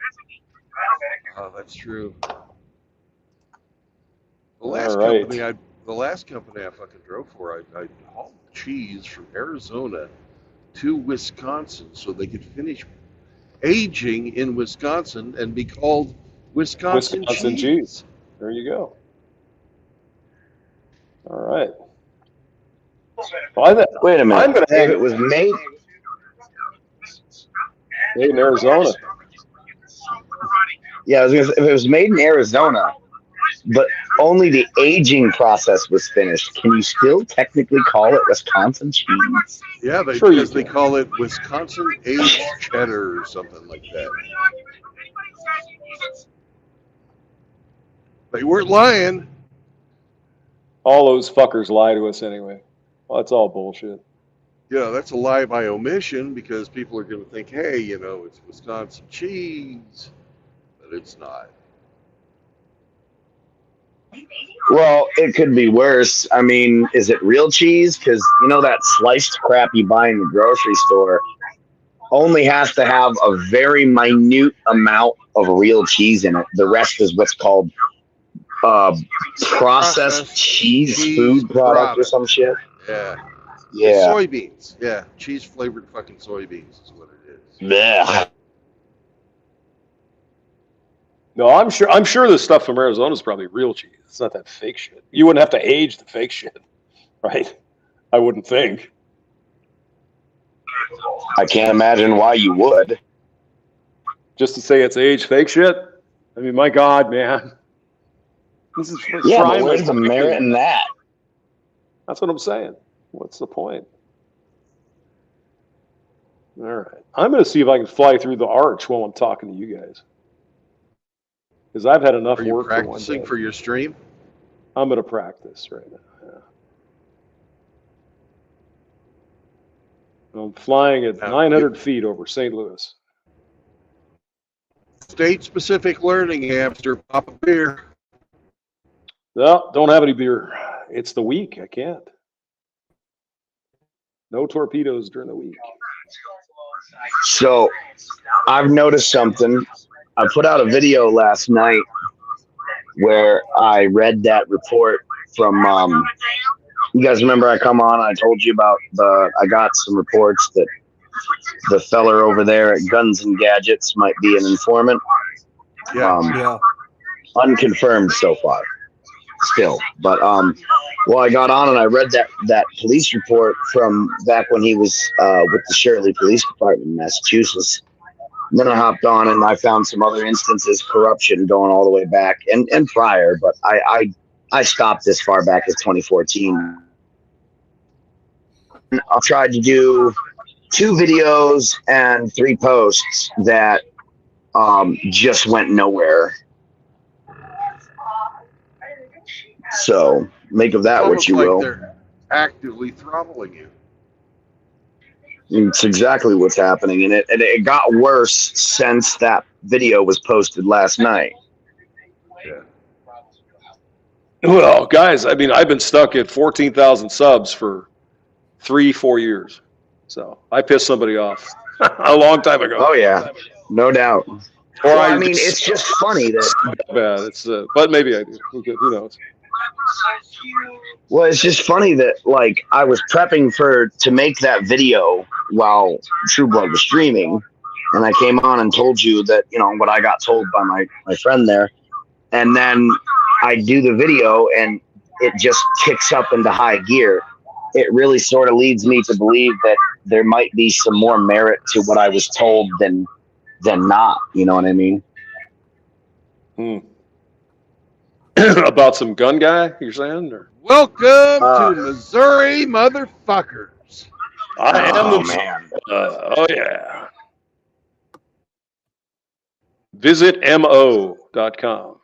A: Oh, that's true. The last company I fucking drove for, I hauled cheese from Arizona to Wisconsin so they could finish aging in Wisconsin and be called Wisconsin cheese.
C: There you go. All right.
G: Wait a minute.
C: I'm gonna
G: if it was made
C: in Arizona.
G: Yeah, I was gonna say, if it was made in Arizona, but only the aging process was finished, can you still technically call it Wisconsin cheese?
A: Yeah, because they call it Wisconsin aged cheddar or something like that. They weren't lying.
C: All those fuckers lie to us anyway. Well, that's all bullshit.
A: Yeah, that's a lie by omission because people are going to think, hey, it's Wisconsin cheese, but it's not.
G: Well, it could be worse. I mean, is it real cheese? Because, that sliced crap you buy in the grocery store only has to have a very minute amount of real cheese in it. The rest is what's called processed cheese food product or some shit.
A: Yeah.
G: Yeah.
A: Soybeans. Yeah. Cheese flavored fucking soybeans is what it is.
G: Blech.
C: No, I'm sure the stuff from Arizona is probably real cheese. It's not that fake shit. You wouldn't have to age the fake shit, right? I wouldn't think.
G: I can't imagine why you would.
C: Just to say it's aged fake shit? I mean, my God, man. This is
G: but where's the merit in that?
C: That's what I'm saying. What's the point? All right. I'm going to see if I can fly through the arch while I'm talking to you guys. Because I've had enough
A: work for one day. Are you practicing for your stream?
C: I'm going to practice right now. Yeah. I'm flying at 900 feet over St. Louis.
A: State-specific learning, hamster. Pop a beer.
C: No, don't have any beer. It's the week. I can't. No torpedoes during the week.
G: So, I've noticed something. I put out a video last night where I read that report from, you guys remember I come on, I told you about I got some reports that the feller over there at Guns and Gadgets might be an informant.
A: Yeah.
G: Unconfirmed so far, still. But, well, I got on and I read that police report from back when he was with the Shirley Police Department in Massachusetts. And then I hopped on and I found some other instances of corruption going all the way back and prior, but I stopped as far back as 2014. I tried to do 2 videos and 3 posts that just went nowhere. So make of that what you will.
A: actively throttling you.
G: It's exactly what's happening, and it got worse since that video was posted last night.
A: Yeah.
C: Well, guys, I mean, I've been stuck at 14,000 subs for 3-4 years. So I pissed somebody off a long time ago.
G: Oh yeah, no doubt.
C: Or
G: Well, I mean, it's just funny that.
C: Bad. It's but maybe I do. Who knows?
G: Well, it's just funny that like I was prepping to make that video while True Blood was streaming, and I came on and told you that what I got told by my friend there, and then I do the video and it just kicks up into high gear. It really sort of leads me to believe that there might be some more merit to what I was told than not. You know what I mean?
C: About some gun guy, you're saying? Or?
A: Welcome to Missouri, motherfuckers.
C: I am the
G: man.
C: Oh yeah. Visit mo.com.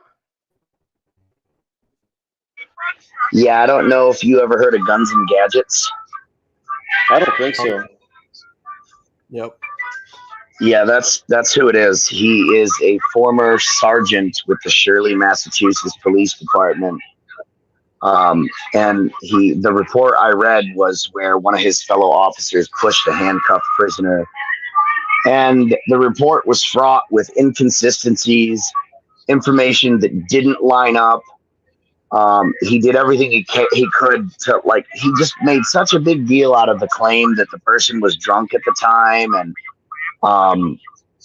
G: Yeah, I don't know if you ever heard of Guns and Gadgets.
C: I don't think so.
D: Yep.
G: Yeah, that's who it is. He is a former sergeant with the Shirley, Massachusetts Police Department. And the report I read was where one of his fellow officers pushed a handcuffed prisoner. And the report was fraught with inconsistencies, information that didn't line up. He did everything he could to, like, he just made such a big deal out of the claim that the person was drunk at the time, and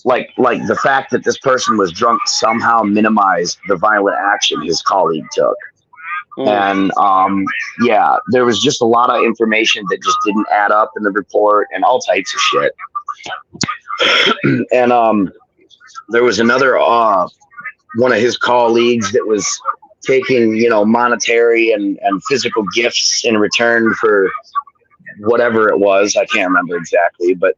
G: like the fact that this person was drunk somehow minimized the violent action his colleague took. And yeah, there was just a lot of information that just didn't add up in the report, and all types of shit. And there was another one of his colleagues that was taking monetary and physical gifts in return for whatever it was. I can't remember exactly, but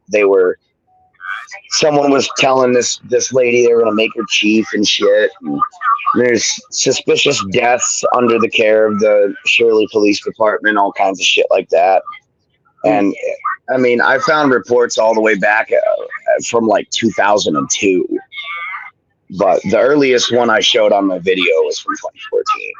G: someone was telling this lady they were gonna make her chief and shit. And there's suspicious deaths under the care of the Shirley Police Department, all kinds of shit like that. And I mean, I found reports all the way back from like 2002. But the earliest one I showed on my video was from 2014.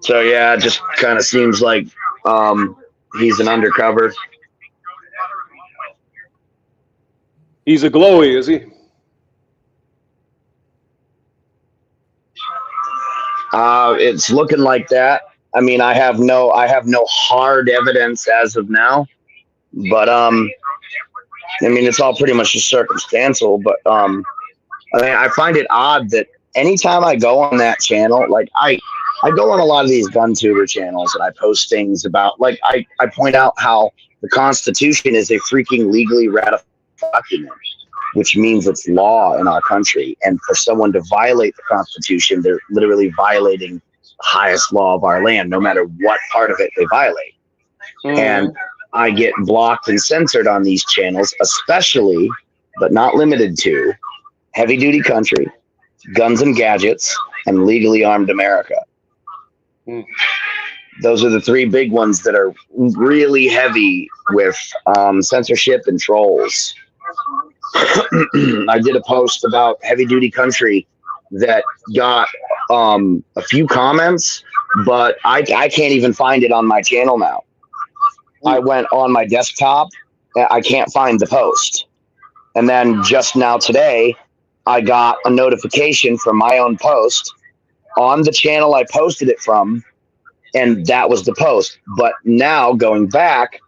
G: So yeah, it just kind of seems like he's an undercover.
C: He's a glowy, is he?
G: It's looking like that. I mean, I have no hard evidence as of now, but I mean, it's all pretty much just circumstantial. But I mean, I find it odd that anytime I go on that channel, like I go on a lot of these gun tuber channels and I post things about, like, I point out how the Constitution is a freaking legally ratified document, which means it's law in our country. And for someone to violate the Constitution, they're literally violating the highest law of our land, no matter what part of it they violate. And I get blocked and censored on these channels, especially, but not limited to, Heavy Duty Country, Guns and Gadgets, and Legally Armed America. Those are the three big ones that are really heavy with censorship and trolls. I did a post about Heavy Duty Country that got a few comments, but I can't even find it on my channel now. I went on my desktop, I can't find the post. And then just now today, I got a notification from my own post on the channel I posted it from, and that was the post. But now going back,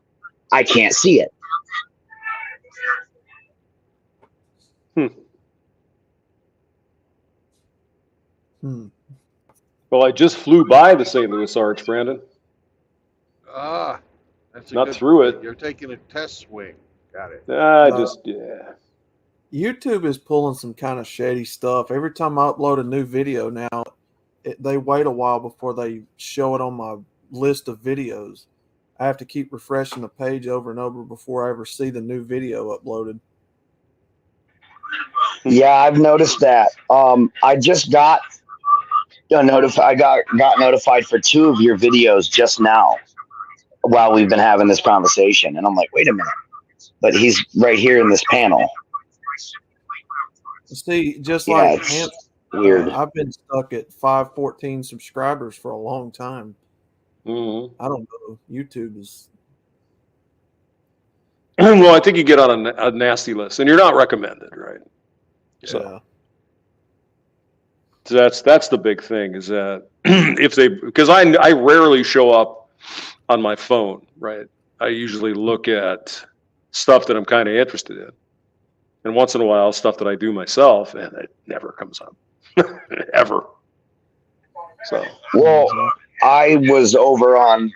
G: I can't see it.
C: Well, I just flew by the St. Louis Arch, Brandon.
A: That's
C: not through it.
A: You're taking a test swing. Got it.
C: Yeah.
D: YouTube is pulling some kind of shady stuff. Every time I upload a new video now, they wait a while before they show it on my list of videos. I have to keep refreshing the page over and over before I ever see the new video uploaded.
G: Yeah, I've noticed that. I just got notified. I got notified for 2 of your videos just now while we've been having this conversation, and I'm like, wait a minute. But he's right here in this panel.
D: See, just
G: Yeah,
D: like
G: it's
D: Hamp,
G: weird.
D: I've been stuck at 514 subscribers for a long time.
C: Mhm.
D: I don't know. YouTube is.
C: Well, I think you get on a nasty list, and you're not recommended, right? So that's the big thing is that if they, because I rarely show up on my phone, right? I usually look at stuff that I'm kind of interested in, and once in a while stuff that I do myself, and it never comes up ever. So
G: Well, I was over on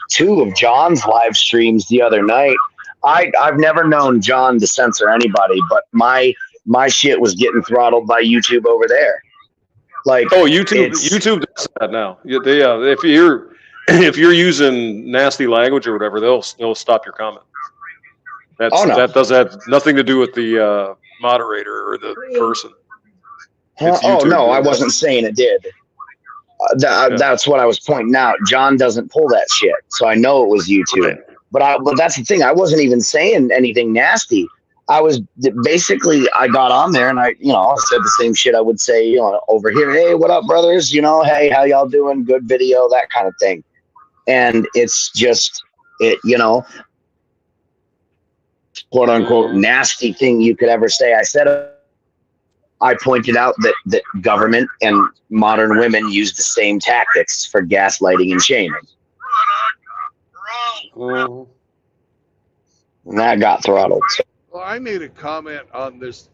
G: 2 of John's live streams the other night. I've never known John to censor anybody, but my shit was getting throttled by YouTube over there. Like,
C: oh, YouTube does that now. If you're using nasty language or whatever, they'll stop your comment. That does have nothing to do with the moderator or the person.
G: Oh no, I wasn't saying it did. That's what I was pointing out. John doesn't pull that shit, so I know it was YouTube.
C: Right.
G: But that's the thing. I wasn't even saying anything nasty. I was basically, I got on there and I said the same shit I would say, over here. Hey, what up, brothers? Hey, how y'all doing? Good video, that kind of thing. And it's just quote unquote nasty thing you could ever say. I pointed out that government and modern women use the same tactics for gaslighting and shaming. And that got throttled.
A: Well, I made a comment on this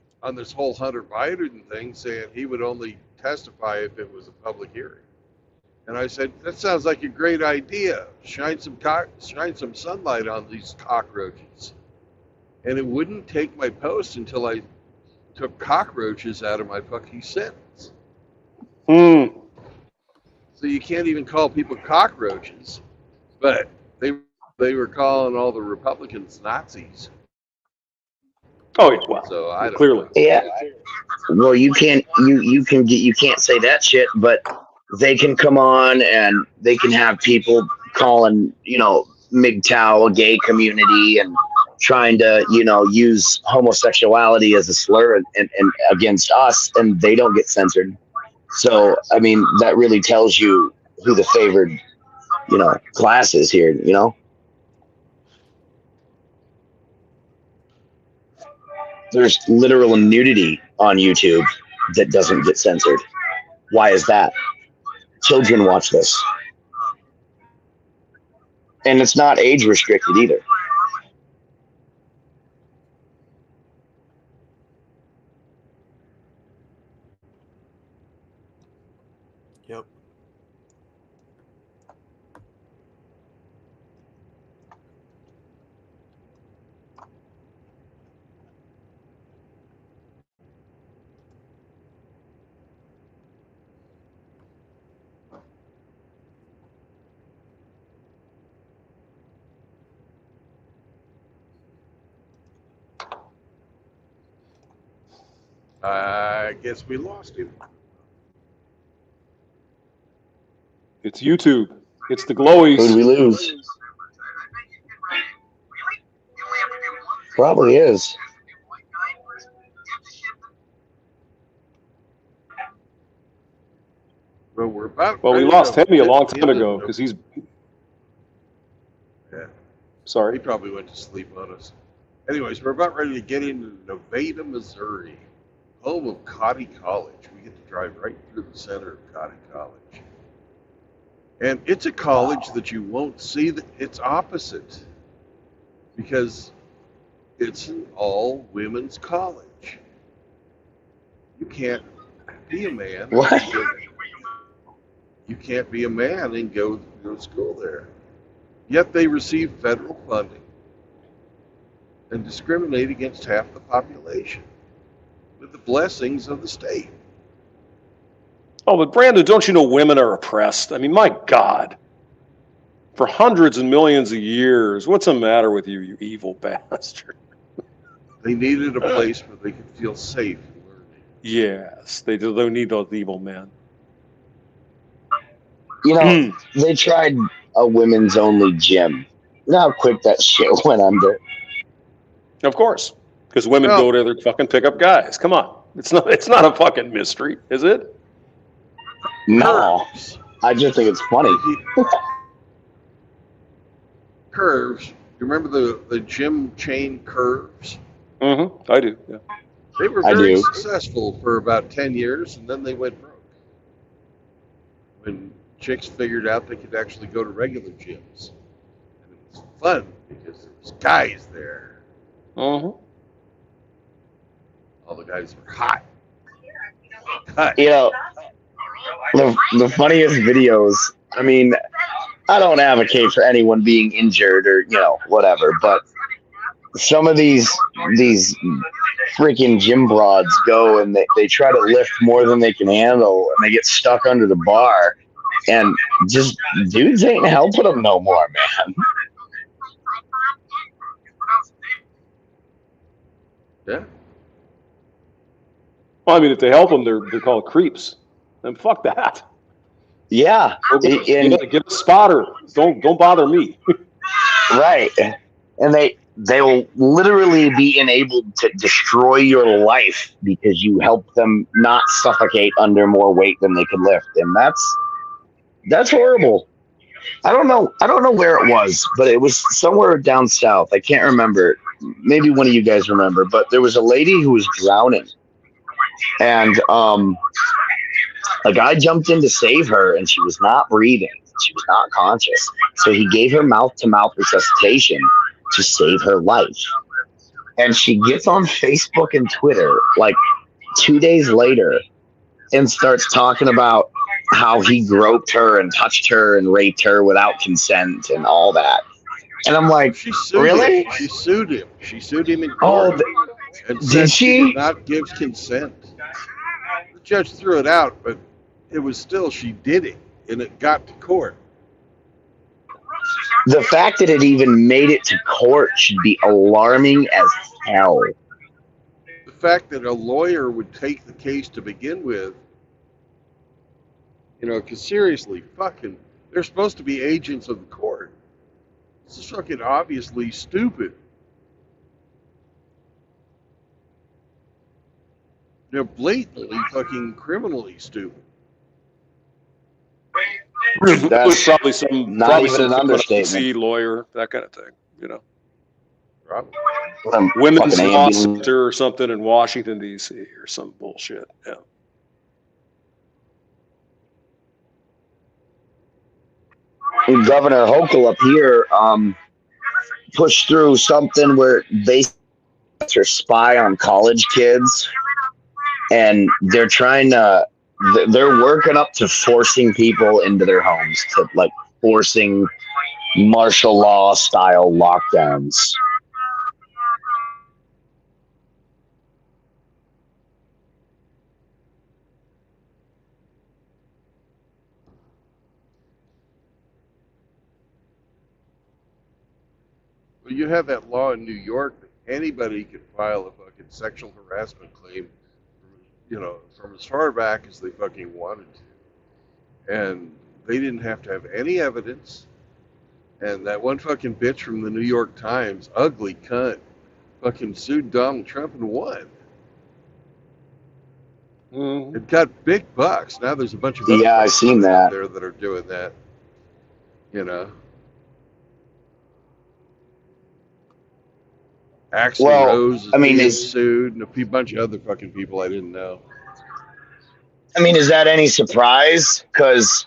A: whole Hunter Biden thing, saying he would only testify if it was a public hearing. And I said, that sounds like a great idea. Shine some sunlight on these cockroaches. And it wouldn't take my post until I took cockroaches out of my fucking sentence. So you can't even call people cockroaches, but they were calling all the Republicans Nazis.
C: Oh, well,
A: so I don't
C: clearly,
A: know.
G: Yeah. Well, you can't say that shit, but they can come on and they can have people calling MGTOW a gay community and trying to use homosexuality as a slur and against us, and they don't get censored. So I mean, that really tells you who the favored class is here. There's literal nudity on YouTube that doesn't get censored. Why is that? Children watch this. And it's not age restricted either.
D: Yep.
A: I guess we lost him.
C: it's YouTube. It's the glowies.
G: Who did we lose? Probably is.
A: Well, we're about.
C: Well, we
A: ready to
C: lost
A: go.
C: Hemi a long
A: It's
C: time
A: the end
C: ago
A: of-
C: because he's.
A: Yeah. He
C: Sorry.
A: probably went to sleep on us. Anyways, we're about ready to get into Nevada, Missouri, home of Cotty College. We get to drive right through the center of Cotty College. And it's a college that you won't see its opposite because it's an all-women's college. You can't be a man.
G: What?
A: You can't be a man and go to school there. Yet they receive federal funding and discriminate against half the population with the blessings of the state.
C: Oh, but Brandon, don't you know women are oppressed? I mean, my God. For hundreds and millions of years, what's the matter with you, you evil bastard?
A: They needed a place where they could feel safe and learning.
C: Yes, they do. They need those evil men.
G: You know, they tried a women's only gym. You know how quick that shit went under.
C: Of course, because women
A: Well-
C: go there to fucking pick up guys. Come on, it's not a fucking mystery, is it?
G: No,
A: Curves.
G: I just think it's funny.
A: Curves. You remember the gym chain Curves?
C: Mm-hmm. I do. Yeah.
A: They were
G: I
A: very
G: do.
A: successful for about 10 years, and then they went broke. When chicks figured out they could actually go to regular gyms. And it was fun because there was guys there.
C: Mm-hmm.
A: All the guys were hot. Cut.
G: You know, the funniest videos. I mean, I don't advocate for anyone being injured or whatever, but some of these freaking gym broads go and they try to lift more than they can handle, and they get stuck under the bar, and just dudes ain't helping them no more, man.
A: Yeah.
C: Well, I mean, if they help them, they're called creeps. Then fuck that.
G: Yeah,
C: You gotta get a spotter. Don't bother me.
G: right. And they will literally be enabled to destroy your life because you help them not suffocate under more weight than they can lift, and that's horrible. I don't know where it was, but it was somewhere down south. I can't remember. Maybe one of you guys remember, but there was a lady who was drowning, and a guy jumped in to save her, and she was not breathing. She was not conscious. So he gave her mouth-to-mouth resuscitation to save her life. And she gets on Facebook and Twitter like 2 days later and starts talking about how he groped her and touched her and raped her without consent and all that. And I'm like,
A: She sued
G: really?
A: him. She sued him. She sued him in
G: Oh,
A: court. And
G: did
A: said
G: she?
A: did not give consent. The judge threw it out, but it was still, she did it, and it got to court.
G: The fact that it even made it to court should be alarming as hell.
A: The fact that a lawyer would take the case to begin with, because seriously, fucking, they're supposed to be agents of the court. This is fucking obviously stupid. Blatantly fucking criminally stupid.
C: It was
G: That's
C: probably some
G: not even an understatement.
C: FTC lawyer, that kind of thing.
A: Probably.
C: Women's
G: Fucking
C: law
G: ambulance.
C: center or something in Washington D.C. or some bullshit. Yeah.
G: Governor Hochul up here pushed through something where they spy on college kids, and they're working up to forcing people into their homes, to like forcing martial law style lockdowns.
A: Well, you have that law in New York that anybody could file a fucking sexual harassment claim, from as far back as they fucking wanted to. And they didn't have to have any evidence. And that one fucking bitch from the New York Times, ugly cunt, fucking sued Donald Trump and won.
C: Mm-hmm.
A: It got big bucks. Now there's a bunch of
G: Yeah, I've seen that.
A: out there that are doing that. Axl
G: Well,
A: Rose is
G: I mean,
A: being
G: is-
A: sued, and a bunch of other fucking people I didn't know.
G: I mean, is that any surprise? Because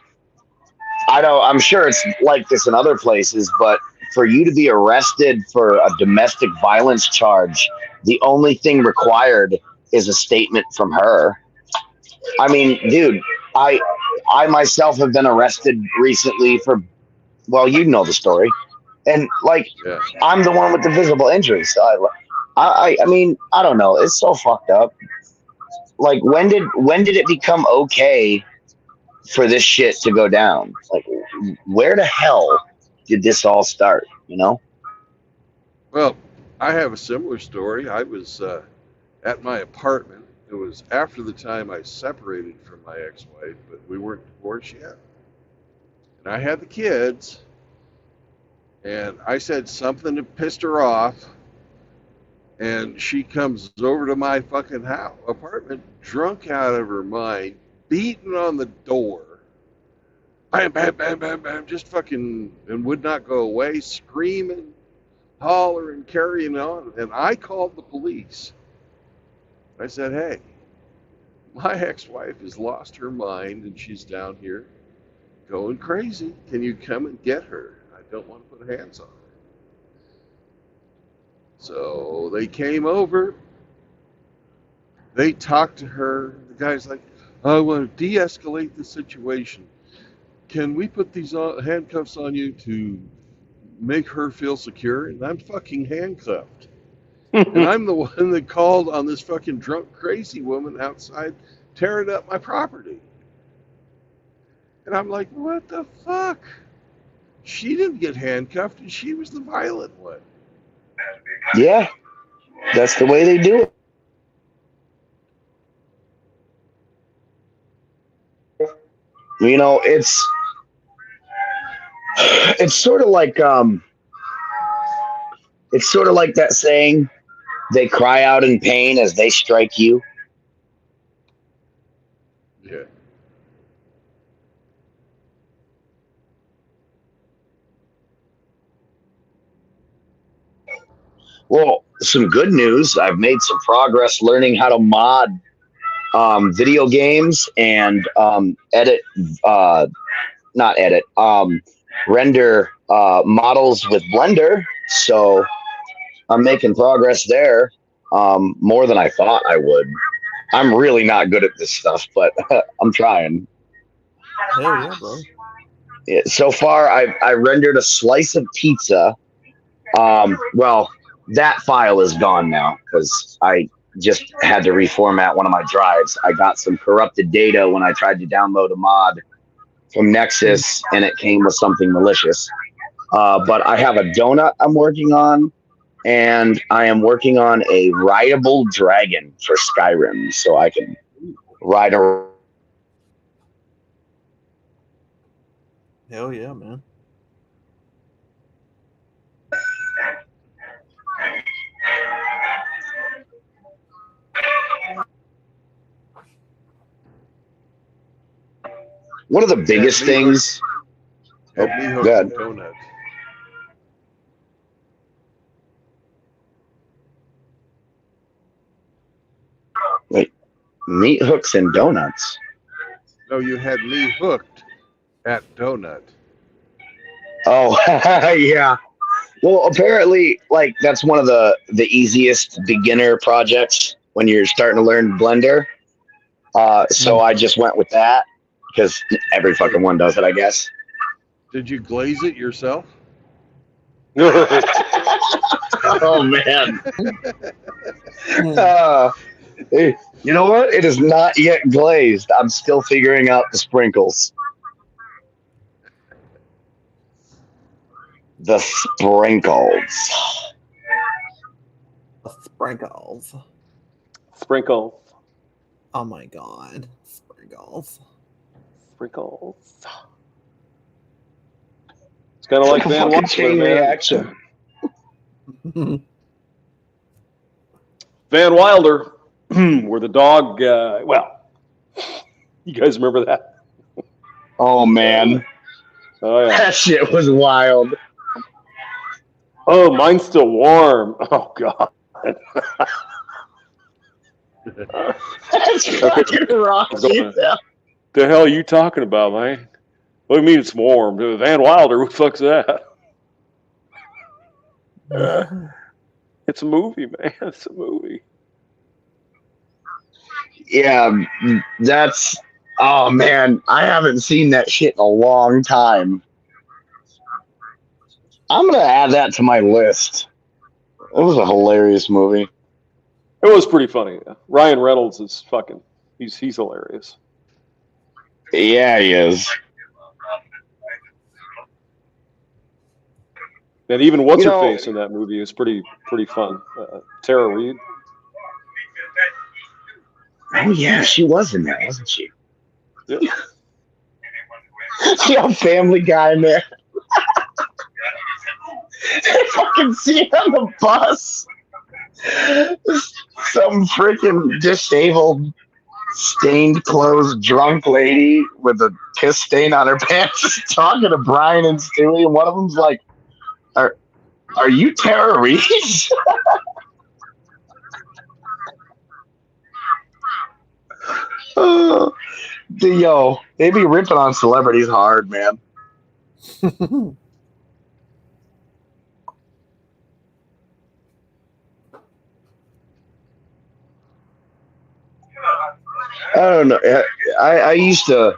G: I'm sure it's like this in other places, but for you to be arrested for a domestic violence charge, the only thing required is a statement from her. I mean, dude, I myself have been arrested recently for, well, you know the story. And like,
A: Yeah.
G: I'm the one with the visible injuries. So I mean, I don't know. It's so fucked up. Like, when did it become okay for this shit to go down? Like, where the hell did this all start?
A: Well, I have a similar story. I was at my apartment. It was after the time I separated from my ex-wife, but we weren't divorced yet. And I had the kids, and I said something that pissed her off, and she comes over to my fucking house, apartment, drunk out of her mind, beating on the door. Bam, bam, bam, bam, bam, just fucking, and would not go away, screaming, hollering, carrying on. And I called the police. I said, hey, my ex-wife has lost her mind and she's down here going crazy. Can you come and get her? I don't want to put hands on her. So they came over. They talked to her. The guy's like, I want to de-escalate the situation. Can we put these handcuffs on you to make her feel secure? And I'm fucking handcuffed. And I'm the one that called on this fucking drunk, crazy woman outside tearing up my property. And I'm like, what the fuck? She didn't get handcuffed, and she was the violent one.
G: Yeah, that's the way they do it. You know, it's sort of like that saying, they cry out in pain as they strike you.
A: Yeah.
G: Well, some good news. I've made some progress learning how to mod video games and render models with Blender. So I'm making progress there, more than I thought I would. I'm really not good at this stuff, but I'm trying.
D: Hell yeah, bro.
G: Yeah, so far, I rendered a slice of pizza. Well, that file is gone now because I just had to reformat one of my drives. I got some corrupted data when I tried to download a mod from Nexus, and it came with something malicious. But I have a donut I'm working on, and I am working on a rideable dragon for Skyrim, so I can ride a.
D: Hell yeah, man.
G: One of the biggest things.
A: Had me hooked
G: good.
A: in donut.
G: Wait, meat hooks and donuts.
A: No, you had me hooked at donut.
G: Oh, yeah. Well, apparently, like, that's one of the easiest beginner projects when you're starting to learn Blender. So I just went with that because every fucking one does it, I guess.
A: Did you glaze it yourself?
G: Oh, man. Hey, you know what? It is not yet glazed. I'm still figuring out the sprinkles. The sprinkles.
D: Sprinkles.
C: Sprinkle.
D: Oh my god. Sprinkles.
C: Sprinkles. It's kind of like Van
G: Fucking chain
C: Wilder, man.
G: reaction.
C: Van Wilder, where the dog, well, you guys remember that?
G: Oh, man.
C: Oh, yeah.
G: That shit was wild.
C: Oh, mine's still warm. Oh, God.
G: That's fucking Rocky.
C: The hell are you talking about, man? What do you mean it's warm? Van Wilder, who the fuck's that? It's a movie, man. It's a movie.
G: Yeah, that's. Oh, man. I haven't seen that shit in a long time. I'm going to add that to my list. It was a hilarious movie.
C: It was pretty funny. Ryan Reynolds is fucking. He's hilarious.
G: Yeah, he is.
C: And even what's
F: You
C: her
F: know-
C: face in that movie is pretty fun. Tara Reid.
G: Oh yeah, she was in that, wasn't she?
C: Yeah.
G: Yeah, Family Guy, man. I fucking see it on the bus. Some freaking disabled, stained clothes, drunk lady with a piss stain on her pants just talking to Brian and Stewie, and one of them's like, Are you Tara Reid? Yo, they be ripping on celebrities hard, man. I don't know. I used to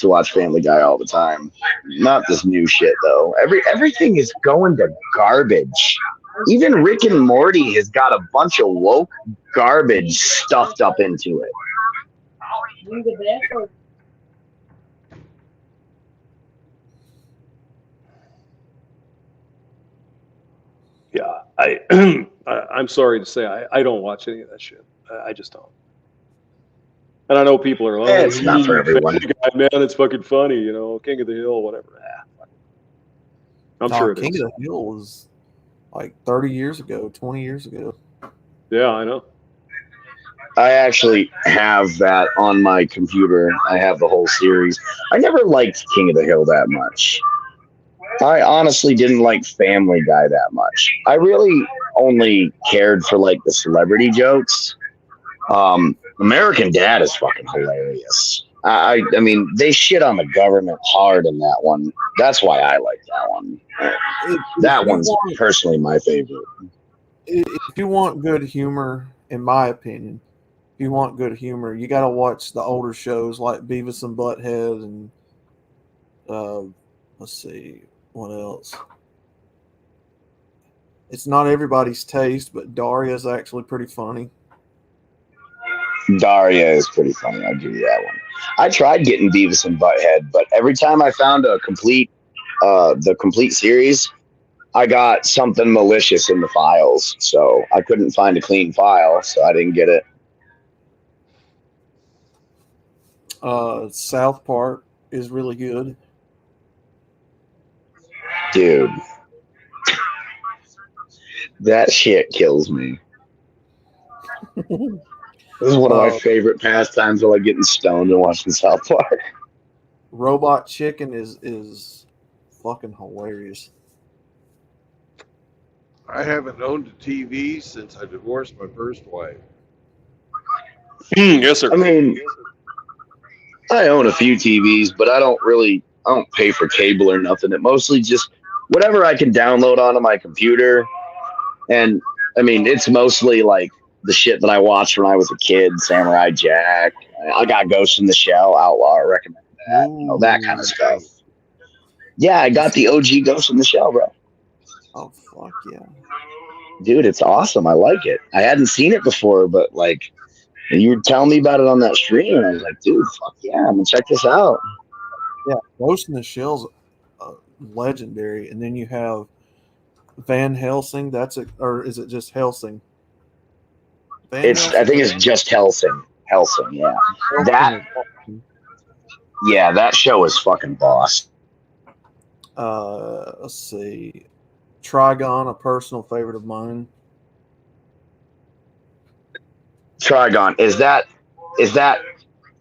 G: watch Family Guy all the time. Not this new shit though. Everything is going to garbage. Even Rick and Morty has got a bunch of woke garbage stuffed up into it.
C: Yeah, I'm sorry to say I don't watch any of that shit. I just don't. And I know people are like,
G: It's not for everyone.
C: Family Guy, man, it's fucking funny, King of the Hill, whatever. I'm sure it
D: King
C: is.
D: of the Hill was like 30 years ago, 20 years ago.
C: Yeah, I know.
G: I actually have that on my computer. I have the whole series. I never liked King of the Hill that much. I honestly didn't like Family Guy that much. I really only cared for like the celebrity jokes. American Dad is fucking hilarious. I mean, they shit on the government hard in that one. That's why I like that one. That one's personally my favorite.
D: If you want good humor, in my opinion, if you want good humor, you got to watch the older shows like Beavis and Butthead and let's see what else. It's not everybody's taste, but Daria is actually pretty funny.
G: Daria is pretty funny. I'll give you that one. I tried getting Beavis and Butthead, but every time I found the complete series, I got something malicious in the files, so I couldn't find a clean file, so I didn't get it.
D: South Park is really good.
G: Dude, that shit kills me. This is one of my favorite pastimes. I like getting stoned and watching South Park.
D: Robot Chicken is fucking hilarious.
A: I haven't owned a TV since I divorced my first wife.
C: Yes, sir.
G: I mean, I own a few TVs, but I don't pay for cable or nothing. It mostly just whatever I can download onto my computer. And I mean, it's mostly like the shit that I watched when I was a kid, Samurai Jack. I got Ghost in the Shell, Outlaw, I recommend that. That kind of stuff. Yeah, I got the OG Ghost in the Shell, bro.
D: Oh, fuck yeah.
G: Dude, it's awesome. I like it. I hadn't seen it before, but like, you were telling me about it on that stream, and I was like, dude, fuck yeah, I'm gonna check this out.
D: Yeah, Ghost in the Shell's legendary. And then you have Van Helsing. Or is it just Helsing?
G: I think it's just Helsing. Helsing, yeah. That show is fucking boss.
D: Let's see. Trigon, a personal favorite of mine.
G: Trigon, is that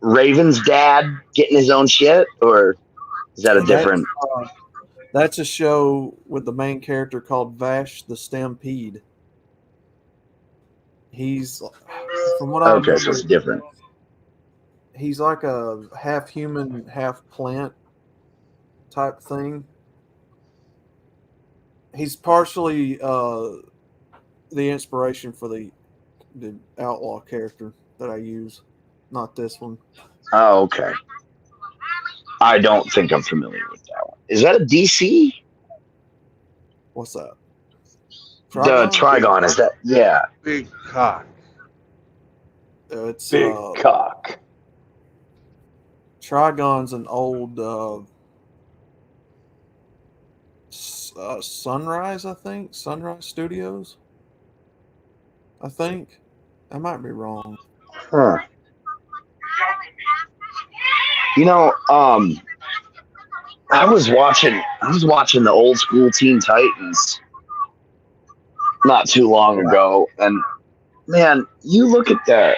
G: Raven's dad getting his own shit, or is that a different?
D: That's a show with the main character called Vash the Stampede. He's, from what I remember,
G: so it's different.
D: He's like a half human, half plant type thing. He's partially the inspiration for the Outlaw character that I use, not this one.
G: Oh, okay. I don't think I'm familiar with that one. Is that a DC?
D: What's that?
G: The Trigon, is that? Yeah.
A: Big cock.
D: It's
C: Big cock.
D: Trigon's an old Sunrise, I think. Sunrise Studios. I think. I might be wrong.
G: Huh. You know, I was watching the old school Teen Titans not too long ago, and man, you look at the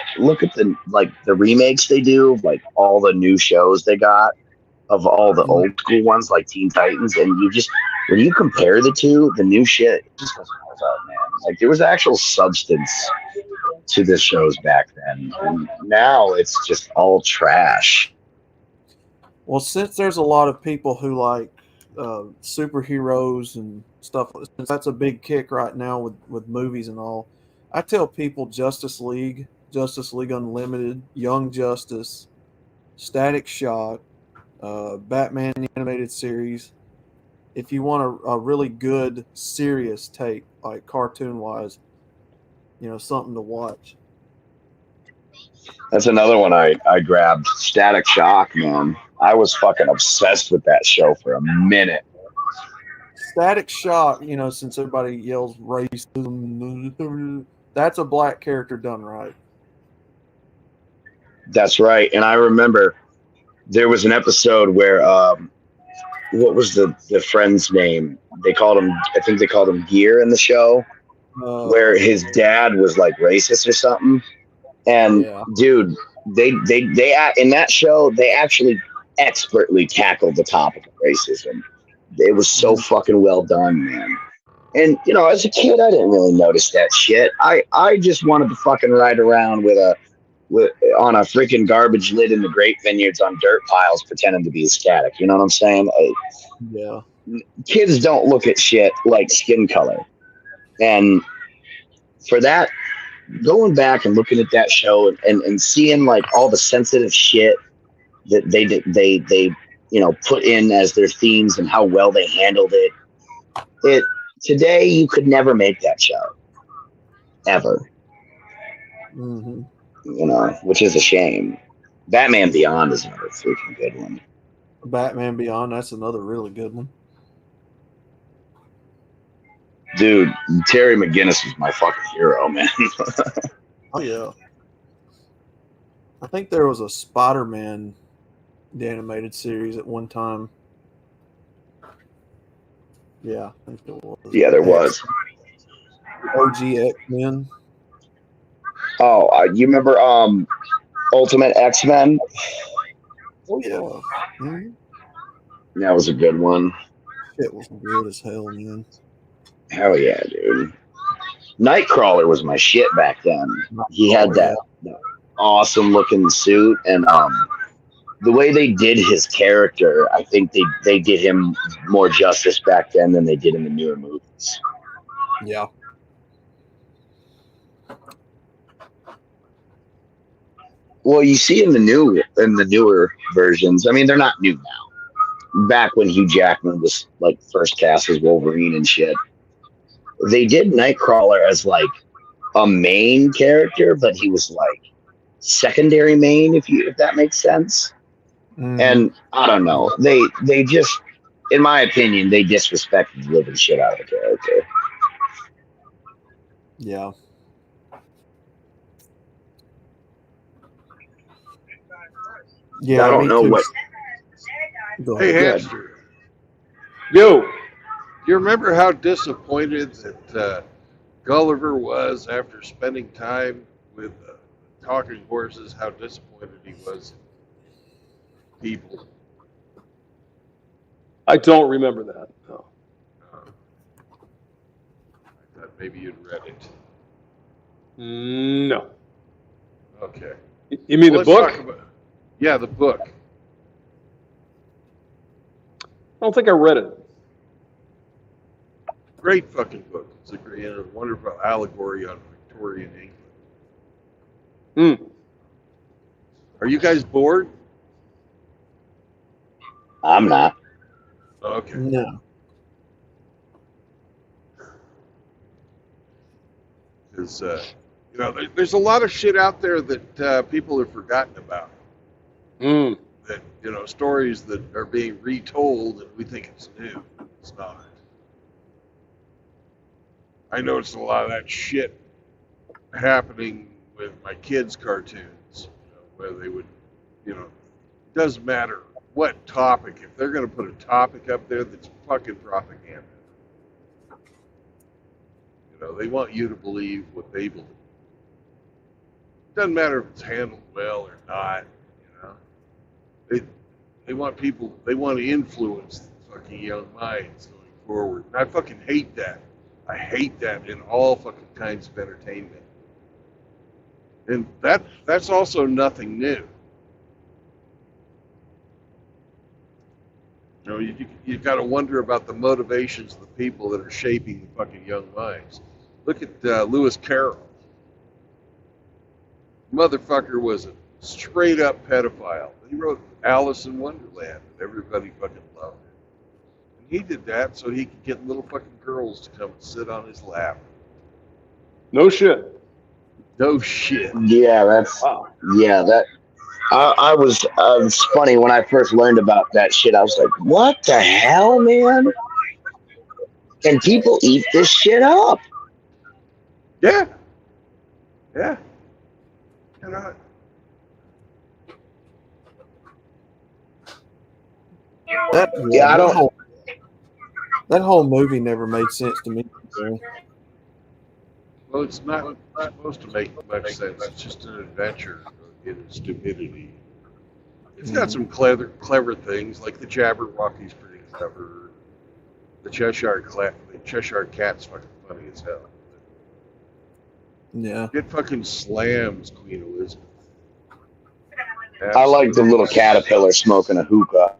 G: like the remakes they do of like all the new shows they got of all the old school ones like Teen Titans, and you just when you compare the two, the new shit just doesn't hold up, man. Like there was actual substance to the shows back then, and now it's just all trash.
D: Well, since there's a lot of people who like superheroes and stuff, since that's a big kick right now with movies and all, I tell people Justice League Unlimited, Young Justice, Static Shock, Batman the Animated Series. If you want a really good, serious take, like cartoon-wise, something to watch.
G: That's another one I grabbed. Static Shock, man. I was fucking obsessed with that show for a minute.
D: Static Shock, since everybody yells racism, that's a black character done right.
G: That's right. And I remember there was an episode where what was the friend's name? I think they called him Gear in the show, where his dad was like racist or something. And dude, they in that show they actually expertly tackled the topic of racism. It was so fucking well done, man. And as a kid, I didn't really notice that shit. I just wanted to fucking ride around on a freaking garbage lid in the grape vineyards on dirt piles, pretending to be ecstatic. You know what I'm saying?
D: Yeah.
G: Kids don't look at shit like skin color, and for that, going back and looking at that show and seeing like all the sensitive shit that they put in as their themes and how well they handled it. Today you could never make that show ever.
D: Mm-hmm.
G: Which is a shame. Batman Beyond is another freaking good one.
D: Batman Beyond, that's another really good one.
G: Dude, Terry McGinnis was my fucking hero, man.
D: Oh yeah. I think there was a Spider-Man the animated series at one time. Yeah, I think there was.
G: Yeah, there was.
D: OG X-Men.
G: Oh, you remember Ultimate X-Men?
D: Oh yeah. Mm-hmm.
G: That was a good one.
D: It was weird as hell, man.
G: Hell yeah, dude. Nightcrawler was my shit back then. He had that awesome looking suit, and the way they did his character, I think they did him more justice back then than they did in the newer movies.
D: Yeah.
G: Well, you see in the newer versions, I mean, they're not new now. Back when Hugh Jackman was like first cast as Wolverine and shit, they did Nightcrawler as like a main character, but he was like secondary main, if that makes sense. Mm. And I don't know, they just, in my opinion, they disrespected the living shit out of the character.
D: Yeah. Yeah,
G: I don't know what.
A: Hey, Hamster.
C: Yo.
A: Do you remember how disappointed that Gulliver was after spending time with talking horses? How disappointed he was in people.
C: I don't remember that. No.
A: I thought maybe you'd read it.
C: No.
A: Okay.
C: You mean the book?
A: Yeah, the book.
C: I don't think I read it.
A: Great fucking book. It's a wonderful allegory on Victorian England. Are you guys bored?
G: I'm not.
A: Okay.
D: No.
A: Because there's a lot of shit out there that people have forgotten about. That stories that are being retold, and we think it's new. It's not. I noticed a lot of that shit happening with my kids' cartoons, where they would, doesn't matter what topic, if they're going to put a topic up there that's fucking propaganda. They want you to believe what they believe. Doesn't matter if it's handled well or not. They want people. They want to influence the fucking young minds going forward. And I fucking hate that. I hate that in all fucking kinds of entertainment. And that's also nothing new. You've got to wonder about the motivations of the people that are shaping the fucking young minds. Look at Lewis Carroll. Motherfucker was a straight up pedophile. He wrote Alice in Wonderland that everybody fucking loved. And he did that so he could get little fucking girls to come and sit on his lap.
C: No shit.
A: No shit.
G: Yeah, that's that. I was it's funny when I first learned about that shit. I was like, "What the hell, man? Can people eat this shit up?"
A: Yeah.
D: That whole movie never made sense to me. So.
A: Well, it's not supposed to make much sense. It's just an adventure in stupidity. It's got some clever things, like the Jabberwocky's pretty clever. The Cheshire Cat's fucking funny as hell.
D: Yeah.
A: It fucking slams Queen Elizabeth.
G: I like the little caterpillar smoking a hookah.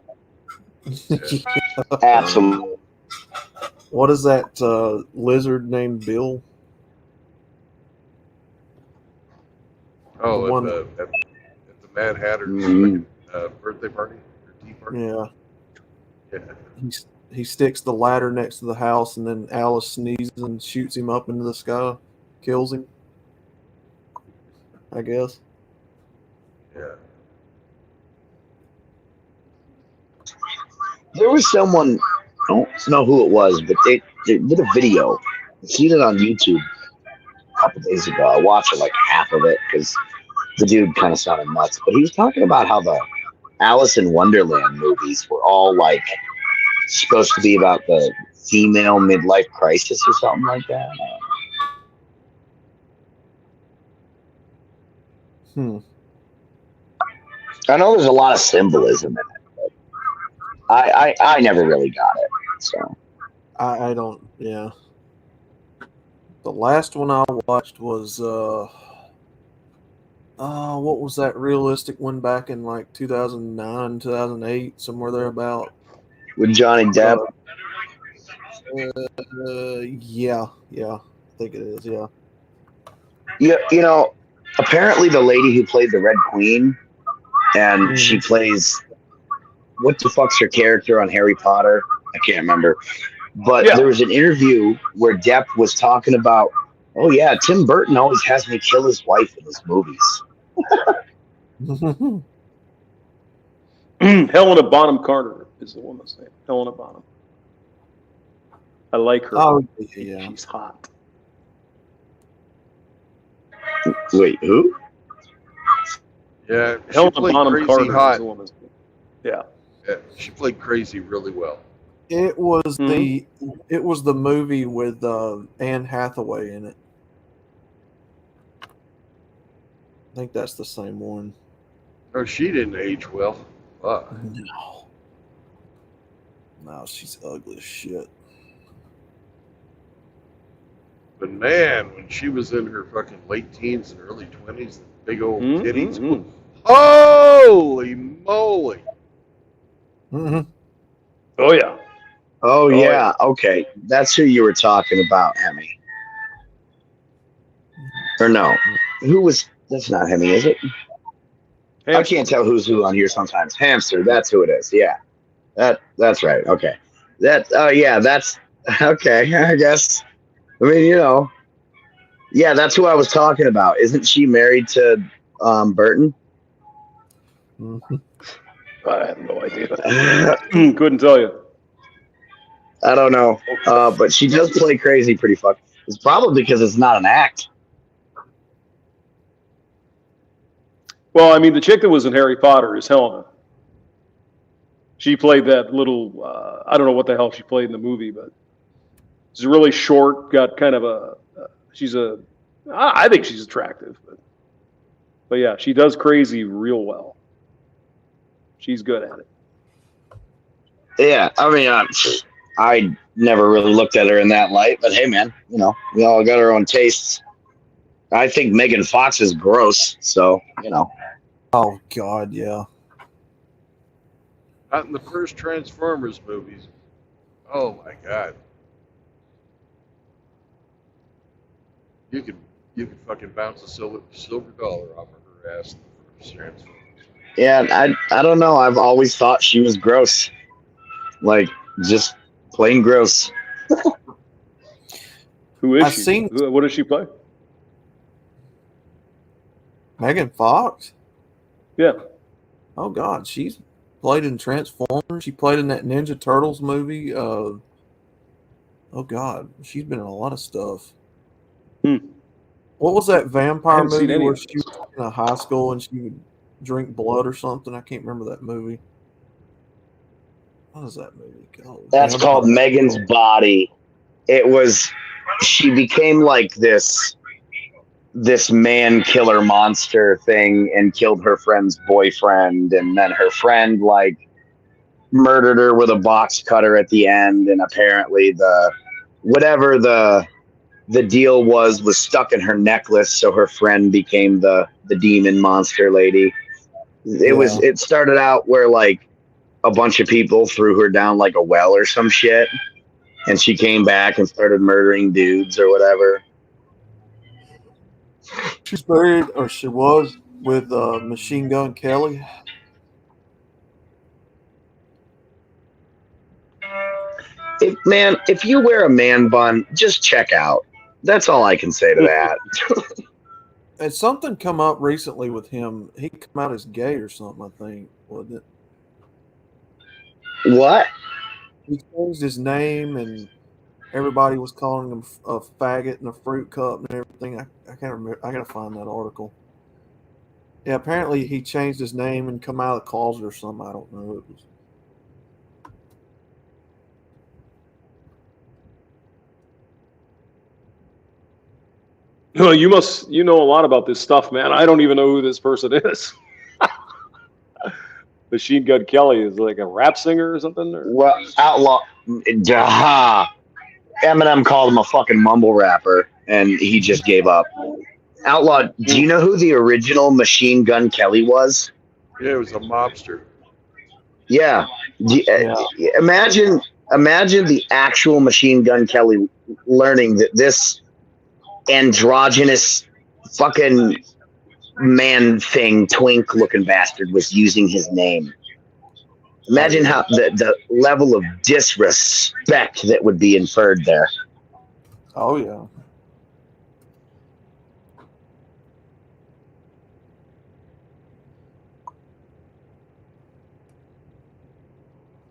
G: Absolutely.
D: What is that lizard named Bill?
A: Oh,
D: The one-
A: at the Mad Hatter's birthday party or tea party.
D: Yeah. He sticks the ladder next to the house, and then Alice sneezes and shoots him up into the sky, kills him. I guess.
A: Yeah.
G: There was someone, I don't know who it was, but they did a video. I seen it on YouTube a couple days ago. I watched like half of it because the dude kind of sounded nuts. But he was talking about how the Alice in Wonderland movies were all like supposed to be about the female midlife crisis or something like that. I know there's a lot of symbolism in it, but I never really got it. So
D: I don't. Yeah. The last one I watched was what was that realistic one back in like 2009, 2008, somewhere thereabout.
G: with Johnny Depp.
D: Yeah, I think it is. Yeah.
G: You know, apparently the lady who played the Red Queen, and she plays, what the fuck's her character on Harry Potter? I can't remember. But there was an interview where Depp was talking about, oh yeah, Tim Burton always has me kill his wife in his movies.
C: Helena Bonham Carter is the woman's name. Helena Bonham. I like her.
D: Oh, yeah.
C: She's hot.
G: Wait, who?
A: Yeah, she
C: Helena
A: played
C: Bonham
A: crazy
C: Carter is
A: hot.
C: the woman's name. Yeah.
A: Yeah, she played crazy really well.
D: It was the movie with Anne Hathaway in it. I think that's the same one.
A: Oh, she didn't age well. Fuck.
D: No, she's ugly as shit.
A: But man, when she was in her fucking late teens and early 20s, big old titties. Holy moly.
D: Mm-hmm.
C: Oh, yeah.
G: Oh, yeah. Okay. That's who you were talking about, Hemi. Or no. Who was... That's not Hemi, is it?
C: Hamster.
G: I can't tell who's who on here sometimes. Hamster. That's who it is. Yeah. That's right. Okay. That's... Okay, I guess. I mean, you know. Yeah, that's who I was talking about. Isn't she married to Burton?
D: Mm-hmm.
C: I have no idea. Couldn't tell you.
G: I don't know. But she does play crazy pretty It's probably because it's not an act.
C: Well, I mean, the chick that was in Harry Potter is Helena. She played that little, I don't know what the hell she played in the movie, but she's really short, got kind of I think she's attractive. But yeah, she does crazy real well. She's good at it.
G: Yeah, I mean, I never really looked at her in that light, but hey, man, we all got our own tastes. I think Megan Fox is gross, so
D: Oh God, yeah.
A: Not in the first Transformers movies. Oh my God. You could fucking bounce a silver dollar off of her ass in the first Transformers.
G: Yeah, I don't know. I've always thought she was gross, like just plain gross.
C: Who is
D: I've
C: she?
D: seen-
C: What does she play?
D: Megan Fox.
C: Yeah.
D: Oh God, she's played in Transformers. She played in that Ninja Turtles movie. Oh God, she's been in a lot of stuff. What was that
C: I
D: vampire
C: haven't seen
D: movie
C: any
D: where
C: of
D: she
C: those.
D: was in a high school and she would drink blood or something? I can't remember that movie. What is that movie called?
G: That's
D: Vampire-
G: called Megan's Body. She became like this man killer monster thing and killed her friend's boyfriend, and then her friend like murdered her with a box cutter at the end, and apparently whatever the deal was stuck in her necklace, so her friend became the demon monster lady. It started out where like a bunch of people threw her down like a well or some shit, and she came back and started murdering dudes or whatever.
D: She's buried, or she was, with Machine Gun Kelly.
G: If you wear a man bun, just check out. That's all I can say to that.
D: And something come up recently with him. He come out as gay or something, I think, wasn't it?
G: What?
D: He changed his name, and everybody was calling him a faggot and a fruit cup and everything. I can't remember. I gotta find that article. Yeah, apparently he changed his name and come out of the closet or something. I don't know. It was.
C: Well, you know a lot about this stuff, man. I don't even know who this person is. Machine Gun Kelly is like a rap singer or something? Or?
G: Well, Outlaw. Eminem called him a fucking mumble rapper, and he just gave up. Outlaw, do you know who the original Machine Gun Kelly was?
A: Yeah, it was a mobster.
G: Yeah. Imagine the actual Machine Gun Kelly learning that this androgynous fucking man thing, twink looking bastard, was using his name. Imagine how the level of disrespect that would be inferred there.
D: Oh yeah.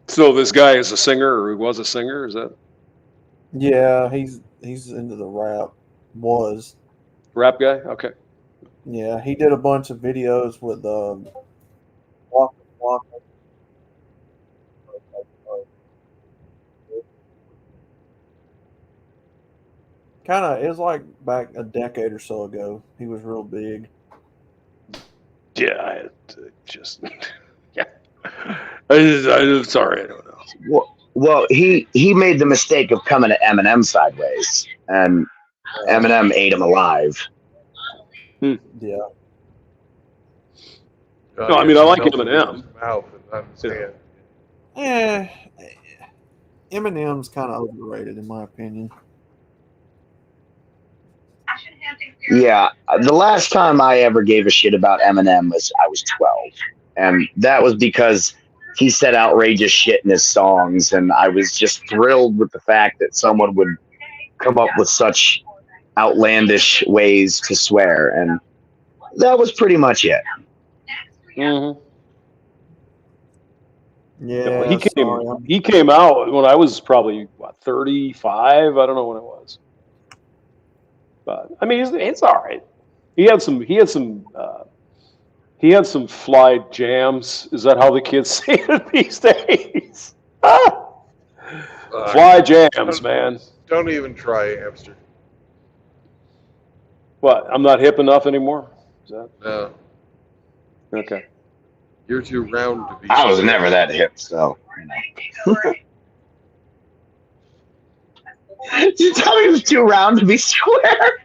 C: So this guy is a singer, or he was a singer? Is that
D: Yeah, he's into the rap. Was.
C: rap guy? Okay.
D: Yeah, he did a bunch of videos with Waka Waka. Kind of, it was like back a decade or so ago. He was real big.
C: Yeah, just yeah. I'm sorry, I don't know.
G: Well, he made the mistake of coming at Eminem sideways, and Eminem ate him alive.
D: Yeah.
C: No, I mean, I like Eminem.
A: Mouth and not his hand.
D: Eh, Eminem's kind of overrated in my opinion.
G: Yeah, the last time I ever gave a shit about Eminem was I was 12, and that was because he said outrageous shit in his songs, and I was just thrilled with the fact that someone would come up with such outlandish ways to swear, and that was pretty much it.
C: Mm-hmm.
D: Yeah,
C: He came out when I was probably 35. I don't know when it was. But I mean, it's all right. He had some fly jams. Is that how the kids say it these days? Fly jams, man.
A: Don't even try, hamster.
C: What? I'm not hip enough anymore? Is that
A: No,
C: okay?
A: you're too round to be.
G: I was never that hip, so. You tell me it was too round to be square.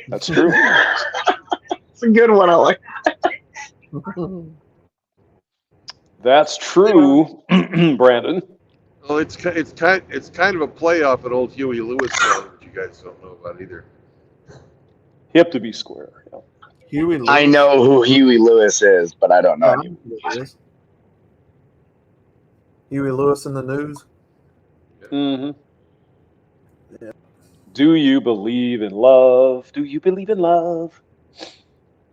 C: That's true.
G: It's a good one. I like.
C: That's true, Brandon.
A: Well, it's kind of a play off an old Huey Lewis song that you guys don't know about either.
C: Hip to be square. Yeah.
D: Huey Lewis.
G: I know who Huey Lewis is, but I don't know.
D: know who it is. Huey Lewis in the news.
C: Mm-hmm. Yeah. Do you believe in love? Do you believe in love?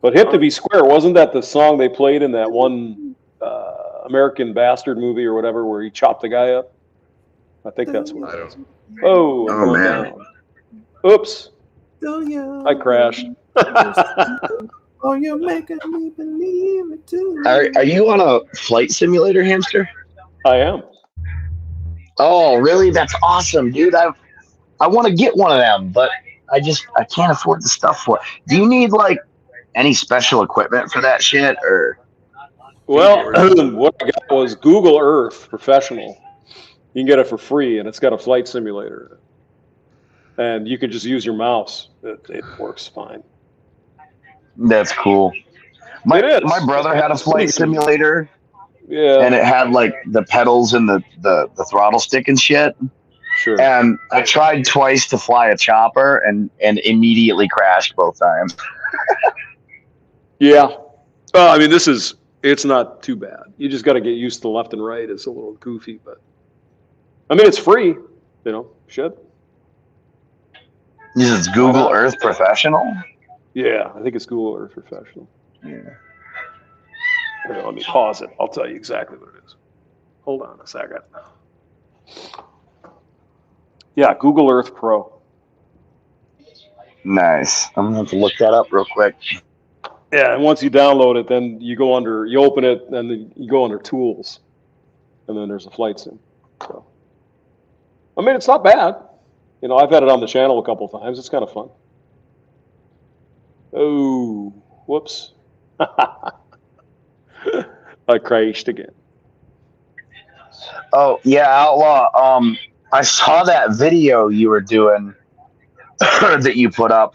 C: But Hip to be Square, wasn't that the song they played in that one American Bastard movie or whatever where he chopped the guy up? I think that's what it is. Oh, I'm going
G: man.
C: down. Oops. I crashed.
D: Oh, you're making me believe it too.
G: Are you on a flight simulator, hamster?
C: I am.
G: Oh, really? That's awesome, dude. I want to get one of them, but I can't afford the stuff for it. Do you need like any special equipment for that shit, or?
C: Well, what I got was Google Earth Professional. You can get it for free, and it's got a flight simulator. And you can just use your mouse. It works fine.
G: That's cool. My
C: It is.
G: brother had a flight simulator,
C: Yeah.
G: and it had like the pedals and the throttle stick and shit.
C: Sure.
G: And I tried twice to fly a chopper and immediately crashed both times.
C: Yeah. Well, I mean, it's not too bad. You just got to get used to left and right. It's a little goofy, but I mean, it's free, shit.
G: This is Google Earth Professional?
C: Yeah, I think it's Google Earth Professional.
G: Yeah.
C: Here, let me pause it. I'll tell you exactly what it is. Hold on a second. Yeah, Google Earth Pro.
G: Nice. I'm going to have to look that up real quick.
C: Yeah, and once you download it, then you open it, and then you go under Tools, and then there's a flight sim. So, I mean, it's not bad. I've had it on the channel a couple of times. It's kind of fun. Oh, whoops. I crashed again.
G: Oh, yeah, Outlaw. I saw that video you were doing that you put up.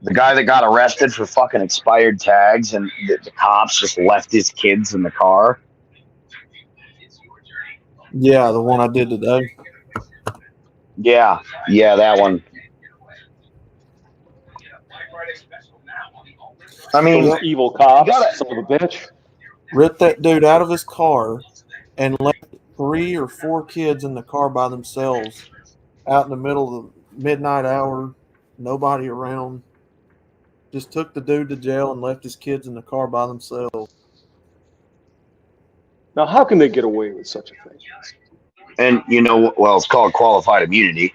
G: The guy that got arrested for fucking expired tags, and the cops just left his kids in the car.
D: Yeah, the one I did today.
G: Yeah, that one. I mean,
C: Those evil cops,
G: gotta-
C: son of a bitch.
D: Ripped that dude out of his car and left 3 or 4 kids in the car by themselves out in the middle of the midnight hour, nobody around. Just took the dude to jail and left his kids in the car by themselves.
C: Now, how can they get away with such a thing?
G: and it's called qualified immunity,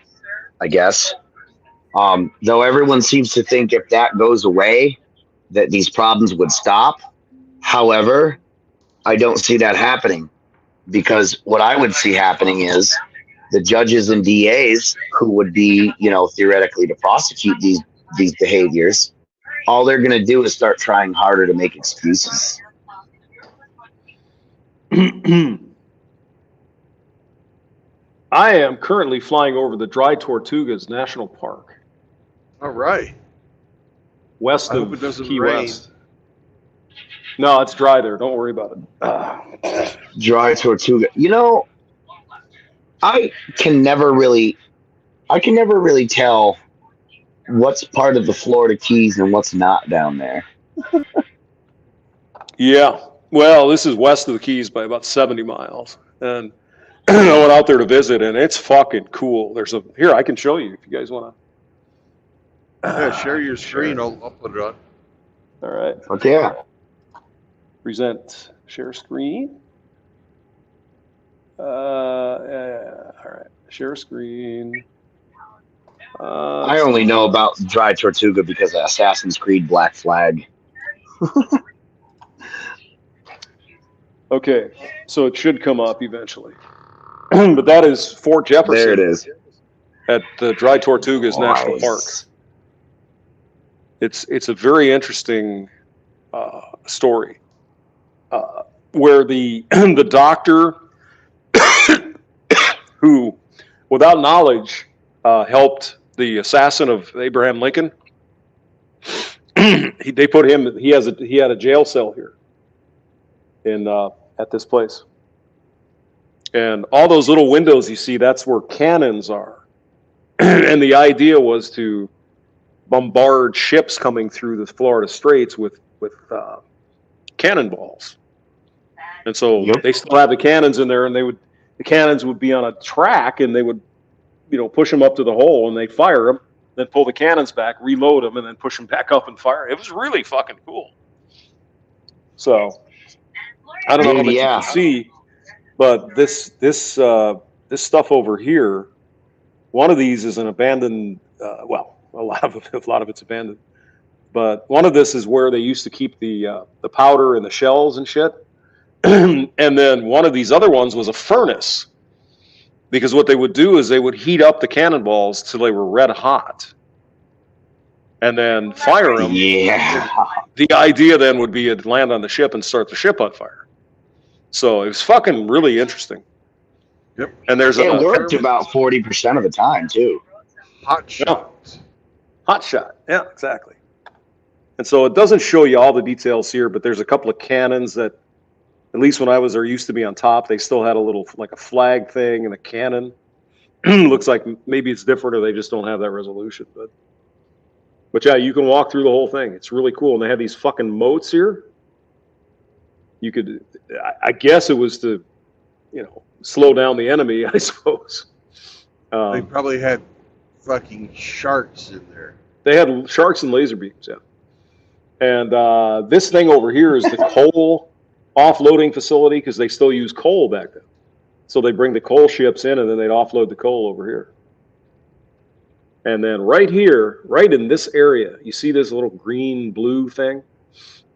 G: I guess. Though everyone seems to think if that goes away, that these problems would stop. However, I don't see that happening, because what I would see happening is the judges and DAs who would be, theoretically to prosecute these behaviors, all they're going to do is start trying harder to make excuses.
C: I am currently flying over the Dry Tortugas National Park,
A: All right.
C: west
A: I
C: of
A: hope it doesn't
C: Key
A: rain.
C: West. No, it's dry there. Don't worry about it.
G: Dry Tortuga. I can never really tell what's part of the Florida Keys and what's not down there.
C: Yeah. Well, this is west of the Keys by about 70 miles. And I went out there to visit, and it's fucking cool. Here, I can show you if you guys want to.
A: Yeah, share your screen. I'll put it on.
C: All right.
G: Okay.
C: Present, share screen. All right. Share screen.
G: I only know about Dry Tortuga because of Assassin's Creed Black Flag.
C: Okay, so it should come up eventually. But that is Fort Jefferson.
G: There it is.
C: At the Dry Tortugas National Park. It's a very interesting story where the the doctor who, without knowledge, helped the assassin of Abraham Lincoln. They put him. He had a jail cell here in at this place, and all those little windows you see, that's where cannons are. And the idea was to bombard ships coming through the Florida Straits with cannonballs. And so they still have the cannons in there, and the cannons would be on a track, and they would, push them up to the hole, and they'd fire them, then pull the cannons back, reload them, and then push them back up and fire. It was really fucking cool. So I don't know how much you can see, but this stuff over here. One of these is an abandoned. A lot of it's abandoned. But one of this is where they used to keep the powder and the shells and shit. And then one of these other ones was a furnace, because what they would do is they would heat up the cannonballs till they were red hot, and then fire them.
G: Yeah.
C: The idea then would be to land on the ship and start the ship on fire. So it was fucking really interesting.
A: Yep.
C: And there's
G: it worked about 40% of the time too.
A: Hot shot.
C: Hot shot. Yeah, exactly. And so it doesn't show you all the details here, but there's a couple of cannons that, at least when I was there, used to be on top. They still had a little, like a flag thing and a cannon. Looks like maybe it's different, or they just don't have that resolution. But yeah, you can walk through the whole thing. It's really cool. And they have these fucking moats here. You could, I guess it was to, slow down the enemy, I suppose.
A: They probably had fucking sharks in there.
C: They had sharks and laser beams, yeah. And this thing over here is the coal offloading facility, because they still use coal back then. So they bring the coal ships in, and then they'd offload the coal over here. And then right here, right in this area, you see this little green blue thing?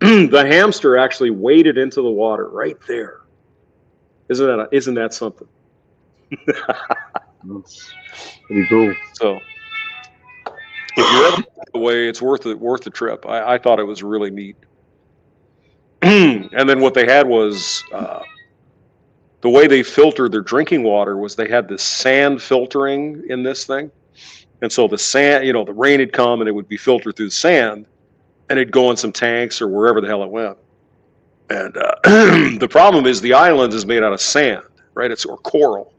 C: The hamster actually waded into the water right there. Isn't that something?
G: That's pretty cool.
C: So if you're ever away, it's worth the trip. I thought it was really neat. And then what they had was the way they filtered their drinking water was they had this sand filtering in this thing. And so the sand, the rain had come and it would be filtered through the sand, and it'd go in some tanks or wherever the hell it went. And the problem is the island is made out of sand, right? Or coral.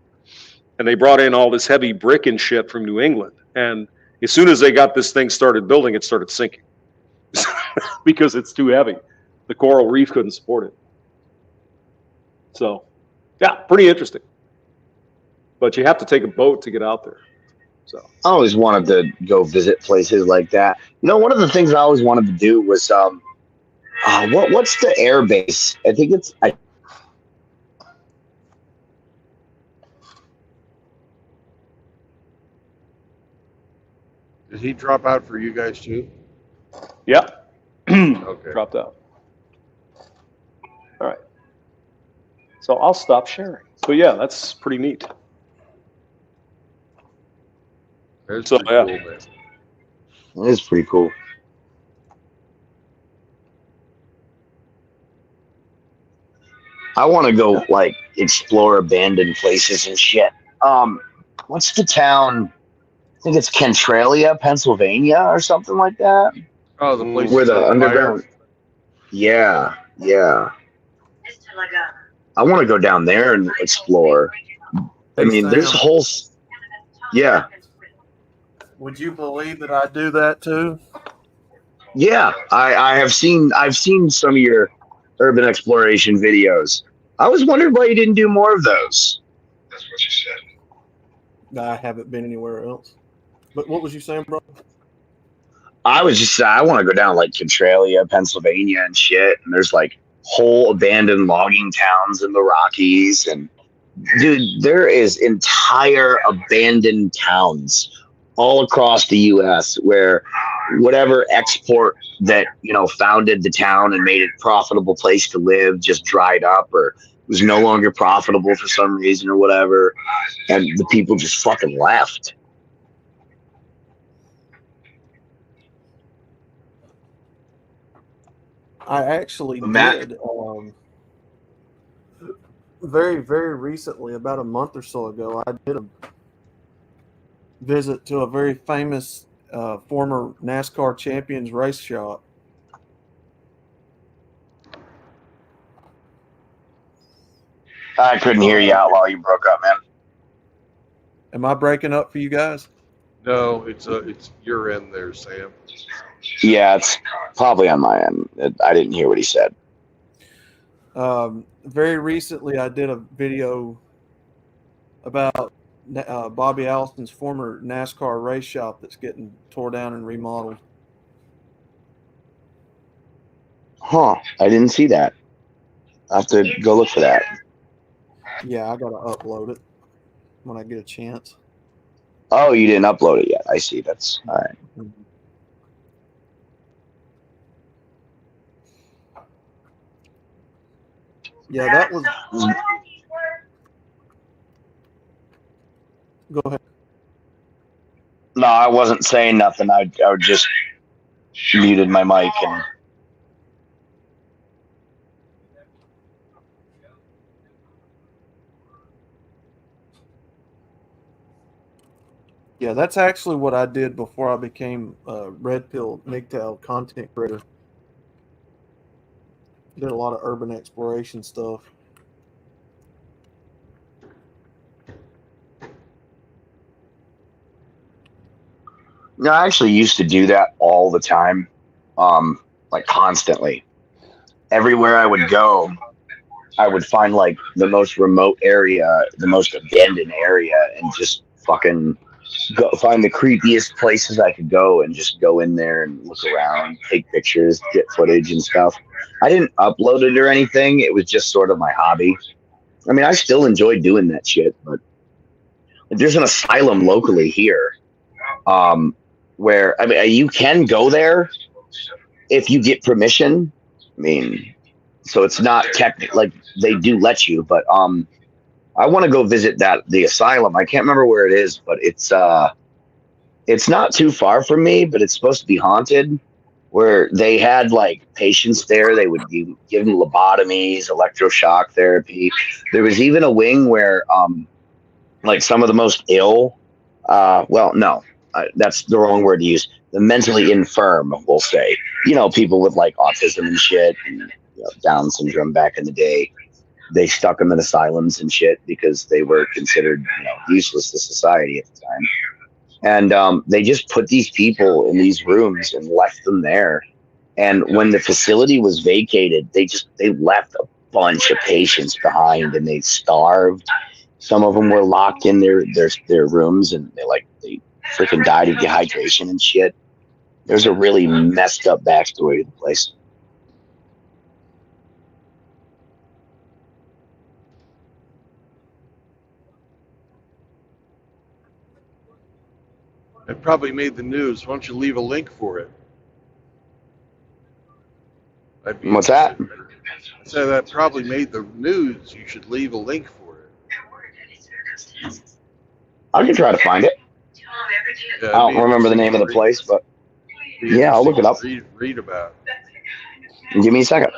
C: And they brought in all this heavy brick and shit from New England. And as soon as they got this thing started building, it started sinking because it's too heavy. The coral reef couldn't support it. So, yeah, pretty interesting. But you have to take a boat to get out there. So
G: I always wanted to go visit places like that. One of the things I always wanted to do was what's the air base? I think it's
A: Did he drop out for you guys too?
C: yeah.
A: Okay.
C: Dropped out. All right. So I'll stop sharing. But yeah, that's pretty neat.
A: That's
C: So,
A: pretty
C: yeah.
A: cool, man.
G: It is pretty cool. I want to go explore abandoned places and shit. What's the town? I think it's Centralia, Pennsylvania, or something like that.
A: Oh, the place
G: Where
A: is
G: the
A: on
G: underground.
A: fire.
G: Yeah. I want to go down there and explore. I mean, there's whole. Yeah.
D: Would you believe that I do that too?
G: Yeah, I've seen some of your urban exploration videos. I was wondering why you didn't do more of those. That's what you said.
D: I haven't been anywhere else. But what was you saying, bro?
G: I want to go down Centralia, Pennsylvania and shit. And there's whole abandoned logging towns in the Rockies. And dude, there is entire abandoned towns all across the U.S. where whatever export that, you know, founded the town and made it a profitable place to live just dried up or was no longer profitable for some reason or whatever. And the people just fucking left.
D: I actually
G: Matt?
D: did very, very recently, about a month or so ago, I did a visit to a very famous former NASCAR champions race shop.
G: I couldn't hear you out while you broke up, man.
D: Am I breaking up for you guys?
A: No, it's your end there, Sam.
G: Yeah, it's probably on my end. I didn't hear what he said.
D: Very recently, I did a video about Bobby Allison's former NASCAR race shop that's getting tore down and remodeled.
G: Huh. I didn't see that. I'll have to go look for that.
D: Yeah, I gotta upload it when I get a chance.
G: Oh, you didn't upload it yet. I see. That's all right.
D: Yeah, that was. Go ahead.
G: No, I wasn't saying nothing. I just muted my mic and.
D: Yeah, that's actually what I did before I became a Red Pill MGTOW content creator. Did a lot of urban exploration stuff.
G: No, I actually used to do that all the time, like constantly. Everywhere I would go, I would find like the most remote area, the most abandoned area, and just fucking go find the creepiest places I could go and just go in there and look around, take pictures, get footage and stuff. I didn't upload it or anything. It was just sort of my hobby. I mean, I still enjoy doing that shit, but there's an asylum locally here, where I mean, you can go there if you get permission. I mean, so it's not technical, like they do let you, but I want to go visit the asylum. I can't remember where it is, but it's not too far from me, but it's supposed to be haunted, where they had like patients there. They would be given lobotomies, electroshock therapy. There was even a wing where like some of the most ill, well, no, that's the wrong word to use. The mentally infirm, we'll say, you know, people with like autism and shit, and you know, Down syndrome back in the day. They stuck them in asylums and shit because they were considered, you know, useless to society at the time. And they just put these people in these rooms and left them there. And when the facility was vacated, they left a bunch of patients behind, and they starved. Some of them were locked in their rooms, and they freaking died of dehydration and shit. There's a really messed up backstory to the place.
A: It probably made the news. Why don't you leave a link for it?
G: What's that?
A: I said that probably made the news. You should leave a link for it.
G: I can try to find it.
A: Yeah,
G: I don't remember the name of the place, but yeah, I'll look it up.
A: Read about
G: it. Give me a second.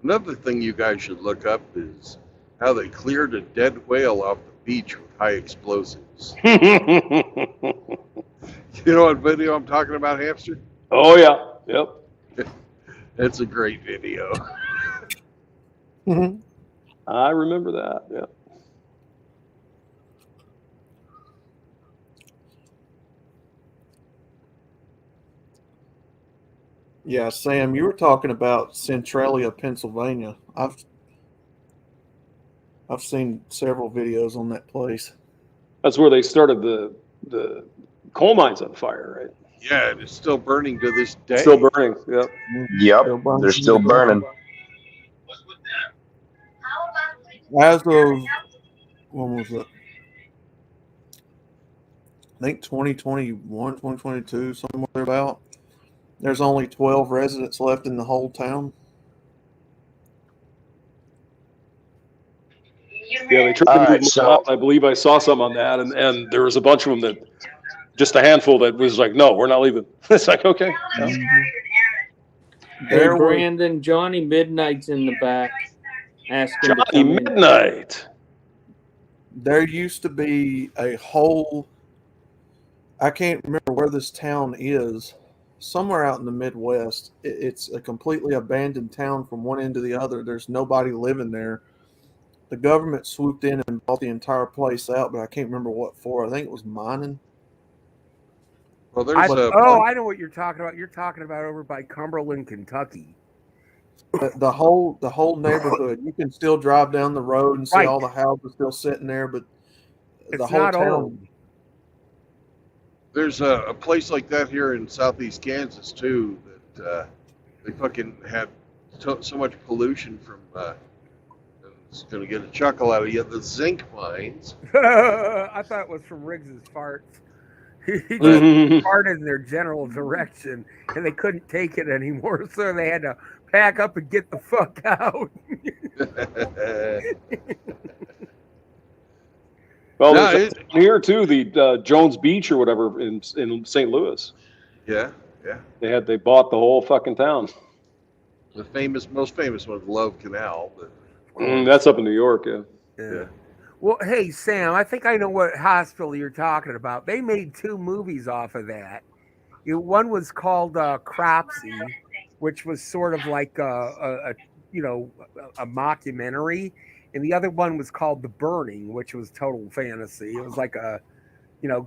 A: Another thing you guys should look up is how they cleared a dead whale off the beach with high explosives. You know what video I'm talking about, Hamster?
C: Oh, yeah. Yep.
A: It's a great video.
C: I remember that. Yeah.
D: Yeah, Sam, you were talking about Centralia, Pennsylvania. I've seen several videos on that place.
C: That's where they started the coal mine's on fire, right?
A: Yeah, and it's still burning to this day.
C: Still burning. Yep.
G: Yep,
D: Still burning.
G: they're still burning.
D: As of when was it? I think 2021, 2022, somewhere about. There's only 12 residents left in the whole town.
C: Yeah, they tried
G: All
C: to move
G: right,
C: them
G: so-
C: out. I believe I saw some on that, and there was a bunch of them that, just a handful that was like, no, we're not leaving. It's like, okay. Yeah.
E: Hey,
D: There were
E: Brandon, Johnny Midnight's in the back asking to
C: Johnny
E: come in.
C: Midnight.
D: there used to be a whole, I can't remember where this town is, somewhere out in the Midwest. It's a completely abandoned town from one end to the other. There's nobody living there. The government swooped in and bought the entire place out, but I can't remember what for. I think it was mining.
A: Well, there's
H: I know what you're talking about. You're talking about over by Cumberland, Kentucky.
D: The whole neighborhood. You can still drive down the road and see
H: Right.
D: all the houses still sitting there, but the
H: It's
D: whole
H: not
D: town.
H: old.
A: There's a place like that here in southeast Kansas too that they fucking had so much pollution from. It's gonna get a chuckle out of you. The zinc mines.
H: I thought it was from Riggs's farts. He just
C: Mhm.
H: farted in their general direction, and they couldn't take it anymore, so they had to pack up and get the fuck out.
C: Well,
A: No,
C: there's here too, the Jones Beach or whatever in St. Louis.
A: yeah.
C: They bought the whole fucking town.
A: The most famous one, Love Canal. But
C: That's up in New York, yeah.
A: Yeah.
H: Well, hey, Sam, I think I know what hospital you're talking about. They made 2 movies off of that. One was called Cropsey, which was sort of like a mockumentary, and the other one was called The Burning, which was total fantasy. It was like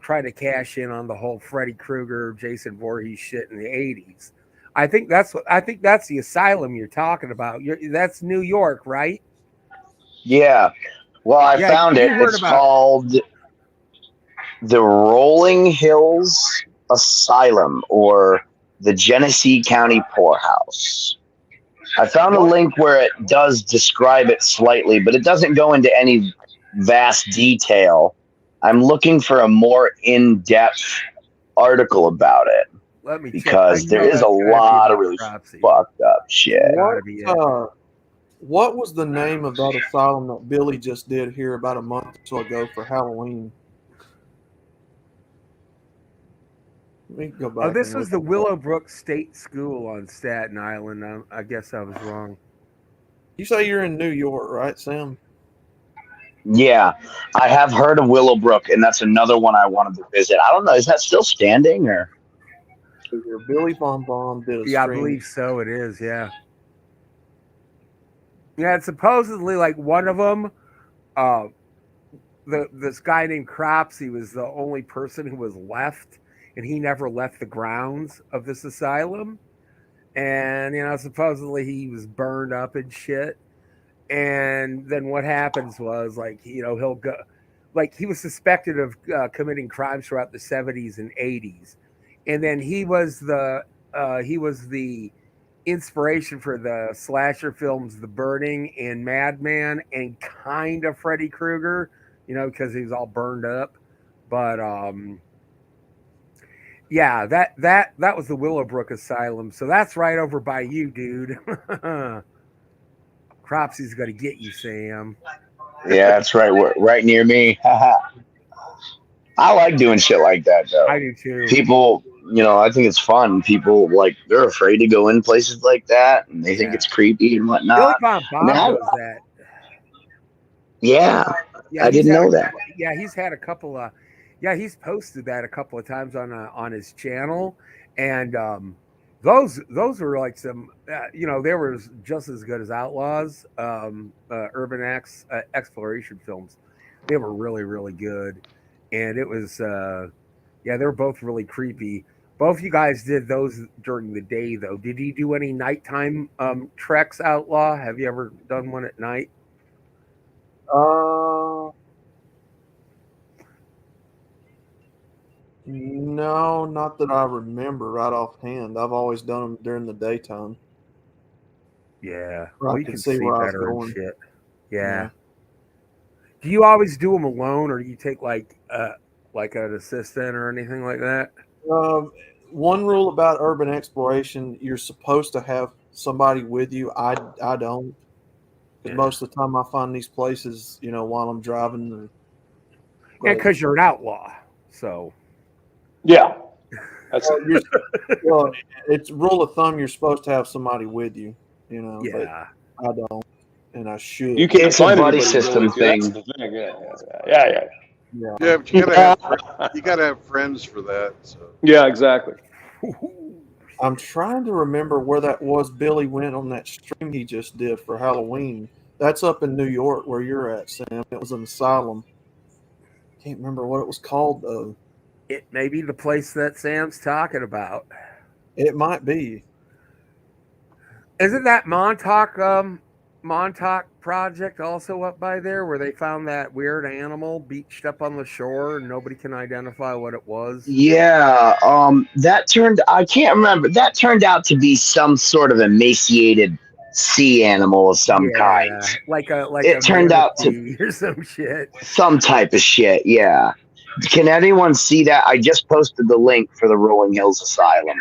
H: trying to cash in on the whole Freddy Krueger, Jason Voorhees shit in the 80s. I think that's the asylum you're talking about. That's New York, right?
G: Yeah. Well, I
H: Yeah,
G: found
H: you
G: it.
H: heard
G: It's
H: about it.
G: called the Rolling Hills Asylum, or the Genesee County Poorhouse. I found a link where it does describe it slightly, but it doesn't go into any vast detail. I'm looking for a more in-depth article about it,
H: Let me check.
G: because
H: I
G: there
H: know
G: is
H: that's
G: a
H: gotta be
G: lot of
H: about
G: really
H: Cropsey.
G: fucked up shit.
H: Gotta be it.
D: What was the name of that asylum that Billy just did here about a month or so ago for Halloween? Let me go back.
H: Oh, this
D: and
H: was
D: look
H: the
D: it up.
H: Willowbrook State School on Staten Island. I guess I was wrong.
D: You say you're in New York, right, Sam?
G: Yeah, I have heard of Willowbrook, and that's another one I wanted to visit. I don't know, is that still standing, or?
D: Billy Bomb Bomb did a
H: Yeah, I
D: stream.
H: believe so. It is. Yeah. Yeah, it's supposedly like one of them. This guy named Cropsey was the only person who was left, and he never left the grounds of this asylum. And supposedly he was burned up and shit. And then what happens was, like, he'll go, like, he was suspected of committing crimes throughout the 70s and 80s, and then he was the inspiration for the slasher films The Burning and Madman, and kind of Freddy Krueger, because he was all burned up. But yeah, that was the Willowbrook Asylum. So that's right over by you, dude. Cropsey's gonna get you, Sam.
G: Yeah, that's right. Right near me. I like doing shit like that, though.
H: I do too.
G: People, I think it's fun. People, like, they're afraid to go in places like that, and they think
H: Yeah.
G: it's creepy and
H: Billy
G: whatnot.
H: Bob
G: I mean,
H: does that.
G: Yeah,
H: Yeah,
G: I
H: he's
G: didn't
H: had
G: know
H: a
G: that.
H: couple- Yeah, he's had a couple of. Yeah, he's posted that a couple of times on his channel, and those were like some. They were just as good as Outlaws, Urban exploration films. They were really, really good, and it was. Yeah, they were both really creepy. Both you guys did those during the day, though. Did you do any nighttime treks, Outlaw? Have you ever done one at night?
D: No, not that I remember right offhand. I've always done them during the daytime.
H: Yeah.
D: Where I
H: Well, you
D: could
H: can
D: see
H: see
D: where I was
H: better and
D: going.
H: shit. Yeah.
D: Yeah.
H: Do you always do them alone, or do you take like an assistant or anything like that?
D: One rule about urban exploration: you're supposed to have somebody with you. I don't. Because most of the time I find these places, while I'm driving.
H: And
D: but-
H: because you're an outlaw, so
C: Yeah. That's
D: well, it's rule of thumb. You're supposed to have somebody with you. But
H: yeah.
D: I don't, and I should.
C: you can't
G: It's a
C: find
G: buddy
C: anybody to go
G: system
C: with you. That's
G: thing.
C: the thing. Yeah.
D: Yeah.
A: Yeah, but you gotta have friends for that. So
C: Yeah, exactly.
D: I'm trying to remember where that was Billy went on that stream he just did for Halloween. That's up in New York where you're at, Sam. It was an asylum. Can't remember what it was called though.
H: It may be the place that Sam's talking about.
D: It might be.
H: Isn't that Montauk project also up by there where they found that weird animal beached up on the shore and nobody can identify what it was?
G: Yeah, I can't remember. That turned out to be some sort of emaciated sea animal of some kind.
H: Like
G: It
H: a
G: turned out to-
H: manatee or some shit.
G: Some type of shit, yeah. Can anyone see that? I just posted the link for the Rolling Hills Asylum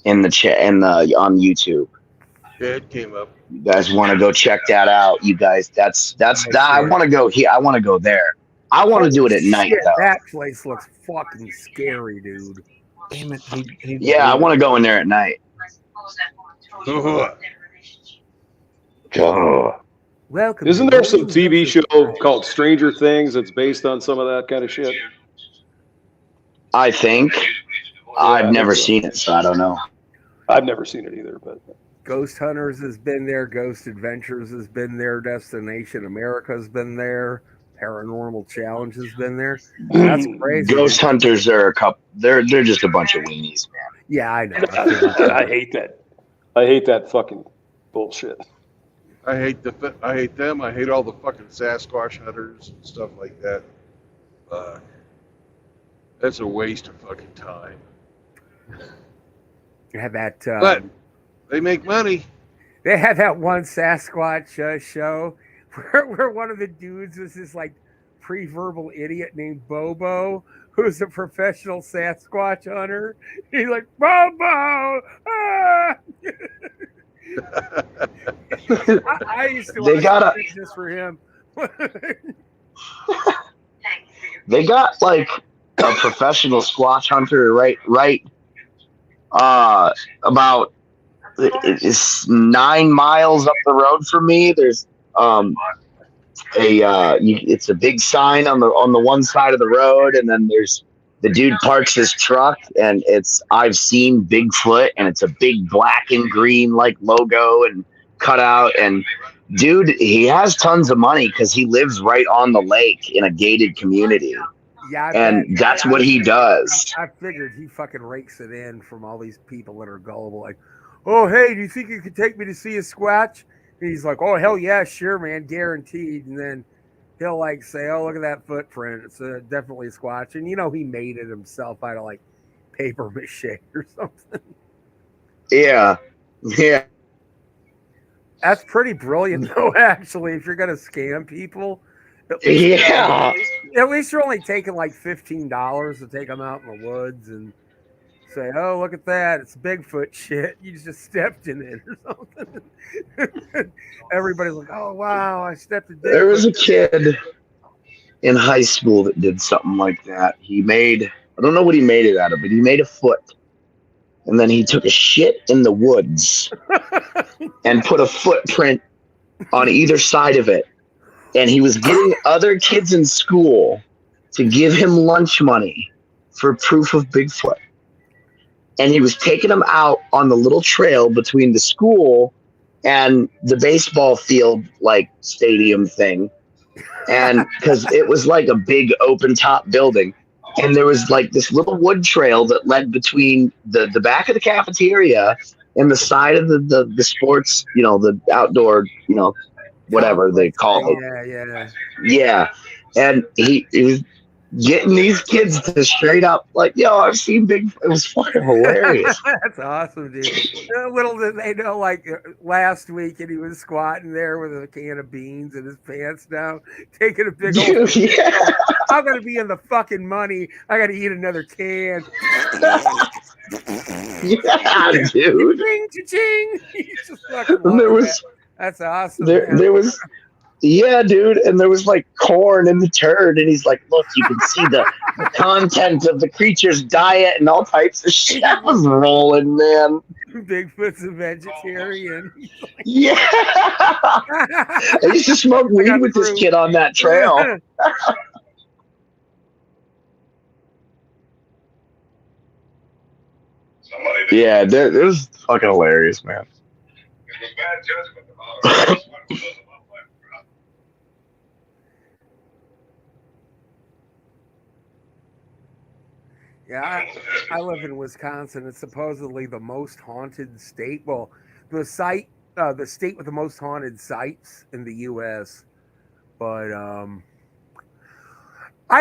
G: in the chat on YouTube.
A: yeah, it came up.
G: You guys want to go check that out? You guys, that's that. I want to go here. I want to go there. I want to do it at night
H: Shit,
G: though.
H: that place looks fucking scary, dude.
D: Damn it. He
G: Yeah, I want to go in there at night. Oh.
H: Welcome.
C: Isn't
H: to
C: there some
H: Rolling
C: TV
H: Hills
C: show
H: Express.
C: called Stranger Things that's based on some of that kind of shit?
G: I think
C: I
G: I've
C: think
G: never
C: so.
G: seen it, so I don't know.
C: I've never seen it either, but
H: Ghost Hunters has been there. Ghost Adventures has been there. Destination America has been there. Paranormal Challenge has been there. That's crazy.
G: Ghost Hunters are a couple. They're just a bunch of weenies, man.
H: Yeah, I know.
C: I hate that. I hate that fucking bullshit.
A: I hate them. I hate all the fucking Sasquatch hunters and stuff like that. That's a waste of fucking time.
H: You had that.
A: But they make money.
H: They had that one Sasquatch show where one of the dudes was this like pre-verbal idiot named Bobo, who's a professional Sasquatch hunter. He's like, Bobo! Ah! I used to
G: They
H: watch
G: gotta-
H: just for him.
G: They got like a professional squatch hunter right about it's 9 miles up the road from me. There's it's a big sign on the one side of the road, and then there's the dude parks his truck, and it's I've seen Bigfoot, and it's a big black and green like logo and cutout, and dude, he has tons of money because he lives right on the lake in a gated community.
H: Yeah,
G: And that's what he does.
H: I figured he fucking rakes it in from all these people that are gullible. Like, oh, hey, do you think you could take me to see a Squatch? And he's like, oh, hell yeah, sure, man, guaranteed. And then he'll like say, oh, look at that footprint. It's definitely a Squatch. And he made it himself out of like paper mache or something.
G: Yeah.
H: That's pretty brilliant, though, actually, if you're going to scam people. At least you're only taking like $15 to take them out in the woods and say, oh, look at that. It's Bigfoot shit. You just stepped in it or something. Everybody's like, oh, wow, I stepped in Bigfoot.
G: There was a kid in high school that did something like that. I don't know what he made it out of, but he made a foot. And then he took a shit in the woods and put a footprint on either side of it. And he was getting other kids in school to give him lunch money for proof of Bigfoot. And he was taking them out on the little trail between the school and the baseball field, like stadium thing. And because it was like a big open top building. And there was like this little wood trail that led between the back of the cafeteria and the side of the sports, the outdoor, whatever they call it.
H: Yeah.
G: Yeah. And he was getting these kids to straight up like, yo, I've seen Big. It was fucking hilarious.
H: That's awesome, dude. Little did they know, like last week, and he was squatting there with a can of beans in his pants down, taking a big old.
G: Dude, yeah.
H: I'm gonna be in the fucking money. I gotta eat another can.
G: Yeah, dude.
H: Ching, ching. He's just fucking
G: And there
H: loving
G: was
H: that. That's awesome.
G: there was. Yeah, dude, and there was like corn in the turd, and he's like, "Look, you can see the content of the creature's diet and all types of shit." That was rolling, man.
H: Bigfoot's a vegetarian.
G: Yeah, I used to smoke weed with this kid on that trail. Yeah, it was fucking hilarious, man.
H: Yeah, I live in Wisconsin. It's supposedly the most haunted state. Well, the state with the most haunted sites in the U.S. But I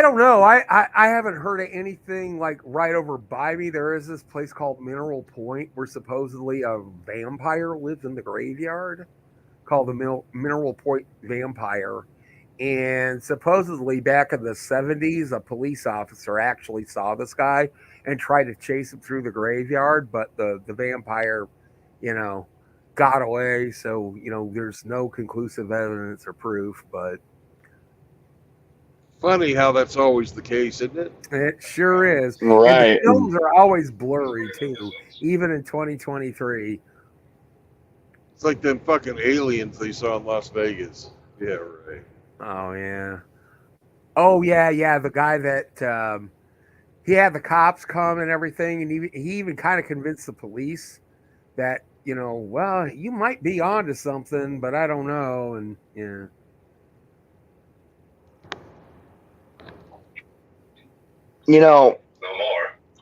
H: don't know. I haven't heard of anything like right over by me. There is this place called Mineral Point where supposedly a vampire lives in the graveyard called the Mineral Point Vampire. And supposedly back in the 70s, a police officer actually saw this guy and tried to chase him through the graveyard, but the vampire, got away. So, there's no conclusive evidence or proof, but
A: Funny how that's always the case, isn't it?
H: it sure is.
G: Right.
H: And the films are always blurry too, even in 2023.
A: It's like them fucking aliens they saw in Las Vegas. Yeah, right.
H: Oh yeah. Oh yeah. The guy that he had the cops come and everything, and he even kind of convinced the police that well, you might be onto something, but I don't know. And yeah.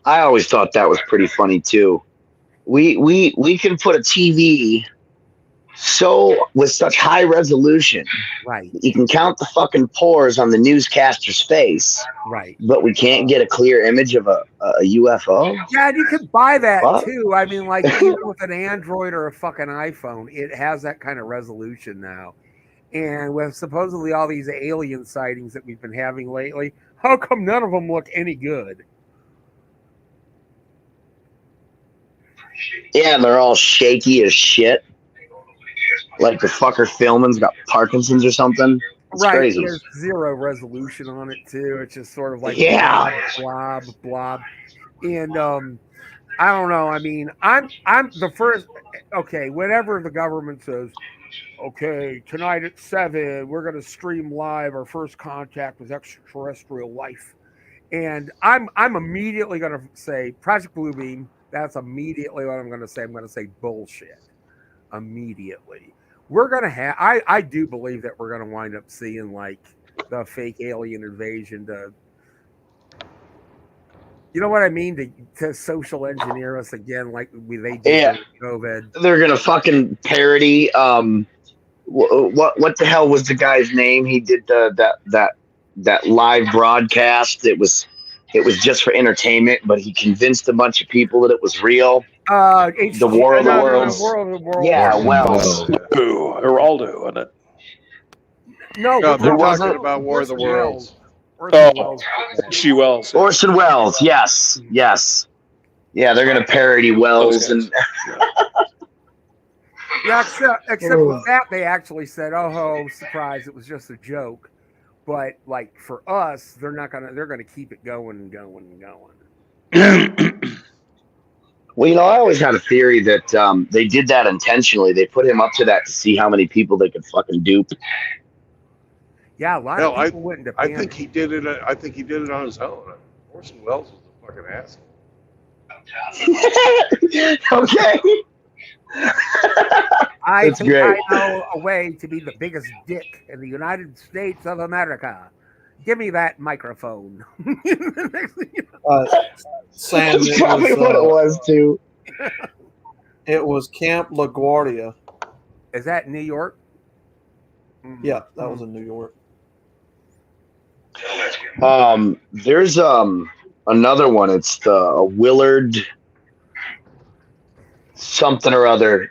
G: I always thought that was pretty funny too. We can put a TV with such high resolution.
H: Right.
G: You can count the fucking pores on the newscaster's face.
H: Right.
G: But we can't get a clear image of a UFO.
H: Yeah, and you could buy that
G: What?
H: too. I mean, like even with an Android or a fucking iPhone, it has that kind of resolution now. And with supposedly all these alien sightings that we've been having lately, how come none of them look any good?
G: Yeah, and they're all shaky as shit. Like the fucker filming's got Parkinson's or something. It's
H: Right.
G: crazy.
H: There's zero resolution on it too. It's just sort of like
G: Yeah.
H: blob. And I don't know. I mean, I'm the first. Okay, whenever the government says, okay, tonight at 7, we're going to stream live our first contact with extraterrestrial life, and I'm immediately going to say Project Bluebeam. That's immediately what I'm going to say. I'm going to say bullshit. Immediately, we're going to have. I do believe that we're going to wind up seeing like the fake alien invasion to. You know what I mean? To social engineer us again, like they did
G: Yeah.
H: with COVID.
G: They're gonna fucking parody. What the hell was the guy's name? He did that live broadcast. It was just for entertainment, but he convinced a bunch of people that it was real. The War of the Worlds. Yeah, Wells.
C: Ooh, Geraldo, wasn't it?
H: No,
A: No, they're
G: was
A: talking
G: it?
A: about War of the Worlds.
C: She Wells.
G: Orson Welles. Yes. Yeah, they're gonna parody Wells and.
H: Yeah, except with that, they actually said, "Oh, surprise! It was just a joke." But like for us, they're gonna keep it going and going and going.
G: Well, I always had a theory that they did that intentionally. They put him up to that to see how many people they could fucking dupe.
H: Yeah, a lot
A: Hell,
H: of people went into
A: I
H: panic.
A: think he did it. I think he did it on his own. Orson Welles was a fucking asshole.
G: Okay.
H: I
G: That's
H: think
G: great.
H: I know a way to be the biggest dick in the United States of America. Give me that microphone.
D: Sam,
G: That's probably what it was too.
D: It was Camp LaGuardia.
H: Is that New York?
D: Yeah, that was in New York.
G: There's another one. It's the Willard something or other,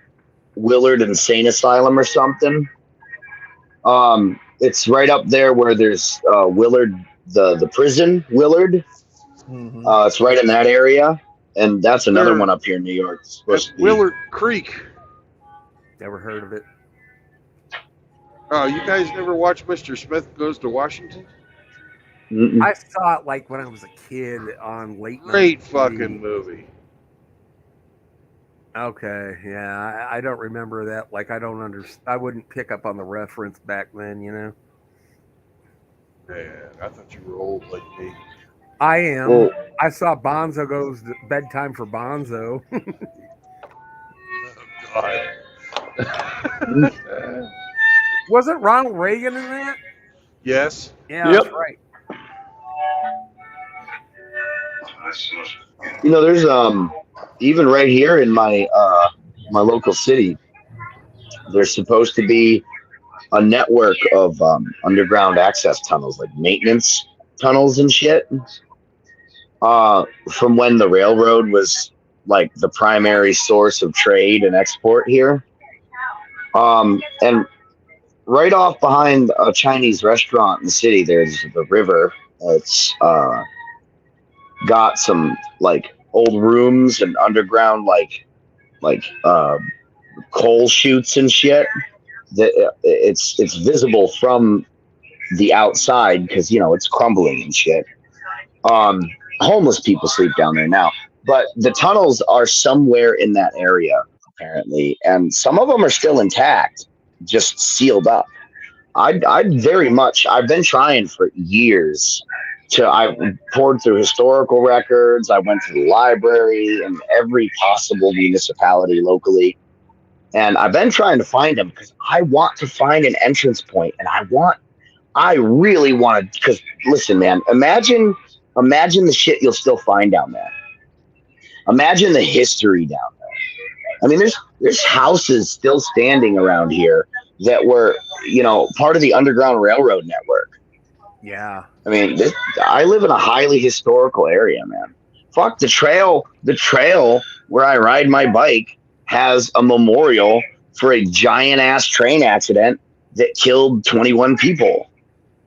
G: Willard Insane Asylum or something. It's right up there where there's Willard, the prison Willard.
D: Hmm.
G: It's right in that area, and that's another one up here in New York. It's supposed
A: That's
G: to be.
A: Willard Creek.
H: Never heard of it.
A: Oh, you guys never watched Mr. Smith Goes to Washington?
G: Mm-mm.
H: I saw it like when I was a kid on late night
A: Great
H: TV.
A: fucking movie.
H: Okay, yeah, I don't remember that. Like, I don't understand. I wouldn't pick up on the reference back then, you know.
A: Man, I thought you were old like me.
H: I am.
G: Well,
H: I saw Bonzo Goes to Bedtime for Bonzo.
A: Oh, God.
H: Wasn't Ronald Reagan in that?
A: Yes.
H: Yeah,
C: Yep.
H: that's right.
G: there's even right here in my my local city, there's supposed to be a network of underground access tunnels, like maintenance tunnels and shit. From when the railroad was like the primary source of trade and export here. And right off behind a Chinese restaurant in the city, there's the river. It's got some like old rooms and underground like coal chutes and shit. That it's visible from the outside because it's crumbling and shit. Homeless people sleep down there now, but the tunnels are somewhere in that area apparently, and some of them are still intact, just sealed up. I'd very much. I've been trying for years. I poured through historical records. I went to the library and every possible municipality locally, and I've been trying to find them because I want to find an entrance point, and I really want to. Because listen, man, imagine the shit you'll still find down there. Imagine the history down there. I mean, there's houses still standing around here that were, part of the Underground Railroad network.
H: Yeah.
G: I mean, I live in a highly historical area, man. Fuck the trail. The trail where I ride my bike has a memorial for a giant ass train accident that killed 21 people.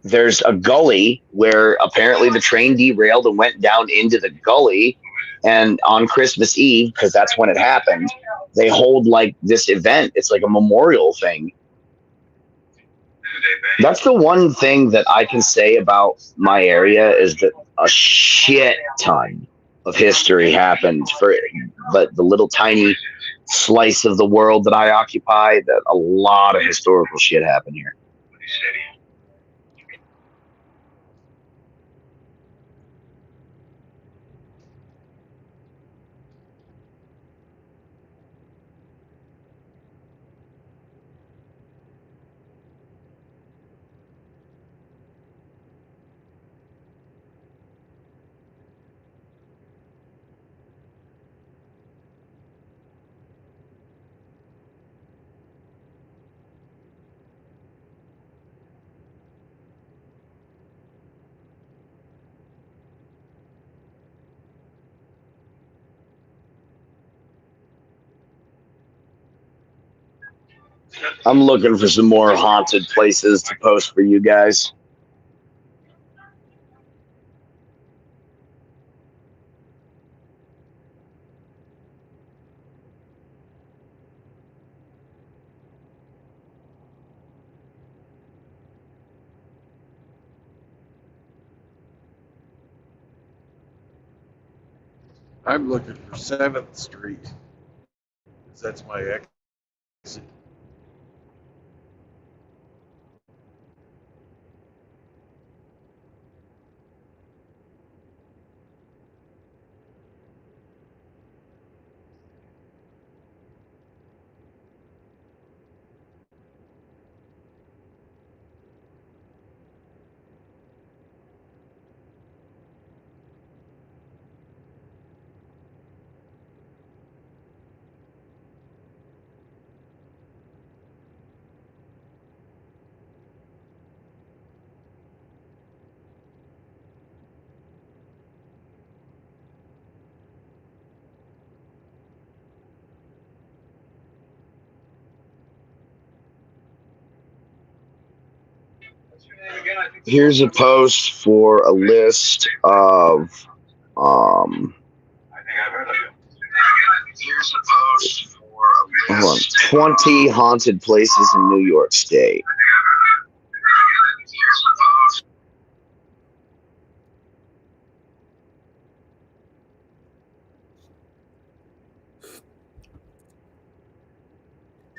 G: There's a gully where apparently the train derailed and went down into the gully. And on Christmas Eve, because that's when it happened, they hold like this event. It's like a memorial thing. That's the one thing that I can say about my area is that a shit ton of history happened but the little tiny slice of the world that I occupy, that a lot of historical shit happened here. I'm looking for some more haunted places to post for you guys.
A: I'm looking for 7th Street. 'Cause that's my exit.
G: Here's a post for a list of hold on, 20 haunted places in New York State.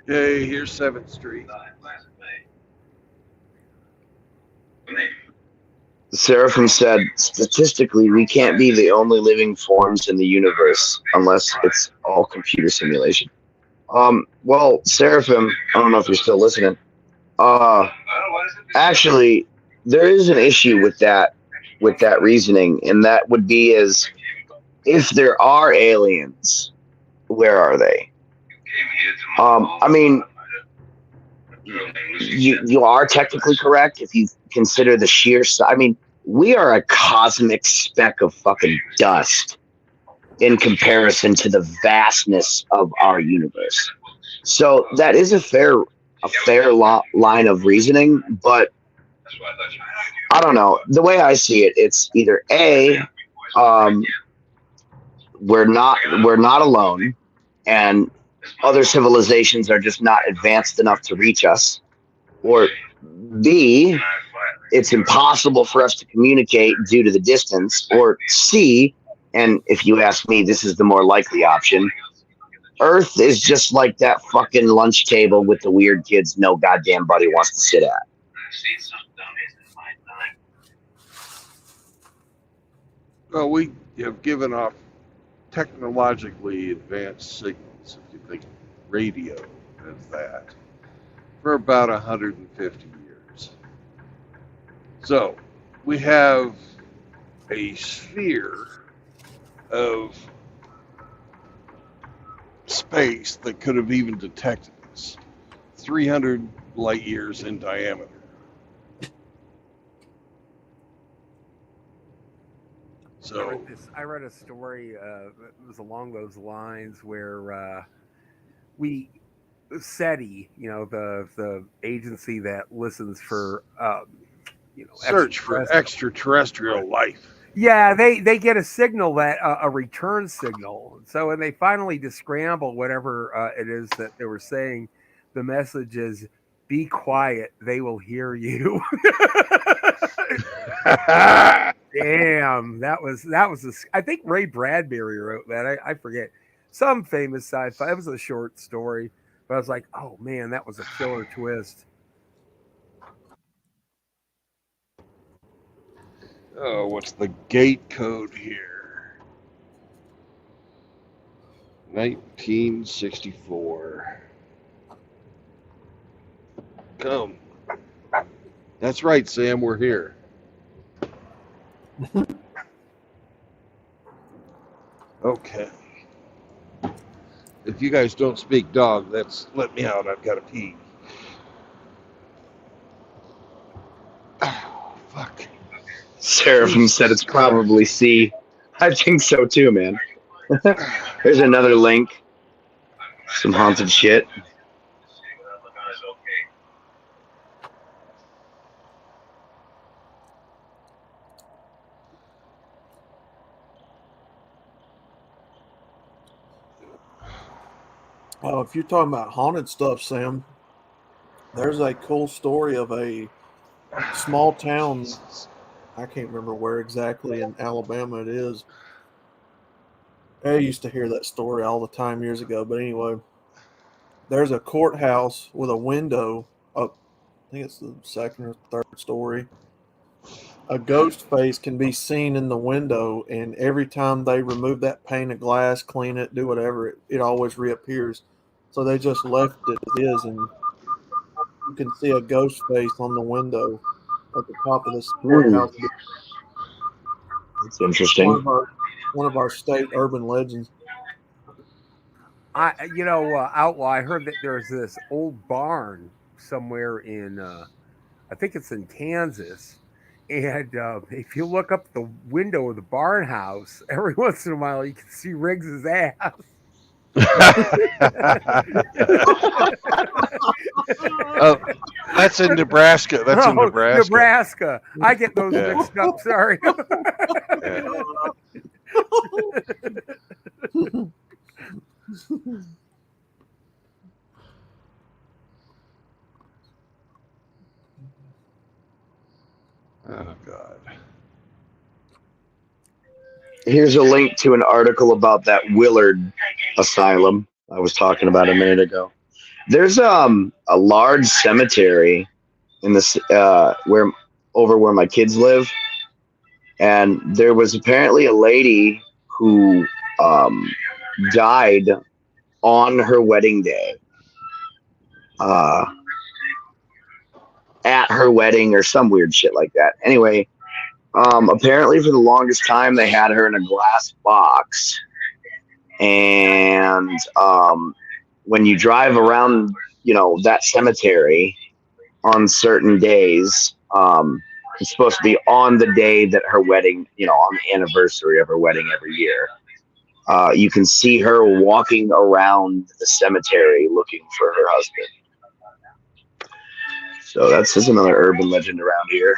A: Yay, here's 7th Street.
G: Seraphim said, statistically, we can't be the only living forms in the universe unless it's all computer simulation. Well, Seraphim, I don't know if you're still listening. Actually, there is an issue with that reasoning, and that would be is if there are aliens, where are they? I mean, you are technically correct if you consider the sheer size. I mean, we are a cosmic speck of fucking dust in comparison to the vastness of our universe. So that is a fair line of reasoning, but I don't know. The way I see it, it's either A, we're not alone, and other civilizations are just not advanced enough to reach us, or B, it's impossible for us to communicate due to the distance, or C, and if you ask me, this is the more likely option, Earth is just like that fucking lunch table with the weird kids no goddamn buddy wants to sit at.
A: Well, we have given off technologically advanced signals, if you think radio as that, for about 150 years. So we have a sphere of space that could have even detected us, 300 light years in diameter. So
H: I read a story. It was along those lines where SETI, the agency that listens for
A: search for extraterrestrial life.
H: Yeah, they get a signal that a return signal. So when they finally descramble whatever it is that they were saying, the message is, "Be quiet, they will hear you." Damn, that was I think Ray Bradbury wrote that. I forget, some famous sci-fi. It was a short story, but I was like, oh man, that was a killer twist.
A: Oh, what's the gate code here? 1964. Come. That's right, Sam, we're here. Okay. If you guys don't speak dog, let me out. I've got to pee. Oh, fuck.
G: Seraphim said it's probably C. I think so too, man. There's another link. Some haunted shit.
D: Oh, if you're talking about haunted stuff, Sam, there's a cool story of a small town. I can't remember where exactly in Alabama it is. I used to hear that story all the time years ago. But anyway, there's a courthouse with a window up. I think it's the second or third story. A ghost face can be seen in the window, and every time they remove that pane of glass, clean it, do whatever, it always reappears. So they just left it as is, and you can see a ghost face on the window at the top of this courthouse.
G: That's interesting.
D: One of our state urban legends.
H: Outlaw, I heard that there's this old barn somewhere in, I think it's in Kansas. And if you look up the window of the barn house, every once in a while you can see Riggs's ass.
A: Oh, that's in Nebraska. That's in
H: Oh,
A: Nebraska.
H: Nebraska. I get those
A: Yeah.
H: mixed up. Sorry.
A: Yeah. Oh God.
G: Here's a link to an article about that Willard Asylum I was talking about a minute ago. There's a large cemetery in this where my kids live, and there was apparently a lady who died on her wedding day, at her wedding or some weird shit like that. Anyway, apparently for the longest time they had her in a glass box, and when you drive around, that cemetery on certain days, it's supposed to be on the day that her wedding, on the anniversary of her wedding every year. You can see her walking around the cemetery looking for her husband. So that's just another urban legend around here.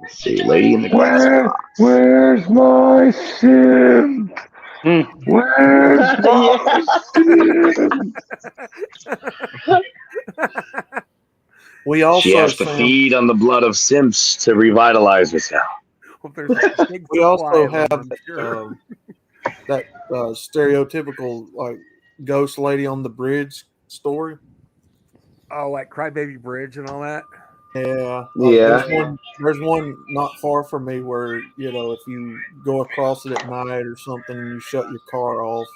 G: Let's see, lady in the glass box.
B: Where's my sim? Where's my sim?
D: We also
G: She has to
D: found-
G: feed on the blood of simps to revitalize herself.
H: Well, there's a big
D: we also
H: supply of
D: have
H: them, I'm sure.
D: that stereotypical like ghost lady on the bridge story.
H: Oh, like Crybaby Bridge and all that.
D: Yeah,
G: Yeah.
D: There's one not far from me where if you go across it at night or something and you shut your car off,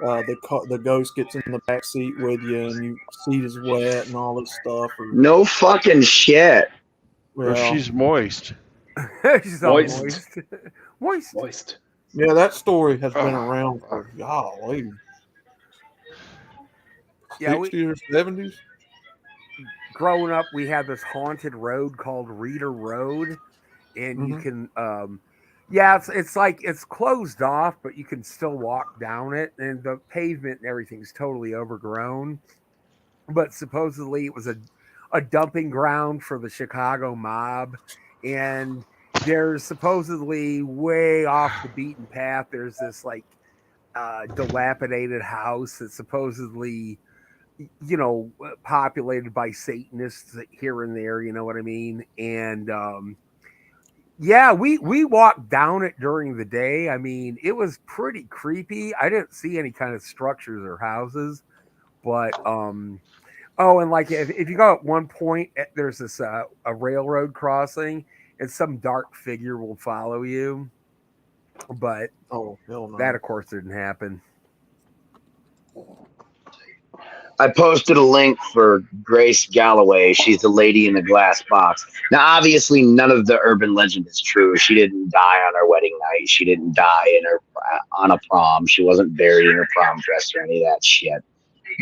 D: the ghost gets in the back seat with you and your seat is wet and all this stuff. Or,
G: No fucking shit.
A: Or
D: well,
A: she's moist.
H: She's all
C: Moist.
H: moist.
C: Moist.
D: yeah, that story has been around for golly,
H: Yeah,
D: 60s or 70s.
H: growing up, we had this haunted road called Reeder Road, and you can, it's like it's closed off, but you can still walk down it, and the pavement and everything's totally overgrown. But supposedly, it was a dumping ground for the Chicago mob, and there's supposedly way off the beaten path. There's this like dilapidated house that's supposedly populated by Satanists here and there, you know what I mean? And we walked down it during the day. I mean, it was pretty creepy. I didn't see any kind of structures or houses, but and like if you go at one point, there's this a railroad crossing, and some dark figure will follow you. But
D: Oh, hell no.
H: that, of course, didn't happen.
G: I posted a link for Grace Galloway. She's the lady in the glass box. Now, obviously, none of the urban legend is true. She didn't die on her wedding night. She didn't die on a prom. She wasn't buried in her prom dress or any of that shit.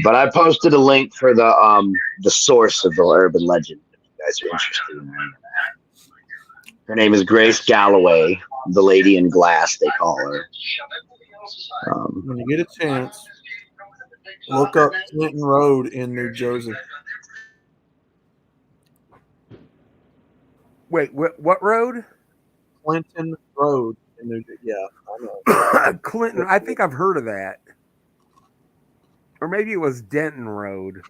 G: But I posted a link for the source of the urban legend. If you guys are interested in that. Her name is Grace Galloway, the lady in glass, they call her.
D: When you get a chance, look up Clinton Road in New Jersey.
H: Wait, what road?
D: Clinton Road in New Jersey. Yeah, I know.
H: Clinton. I think I've heard of that. Or maybe it was Denton Road.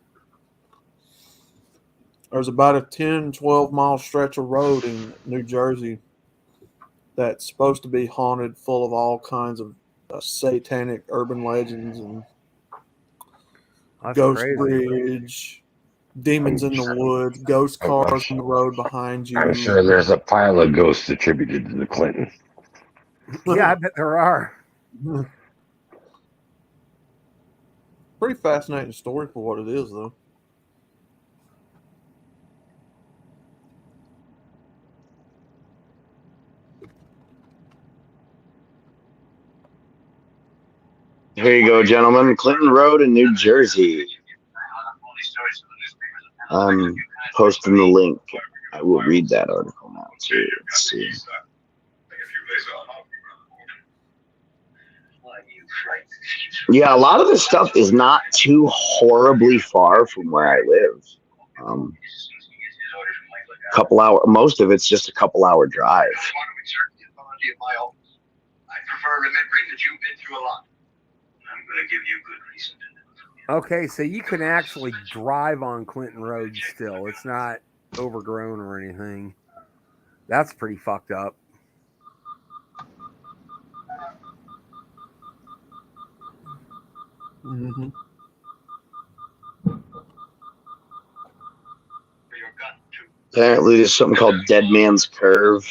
D: There's about a 10, 12-mile stretch of road in New Jersey that's supposed to be haunted, full of all kinds of satanic urban legends and
H: That's
D: ghost
H: crazy.
D: bridge, demons in the woods, ghost cars on the road behind you.
B: I'm sure there's a pile of ghosts attributed to the Clinton.
H: Yeah, I bet there are.
D: Pretty fascinating story for what it is, though.
G: Here you go, gentlemen. Clinton Road in New Jersey. I'm posting the link. I will read that article now, too. Let's see. Yeah, a lot of this stuff is not too horribly far from where I live. Couple hour, most of it's just a couple hour drive.
H: Okay, so you can actually drive on Clinton Road still. It's not overgrown or anything. That's pretty fucked up.
D: Mm-hmm.
G: Apparently, there's something called Dead Man's Curve.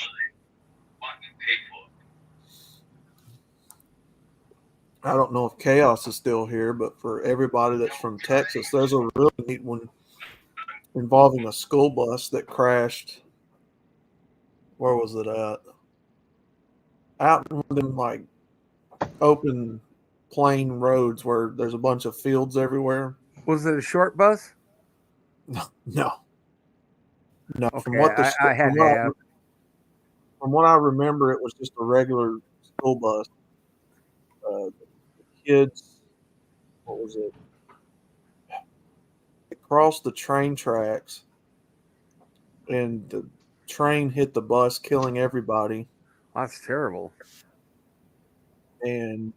D: I don't know if Chaos is still here, but for everybody that's from Texas, there's a really neat one involving a school bus that crashed. Where was it at? Out in one of them like open plain roads where there's a bunch of fields everywhere.
H: Was it a short bus?
D: No.
H: Okay,
D: From what I remember, it was just a regular school bus. Kids, what was it? They crossed the train tracks, and the train hit the bus, killing everybody.
H: That's terrible.
D: And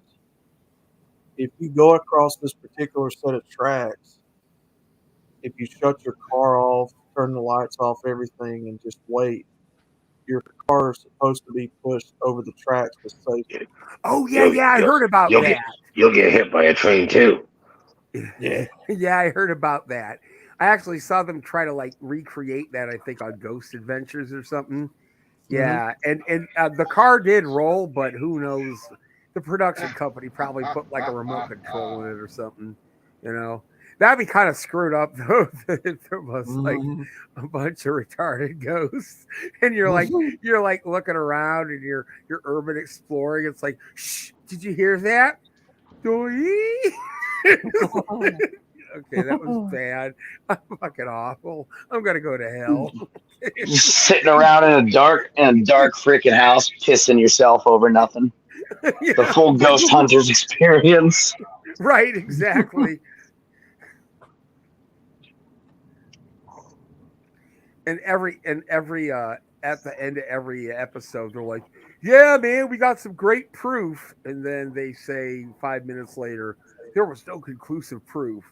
D: if you go across this particular set of tracks, if you shut your car off, turn the lights off, everything, and just wait, your car is supposed to be pushed over the tracks with safety.
H: Oh yeah, I heard about that.
B: You'll get hit by a train too.
D: Yeah.
H: Yeah, I heard about that. I actually saw them try to like recreate that, I think, on Ghost Adventures or something. Yeah, and the car did roll, but who knows? The production company probably put like a remote control in it or something. You know, that'd be kind of screwed up though if there was like a bunch of retarded ghosts, and you're like looking around and you're urban exploring. It's like, shh, did you hear that? Okay, that was bad. I'm fucking awful. I'm gonna go to hell.
G: Just sitting around in a dark freaking house, pissing yourself over nothing.
H: Yeah.
G: The full Ghost Hunters experience.
H: Right, exactly. and every at the end of every episode, they're like, "Yeah, man, we got some great proof," and then they say 5 minutes later, "There was no conclusive proof."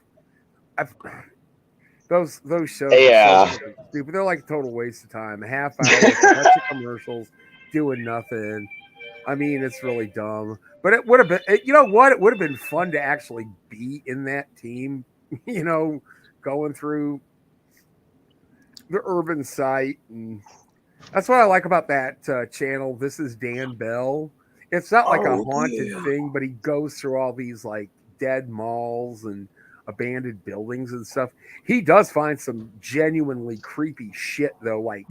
H: Those shows are so stupid. They're like a total waste of time. A half hour, a bunch of commercials, doing nothing. I mean, it's really dumb. But it would have been, you know what? It would have been fun to actually be in that team. You know, going through the urban site, and that's what I like about that channel. This is Dan Bell. It's not like a haunted thing, but he goes through all these like dead malls and abandoned buildings and stuff. He does find some genuinely creepy shit though, like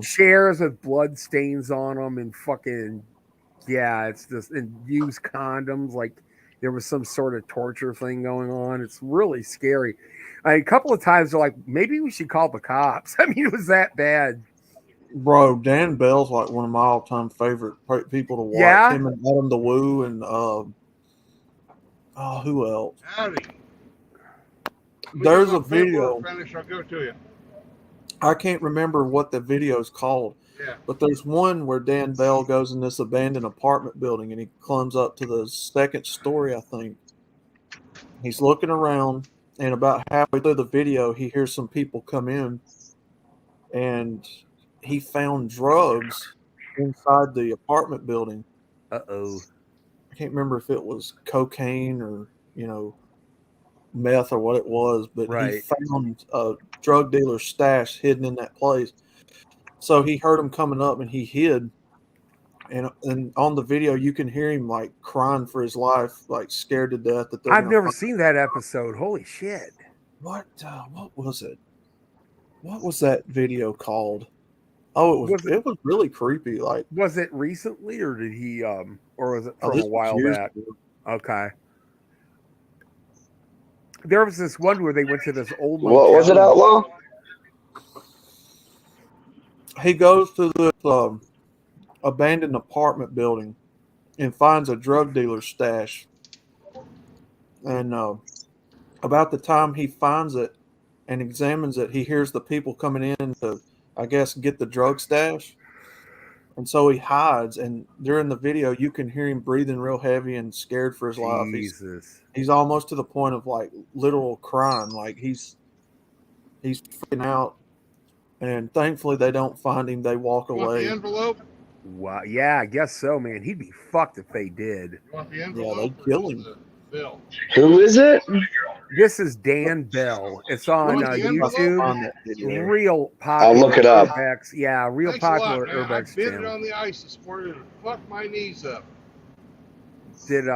H: chairs with blood stains on them and fucking it's just, and used condoms, like there was some sort of torture thing going on. It's really scary. A couple of times they're like, maybe we should call the cops. I mean, it was that bad.
D: Bro, Dan Bell's like one of my all-time favorite people to watch.
H: Yeah?
D: Him and Adam the Woo and who else?
A: Howdy.
D: There's a video.
A: I'll go to you.
D: I can't remember what the video is called.
A: Yeah.
D: But there's one where Dan Bell goes in this abandoned apartment building and he climbs up to the second story, I think. He's looking around, and about halfway through the video, he hears some people come in, and he found drugs inside the apartment building.
H: Uh-oh.
D: I can't remember if it was cocaine or, meth or what it was, but he found a drug dealer's stash hidden in that place. So he heard him coming up and he hid. And on the video, you can hear him like crying for his life, like scared to death.
H: I've never seen that episode. Holy shit.
D: What was it? What was that video called? Oh, it was really creepy. Like,
H: was it recently or did he or was it from a while back? Okay. There was this one where they went to this old motel.
G: What was it, Outlaw?
D: He goes to this abandoned apartment building and finds a drug dealer's stash And about the time he finds it and examines it, he hears the people coming in to, I guess, get the drug stash. And so he hides. And during the video, you can hear him breathing real heavy and scared for his life.
H: Jesus.
D: He's almost to the point of like literal crying. Like he's freaking out. And thankfully, they don't find him. They walk
A: You want the
D: away.
A: envelope?
H: Wow. Yeah, I guess so, man. He'd be fucked if they did.
A: You want the
D: Yeah,
A: envelope?
D: they kill him.
A: Bill.
G: Who is it?
H: This is Dan Bell. It's on
A: Want the envelope?
H: YouTube.
D: On that video.
H: Real popular.
G: I'll look it up.
H: Urbex. Yeah, real
A: Thanks a
H: popular
A: lot, man. I
H: Urbex
A: bit it
H: channel.
A: on the ice this morning and fucked my knees up.
H: Did hey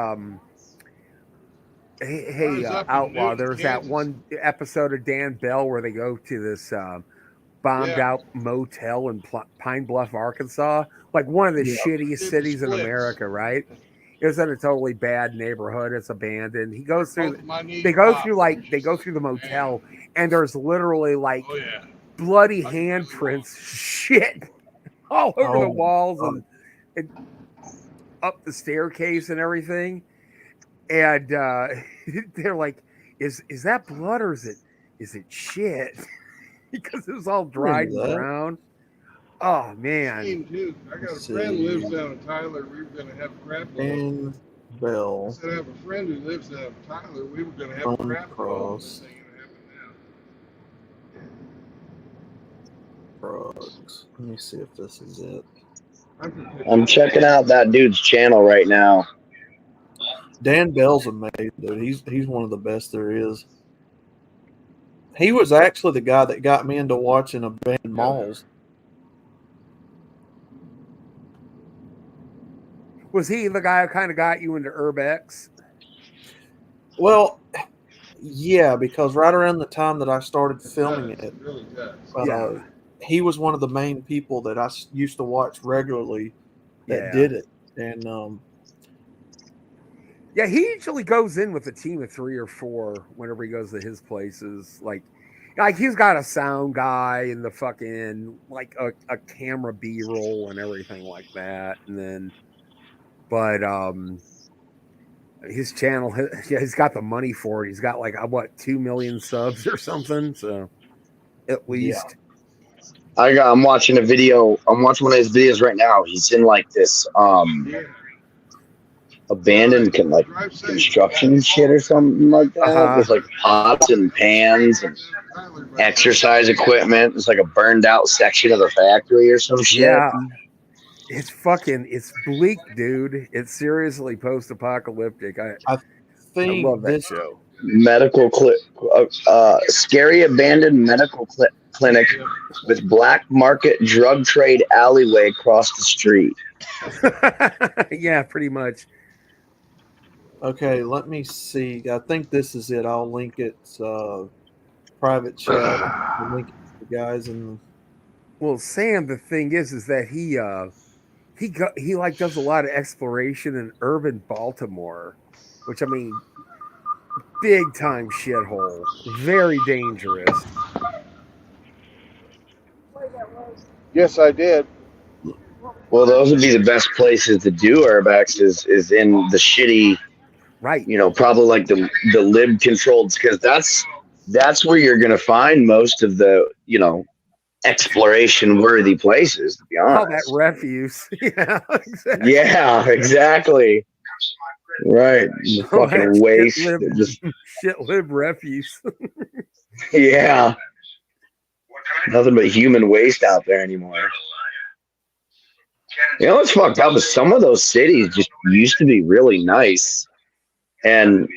A: I was up in
H: Outlaw,
A: Newton,
H: there's that
A: Kansas.
H: one episode of Dan Bell where they go to this bombed
A: Yeah.
H: out motel in Pine Bluff, Arkansas, like one of the
D: Yeah.
H: shittiest
A: It's
H: cities in
A: splits.
H: America, right? It was in a totally bad neighborhood. It's abandoned. He goes through.
A: Both my knees
H: They go
A: popped.
H: through they go through the motel, and there's literally like
A: Oh yeah.
H: bloody handprints, shit, all over the
D: Oh,
H: walls
D: God.
H: and up the staircase and everything. And they're like, "Is that blood or is it shit?" Because it was all dried and
D: that.
H: brown. Oh man,
A: Seen, too. I got a
D: Let's
A: friend who lives
D: see.
A: down in Tyler. We were gonna have crap balls.
D: Dan
A: I
D: Bell.
A: said I have a friend who lives down in Tyler. We were gonna have
D: Bone
A: crap balls.
D: Cross.
A: This ain't gonna happen
D: Drugs. Let me see if this is it.
A: now.
G: I'm checking out that dude's channel right now.
D: Dan Bell's amazing, dude. He's one of the best there is. He was actually the guy that got me into watching abandoned malls.
H: was he the guy who kind of got you into Urbex?
D: Well, yeah, because right around the time that I started filming
A: It
D: it,
A: really does.
H: Yeah.
D: he was one of the main people that I used to watch regularly that
H: Yeah.
D: did it. And
H: Yeah, he usually goes in with a team of 3 or 4 whenever he goes to his places. Like he's got a sound guy and the fucking like a camera B-roll and everything like that. And then, but his channel, he's got the money for it. He's got like 2 million subs or something. So at least,
G: I'm watching a video. I'm watching one of his videos right now. He's in like this
A: Yeah.
G: abandoned
A: Drive safe.
G: construction shit or something like that.
H: Uh-huh.
G: There's like pots and pans and exercise equipment. It's like a burned out section of the factory or some shit.
H: yeah. It's bleak, dude. It's seriously post-apocalyptic. I
D: think
H: love that
D: this
H: show.
G: Medical scary abandoned medical clinic with black market drug trade alleyway across the street.
H: Yeah, pretty much.
D: Okay, let me see. I think this is it. I'll link it. Private chat. I'll link it to the guys in.
H: Well, Sam, the thing is that he does a lot of exploration in urban Baltimore, which I mean, big time shithole, very dangerous.
A: Yes, I did.
G: Well, those would be the best places to do urbex is in the shitty,
H: Right.
G: probably like the lib controlled, because that's where you're gonna find most of the exploration worthy places, to be
H: All
G: honest.
H: that refuse. Yeah, exactly.
G: Yeah, exactly. Right. The
H: All that
G: fucking waste.
H: shit lib refuse.
G: Yeah. Nothing but human waste out there anymore. What's fucked up is some of those cities just used to be really nice. And,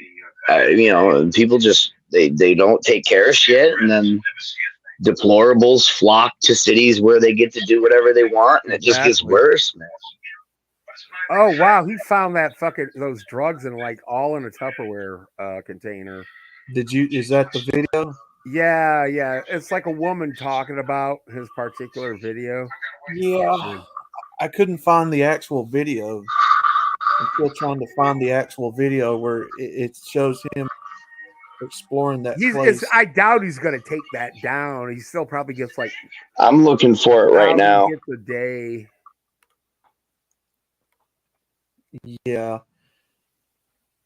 G: people just, they don't take care of shit. And then deplorables flock to cities where they get to do whatever they want. And it just gets
H: Exactly.
G: worse, man.
H: Oh wow, he found those drugs all in a Tupperware container.
D: Is that the video?
H: Yeah, it's like a woman talking about his particular video.
D: Yeah. I couldn't find the actual video. I'm still trying to find the actual video where it shows him exploring that place.
H: I doubt he's gonna take that down. He still probably gets
G: I'm looking for it right now.
H: Gets a day.
D: Yeah.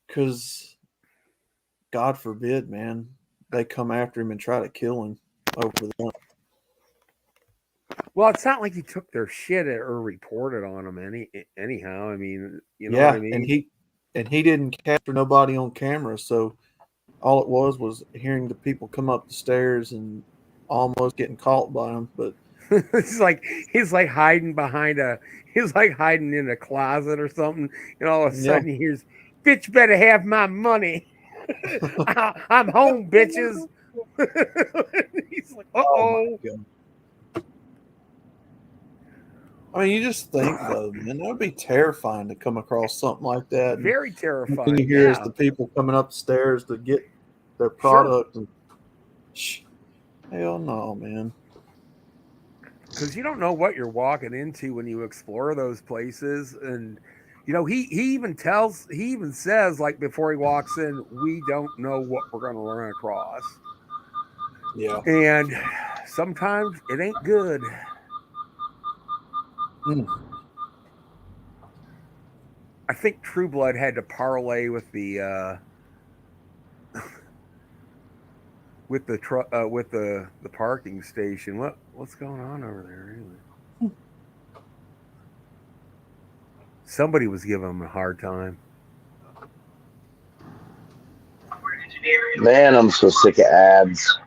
D: Because God forbid, man, they come after him and try to kill him over that.
H: Well, it's not like he took their shit or reported on them anyhow. I mean, you know
D: Yeah,
H: what I mean?
D: and he didn't capture nobody on camera, so all it was hearing the people come up the stairs and almost getting caught by them. But
H: he's like hiding in a closet or something, and all of a sudden he hears, "Bitch, better have my money. I'm home, bitches." He's like, "Uh-oh."
D: I mean, you just think though, man, that would be terrifying to come across something like that.
H: Very
D: And
H: terrifying.
D: you hear is the people coming up the stairs to get their product, and hell no, man.
H: Because you don't know what you're walking into when you explore those places. And you know, he even says, like, before he walks in, we don't know what we're going to run across.
D: Yeah.
H: And sometimes it ain't good. I think True Blood had to parlay with the with the parking station. What's going on over there anyway? Somebody was giving him a hard time.
G: Man, I'm so sick of ads.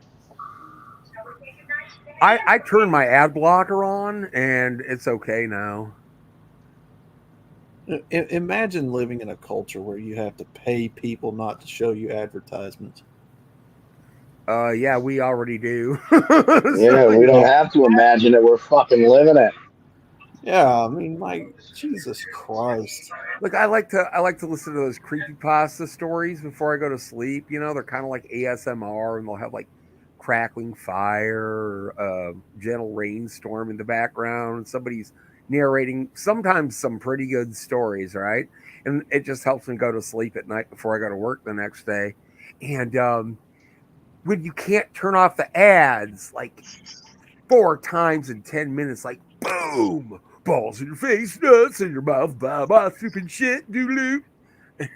H: I turned my ad blocker on, and it's okay now.
D: Imagine living in a culture where you have to pay people not to show you advertisements.
H: Yeah, we already do.
G: Yeah, we don't have to imagine it. We're fucking living it.
D: Yeah, I mean, like, Jesus Christ.
H: Look, I like to listen to those creepypasta stories before I go to sleep. You know, they're kind of like ASMR, and they'll have like crackling fire, or gentle rainstorm in the background, and somebody's narrating sometimes some pretty good stories, right? And it just helps me go to sleep at night before I go to work the next day. And when you can't turn off the ads like 4 times in 10 minutes, like boom, balls in your face, nuts in your mouth, blah blah, stupid shit, doodaloo.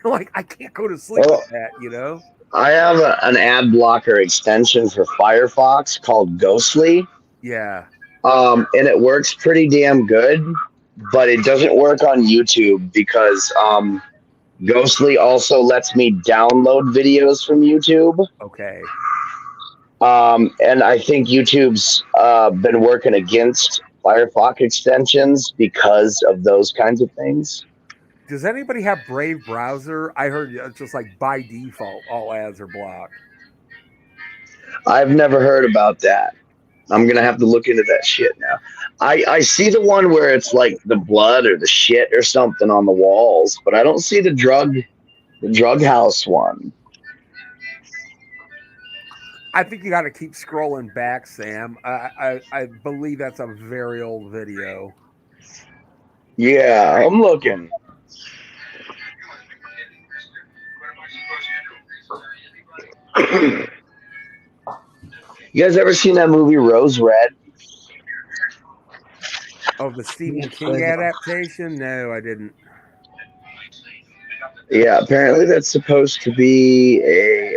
H: Like, I can't go to sleep with that, you know.
G: I have an ad blocker extension for Firefox called Ghostly.
H: Yeah.
G: And it works pretty damn good, but it doesn't work on YouTube because Ghostly also lets me download videos from YouTube.
H: Okay.
G: And I think YouTube's been working against Firefox extensions because of those kinds of things.
H: Does anybody have Brave browser? I heard it's just like by default, all ads are blocked.
G: I've never heard about that. I'm gonna have to look into that shit now. I see the one where it's like the blood or the shit or something on the walls, but I don't see the drug house one.
H: I think you got to keep scrolling back, Sam. I believe that's a very old video.
G: Yeah, I'm looking. You guys ever seen that movie Rose Red?
H: Oh, the Stephen King adaptation? No, I didn't.
G: Yeah, apparently that's supposed to be a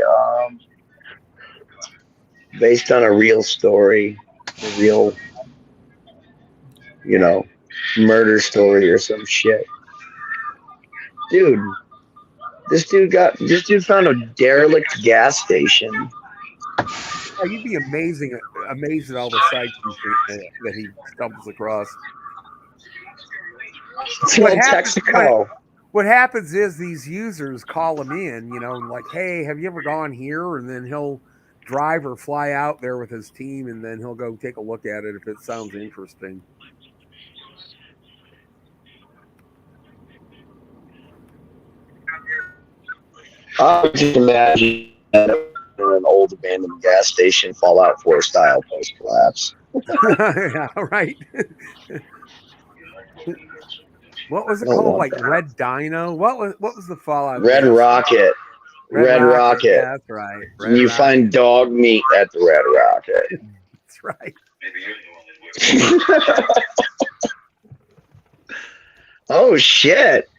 G: based on a real story, a real, murder story or some shit. Dude, this dude found a derelict gas station.
H: Oh, you'd be amazed at all the sites that he stumbles across.
G: It's like Texaco.
H: What happens is these users call him in, and like, hey, have you ever gone here? And then he'll drive or fly out there with his team, and then he'll go take a look at it if it sounds interesting.
G: I just imagine an old abandoned gas station, Fallout 4 style post collapse.
H: Yeah, right. What was it called? Like Red Dino? What was the Fallout?
G: Red Rocket. Red Rocket.
H: Yeah, that's right.
G: You find dog meat at the Red Rocket.
H: That's right.
G: Oh shit!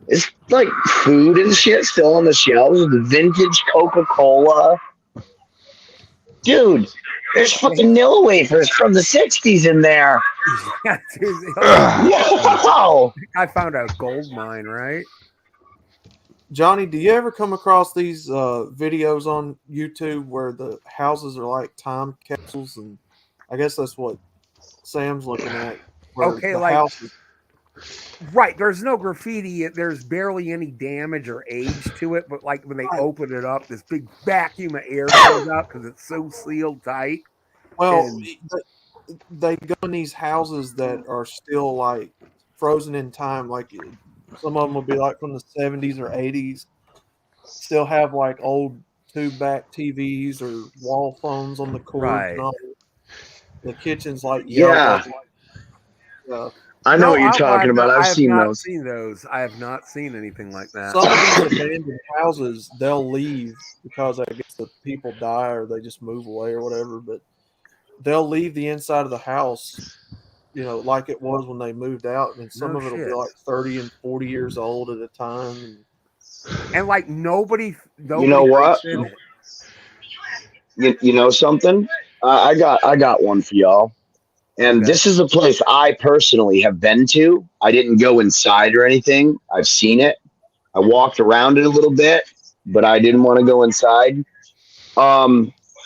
G: It's like food and shit still on the shelves. The vintage Coca-Cola. Dude, there's fucking Nilla wafers from the 60s in there.
H: Yeah, dude,
G: Wow.
H: I found a gold mine, right?
D: Johnny, do you ever come across these videos on YouTube where the houses are like time capsules? And I guess that's what Sam's looking at. Where
H: Okay,
D: the
H: like-
D: houses,
H: Right. There's no graffiti. There's barely any damage or age to it. But like when they open it up, this big vacuum of air comes out because it's so sealed tight.
D: well,
H: And-
D: they go in these houses that are still like frozen in time. Like some of them will be like from the 70s or 80s. Still have like old tube back TVs or wall phones on the cords.
H: Right.
D: And all. The kitchen's like
G: Yeah.
D: yellow.
G: I know what you're
H: I
G: talking
H: have
G: about.
H: not-
G: I've
H: I have
G: seen
H: not
G: those.
H: seen those. I have not seen anything like that.
D: Some of these abandoned houses, they'll leave because I guess the people die or they just move away or whatever. But they'll leave the inside of the house, like it was when they moved out. And some
H: No
D: of it'll be
H: shit.
D: like 30 and 40 years old at a time.
H: And like nobody
G: You know what?
H: breaks in it.
G: You know something? I got one for y'all. And
H: Okay.
G: this is a place I personally have been to. I didn't go inside or anything. I've seen it. I walked around it a little bit, but I didn't want to go inside.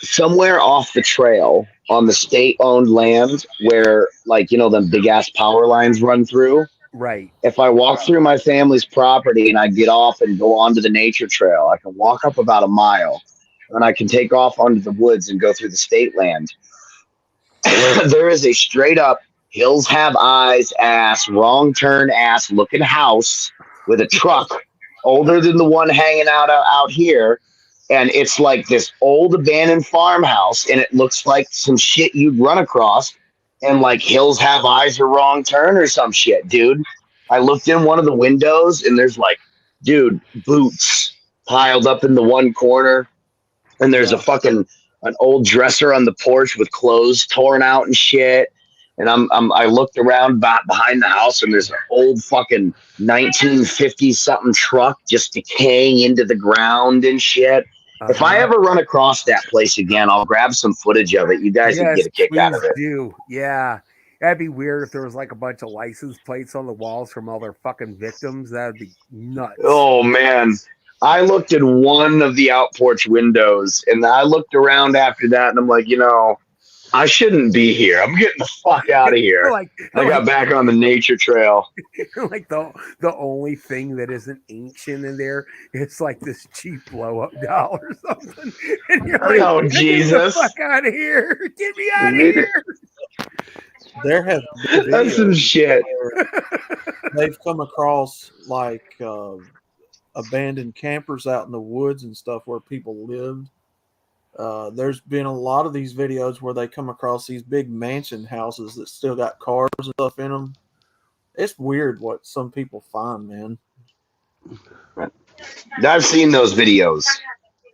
G: Somewhere off the trail on the state-owned land where, like, them big-ass power lines run through.
H: Right.
G: If I walk through my family's property and I get off and go onto the nature trail, I can walk up about a mile and I can take off onto the woods and go through the state land. There is a straight up hills have eyes ass, wrong turn ass looking house with a truck older than the one hanging out here. And it's like this old abandoned farmhouse, and it looks like some shit you'd run across. And like hills have eyes or wrong turn or some shit, dude. I looked in one of the windows and there's like, dude, boots piled up in the one corner. And there's an old dresser on the porch with clothes torn out and shit. And I looked around behind the house and there's an old fucking 1950s something truck just decaying into the ground and shit. If I ever run across that place again, I'll grab some footage of it. You guys can get a kick out of
H: please
G: it.
H: do. Yeah. That'd be weird if there was like a bunch of license plates on the walls from all their fucking victims. That'd be nuts.
G: Oh man. I looked in one of the out porch windows and I looked around after that and I'm like, I shouldn't be here. I'm getting the fuck out of here. I got back on the nature trail.
H: Like the only thing that isn't ancient in there is like this cheap blow up doll or something. And you're like,
G: Oh,
H: get
G: Jesus.
H: the fuck out of here. Get me out of here.
D: There have been
G: That's some
D: videos
G: shit.
D: where they've come across like abandoned campers out in the woods and stuff where people lived. There's been a lot of these videos where they come across these big mansion houses that still got cars and stuff in them. It's weird what some people find, man.
G: I've seen those videos.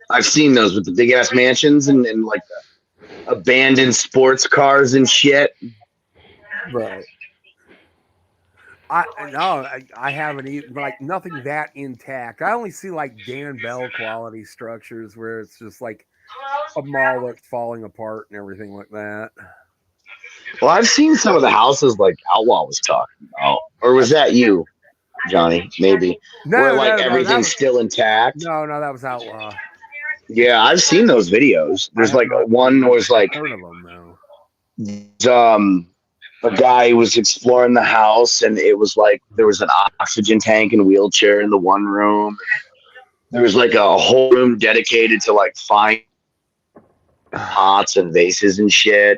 G: I've seen those with the big ass mansions and like the abandoned sports cars and shit.
D: Right.
H: I haven't even like nothing that intact. I only see like Dan Bell quality structures where it's just like a mall that's falling apart and everything like that.
G: Well, I've seen some of the houses like Outlaw was talking about. Or was that you, Johnny? Maybe. Where like everything's still intact.
H: No, that was Outlaw.
G: Yeah, I've seen those videos. There's like one was like
H: Heard of them though.
G: a guy was exploring the house and it was like there was an oxygen tank and wheelchair in the one room. There was like a whole room dedicated to like fine pots and vases and shit.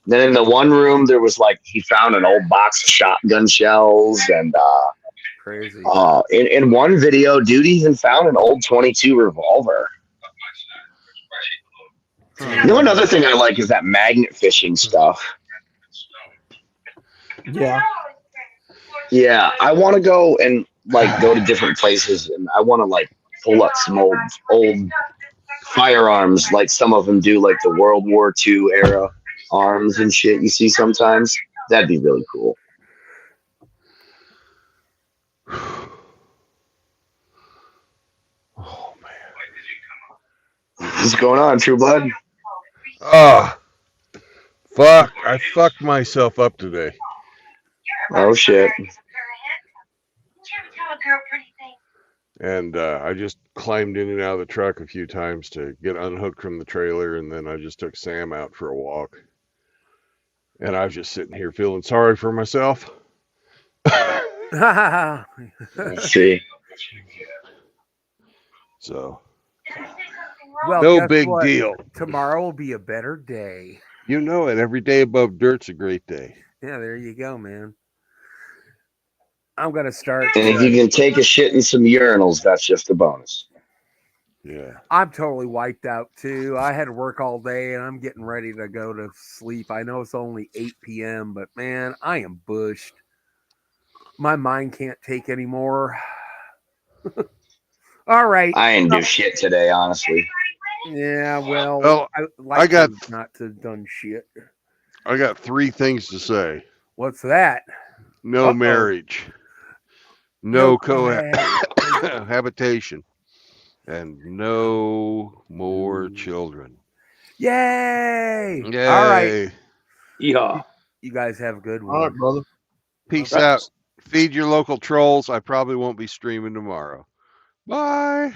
G: Then in the one room there was like he found an old box of shotgun shells and
H: Crazy.
G: In one video, dude even found an old 22 revolver. Another thing I like is that magnet fishing stuff.
D: Yeah.
G: Yeah, I want to go and like go to different places, and I want to like pull up some old firearms, like some of them do, like the World War II era arms and shit. You see sometimes that'd be really cool. What's going on, True Blood?
A: Oh, fuck. I fucked myself up today.
G: Oh shit.
A: And I just climbed in and out of the truck a few times to get unhooked from the trailer, and then I just took Sam out for a walk. And I was just sitting here feeling sorry for myself.
G: Let's see.
A: So,
H: Well,
A: no
H: guess
A: big
H: what?
A: deal.
H: Tomorrow will be a better day.
A: You know it. Every day above dirt's a great day.
H: Yeah, there you go, man. I'm gonna start.
G: And if you can take a shit in some urinals, that's just a bonus.
A: Yeah.
H: I'm totally wiped out too. I had to work all day and I'm getting ready to go to sleep. I know it's only 8 p.m., but man, I am bushed. My mind can't take anymore. All right.
G: I didn't do shit today, honestly.
H: Yeah, well,
A: Well,
H: I
A: got-
H: not to have done shit.
A: I got 3 things to say.
H: What's that?
A: No
H: Uh-oh.
A: marriage. No
H: cohabitation.
A: cohabitation. And no more children.
H: Yay!
A: Yay.
H: All right.
C: Yeehaw.
H: You guys have a good one.
D: All right, brother.
A: Peace out. Feed your local trolls. I probably won't be streaming tomorrow. Bye.